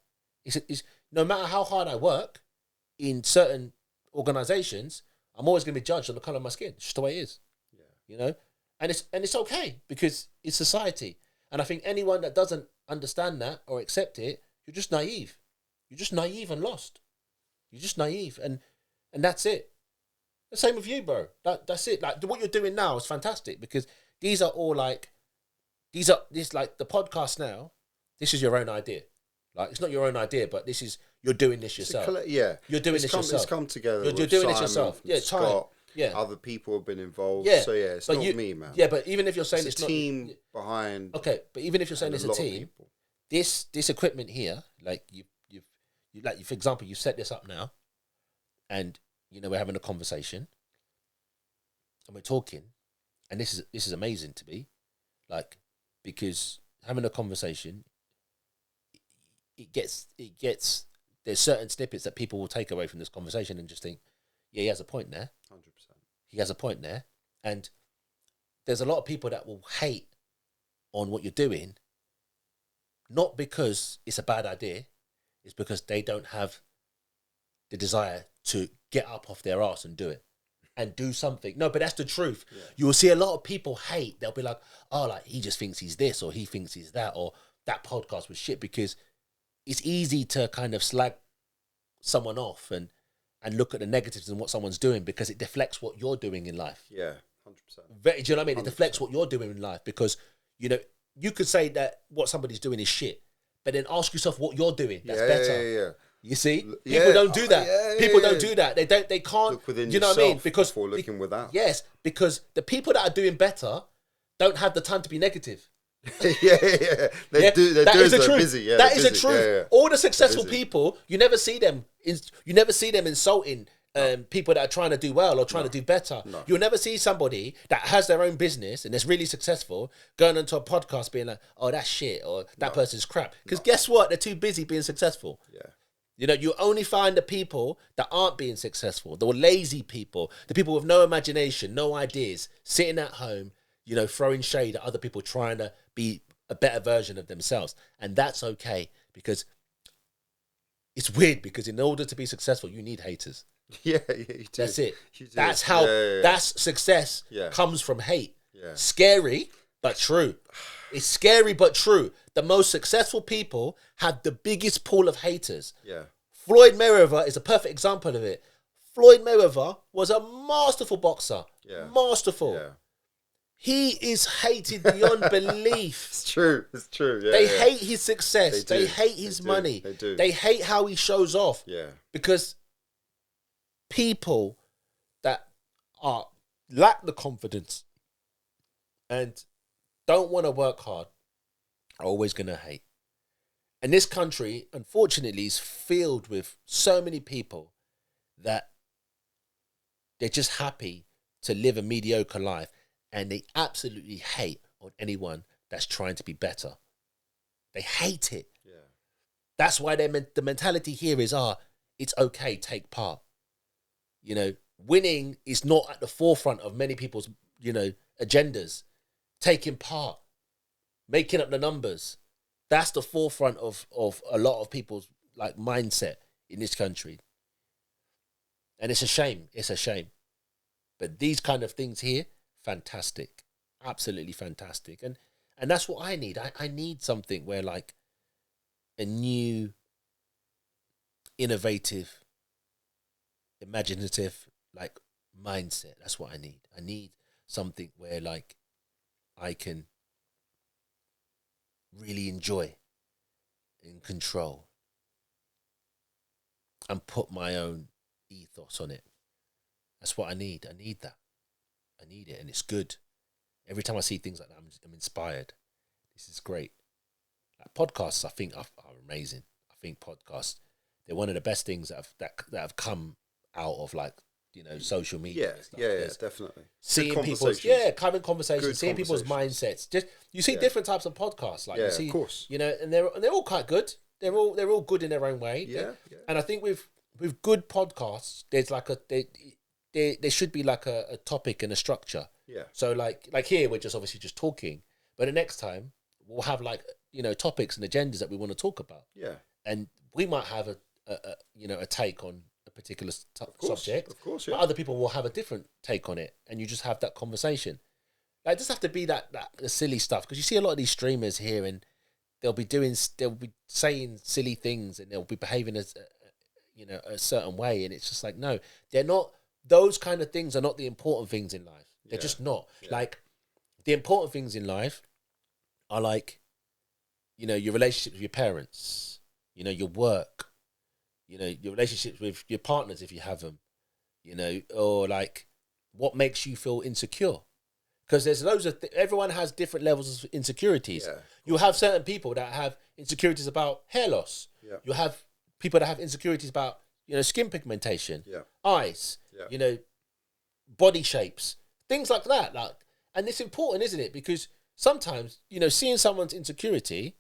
It's no matter how hard I work in certain organizations, I'm always going to be judged on the colour of my skin. It's just the way it is. Yeah. You know? And it's okay because it's society. And I think anyone that doesn't understand that or accept it, you're just naive. You're just naive and lost. You're just naive. And that's it. The same with you, bro. That's it. Like, what you're doing now is fantastic because these are all like, this like the podcast now, this is your own idea. Like, it's not your own idea, but this is, you're doing this yourself. You're doing this yourself. It's come together. You're doing this yourself. Yeah, Scott, yeah. Other people have been involved. Yeah. So yeah, it's not me, man. Yeah, but even if you're saying it's it's a not team behind. Okay, but even if you're saying it's a team, this equipment here, like you like, for example, you set this up now, and you know we're having a conversation, and we're talking, and this is amazing to me, like, because having a conversation, it gets there's certain snippets that people will take away from this conversation and just think, yeah, he has a point there. 100%. He has a point there. And there's a lot of people that will hate on what you're doing, not because it's a bad idea, it's because they don't have the desire to get up off their ass and do it and do something. No, but that's the truth. Yeah. You will see a lot of people hate. They'll be like, oh, like, he just thinks he's this, or he thinks he's that, or that podcast was shit, because it's easy to kind of slag someone off and look at the negatives in what someone's doing because it deflects what you're doing in life. Yeah, 100%. Do you know what I mean? 100%. It deflects what you're doing in life because, you know, you could say that what somebody's doing is shit, but then ask yourself what you're doing that's better. Yeah. You see? People don't do that. People don't do that. They can't. Look within you know what I mean? Because before looking without. Yes, because the people that are doing better don't have the time to be negative. yeah. They do. They're doing so busy. Yeah, that is the truth. Yeah. All the successful people, you never see them insulting people that are trying to do well or trying to do better. No. You'll never see somebody that has their own business and is really successful going onto a podcast being like, "Oh, that's shit," or "That person's crap." Because guess what? They're too busy being successful. Yeah. You know, you only find the people that aren't being successful, the lazy people, the people with no imagination, no ideas, sitting at home, you know, throwing shade at other people trying to be a better version of themselves. And that's okay, because it's weird, because in order to be successful, you need haters. Yeah, you do. That's it. That's how, that's success comes from hate. Yeah. Scary, but true. It's scary, but true. The most successful people have the biggest pool of haters. Yeah. Floyd Mayweather is a perfect example of it. Floyd Mayweather was a masterful boxer. Yeah. Masterful. Yeah. He is hated beyond belief. It's true. Yeah, they hate his success. They hate his money. They do. They hate how he shows off. Yeah. Because people that lack the confidence and don't want to work hard are always going to hate. And this country, unfortunately, is filled with so many people that they're just happy to live a mediocre life, and they absolutely hate on anyone that's trying to be better. They hate it. Yeah. That's why the mentality here is, it's okay, take part. You know, winning is not at the forefront of many people's, you know, agendas. Taking part, making up the numbers, that's the forefront of a lot of people's like mindset in this country. And it's a shame. It's a shame. But these kind of things here, fantastic. Absolutely fantastic. And that's what I need. I need something where, like, a new, innovative, imaginative, like, mindset. That's what I need. I need something where, like, I can really enjoy and control and put my own ethos on it. That's what I need. I need that. I need it, and it's good. Every time I see things like that, I'm inspired. This is great. Like podcasts, I think are amazing. I think podcasts, they're one of the best things that have come out of, like, you know, social media. Yeah, definitely. Seeing people's having conversations, seeing people's mindsets. Just you see different types of podcasts, like you see, of course, you know, and they're all quite good. They're all good in their own way. Yeah. And I think with good podcasts, there's like there should be like a topic and a structure. Yeah. So like here, we're just obviously just talking, but the next time we'll have, like, you know, topics and agendas that we want to talk about. Yeah. And we might have a take on a particular course, subject. of course, But yeah. other people will have a different take on it, and you just have that conversation. Like, it doesn't have to be that the silly stuff, because you see a lot of these streamers here, and they'll be saying silly things, and they'll be behaving as a certain way, and it's just like, no, they're not. Those kind of things are not the important things in life. They're just not. Yeah. Like, the important things in life are like, your relationships with your parents, your work, your relationships with your partners if you have them, or like what makes you feel insecure. Because there's loads of everyone has different levels of insecurities. Yeah. You have certain people that have insecurities about hair loss. Yeah. You have people that have insecurities about skin pigmentation, eyes, body shapes, things like that. And it's important, isn't it? Because sometimes seeing someone's insecurity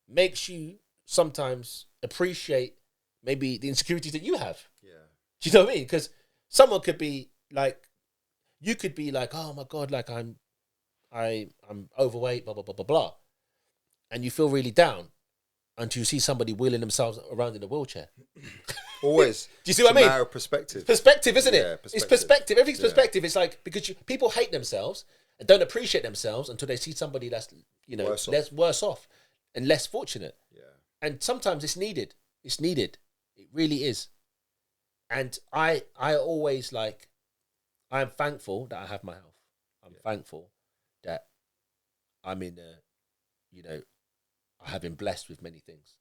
makes you sometimes appreciate maybe the insecurities that you have. Yeah. Do you know what I mean? Because someone could be like, you could be like, oh my God, like I'm overweight, blah, blah, blah, blah, blah. And you feel really down until you see somebody wheeling themselves around in a wheelchair. Always. Do you see what I mean? Narrow perspective. Perspective, isn't it? Yeah, It's perspective. Everything's Yeah. perspective. It's like, because people hate themselves and don't appreciate themselves until they see somebody that's, worse off and less fortunate. Yeah. And sometimes it's needed. It's needed. It really is. And I always I'm thankful that I have my health. I'm thankful that I'm in I have been blessed with many things.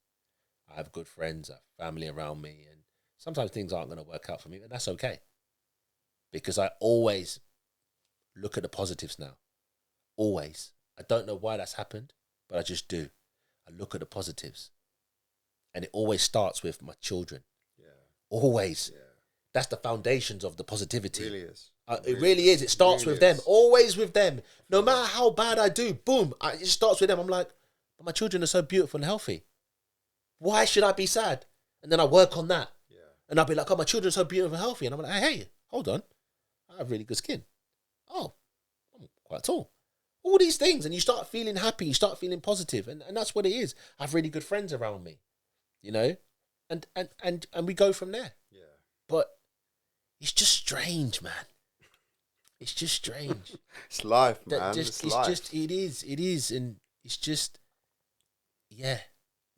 I have good friends, I have family around me, and sometimes things aren't going to work out for me, and that's okay. Because I always look at the positives now. Always. I don't know why that's happened, but I just do. I look at the positives. And it always starts with my children. Yeah. Always. Yeah. That's the foundations of the positivity. It really is. It really is. It starts with them. Always with them. No matter how bad I do, boom, it starts with them. I'm like, but my children are so beautiful and healthy. Why should I be sad? And then I work on that. Yeah. And I'll be like, oh, my children are so beautiful and healthy. And I'm like, hey, hold on. I have really good skin. Oh, I'm quite tall. All these things. And you start feeling happy. You start feeling positive. And that's what it is. I have really good friends around me, and we go from there. Yeah. But it's just strange, man. It's just strange. It's life, man. It is. And it's just, yeah.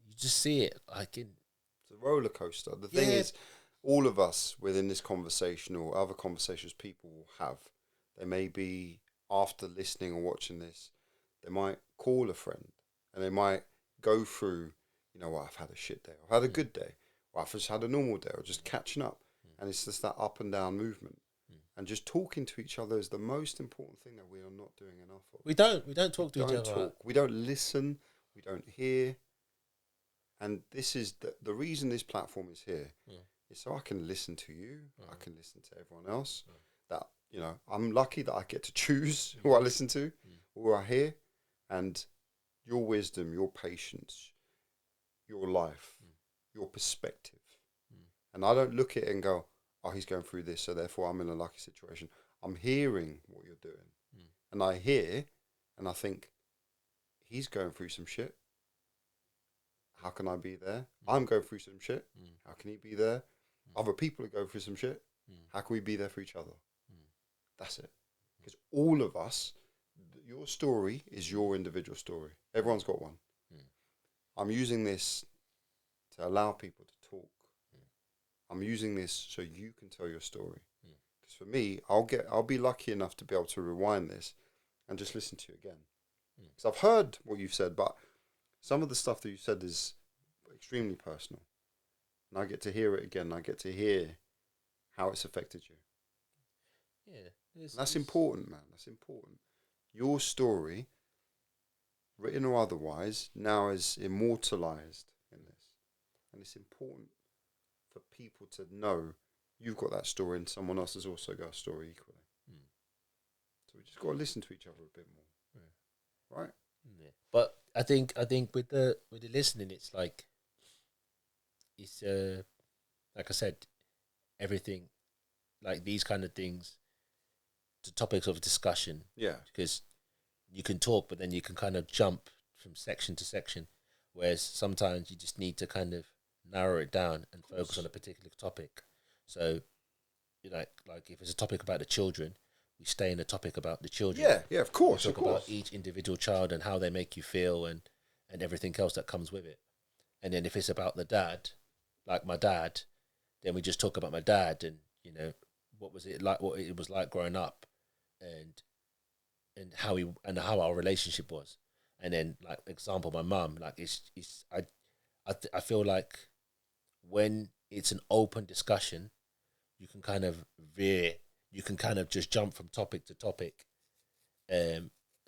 You just see it it's a roller coaster. The thing is, all of us within this conversation or other conversations people will have, they may be, after listening or watching this, they might call a friend and they might go through, I've had a shit day, I've had a good day, or I've just had a normal day, or just catching up. And it's just that up and down movement. And just talking to each other is the most important thing that we are not doing enough of. We don't talk to each other. We don't listen. We don't hear. And this is the reason this platform is here is so I can listen to you. I can listen to everyone else. That, I'm lucky that I get to choose who I listen to, who I hear. And your wisdom, your patience, your life, your perspective. And I don't look at it and go, oh, he's going through this, so therefore I'm in a lucky situation. I'm hearing what you're doing. And I hear, and I think, he's going through some shit. How can I be there? I'm going through some shit. How can he be there? Other people are going through some shit. How can we be there for each other? That's it. Because all of us, your story is your individual story. Everyone's got one. I'm using this to allow people to talk. I'm using this so you can tell your story. Because for me, I'll be lucky enough to be able to rewind this and just listen to you again. Because I've heard what you've said, but some of the stuff that you said is extremely personal. And I get to hear it again. I get to hear how it's affected you. Yeah. That's important, man. That's important. Your story, written or otherwise, now is immortalized in this. And it's important for people to know you've got that story and someone else has also got a story equally. So we just got to listen to each other a bit more, right? Yeah. But I think with the listening, it's like I said, everything, like these kind of things, the topics of discussion. Yeah. Because you can talk, but then you can kind of jump from section to section, whereas sometimes you just need to kind of narrow it down and focus on a particular topic. So, you know, like if it's a topic about the children, we stay in the topic about the children. Yeah, of course, we talk about each individual child and how they make you feel and everything else that comes with it. And then if it's about the dad, like my dad, then we just talk about my dad and, you know, what was it like, what it was like growing up, and how our relationship was. And then, like example, my mum, like I feel like when it's an open discussion, you can kind of you can kind of just jump from topic to topic.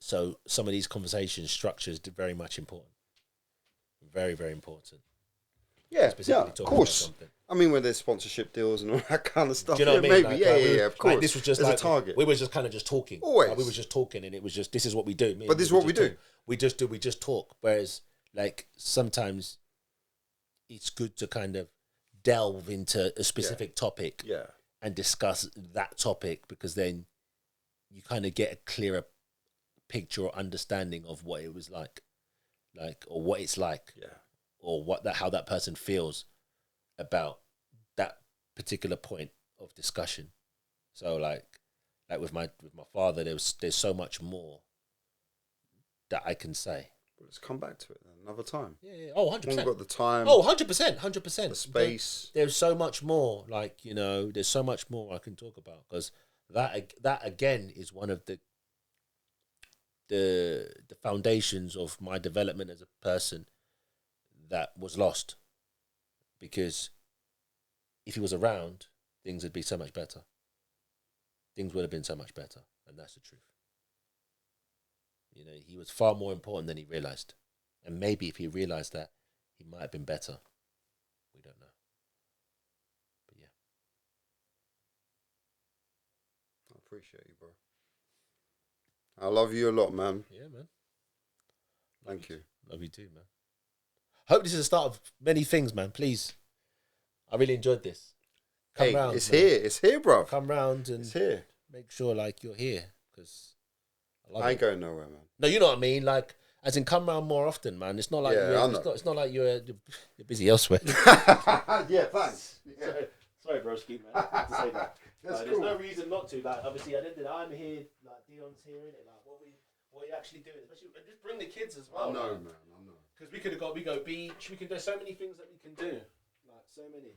So some of these conversation structures are very much important, very very important. Yeah, of course. Something. I mean, when there's sponsorship deals and all that kind of stuff. Do you know what I mean? Maybe, like, yeah, of course. Like, this was just there's like a target. We were just kind of just talking. Always. Like, we were just talking, and it was just this is what we do. But this is what we do. We just talk. Whereas, like sometimes, it's good to kind of delve into a specific topic, and discuss that topic, because then you kind of get a clearer picture or understanding of what it was like or what it's like, or how that person feels about that particular point of discussion. So like with my father, there's so much more that I can say. Well, let's come back to it then another time. Yeah. Oh, 100%. We've got the time. Oh, 100%. The space. There's so much more. Like, you know, there's so much more I can talk about, because that again is one of the foundations of my development as a person that was lost. Because if he was around, things would be so much better. Things would have been so much better, and that's the truth. You know, he was far more important than he realized. And maybe if he realized that, he might have been better. We don't know. But yeah. I appreciate you, bro. I love you a lot, man. Yeah, man. Thank you. Love you too, man. Hope this is the start of many things, man. Please. I really enjoyed this. Come round, it's man. Here. It's here, bro. Come round and it's here. Make sure, like, you're here, because I ain't going nowhere, man. No, you know what I mean? Like, as in, come round more often, man. It's not like it's not like you're busy elsewhere. Yeah, thanks. Yeah. Sorry, broski, man. I have to say that. Cool. There's no reason not to. Like, obviously, I'm here. Like, Dion's here, innit? Like, what are you actually doing? Especially, just bring the kids as well. I know, man. I know. Because we go beach. There's so many things that we can do. Like, so many.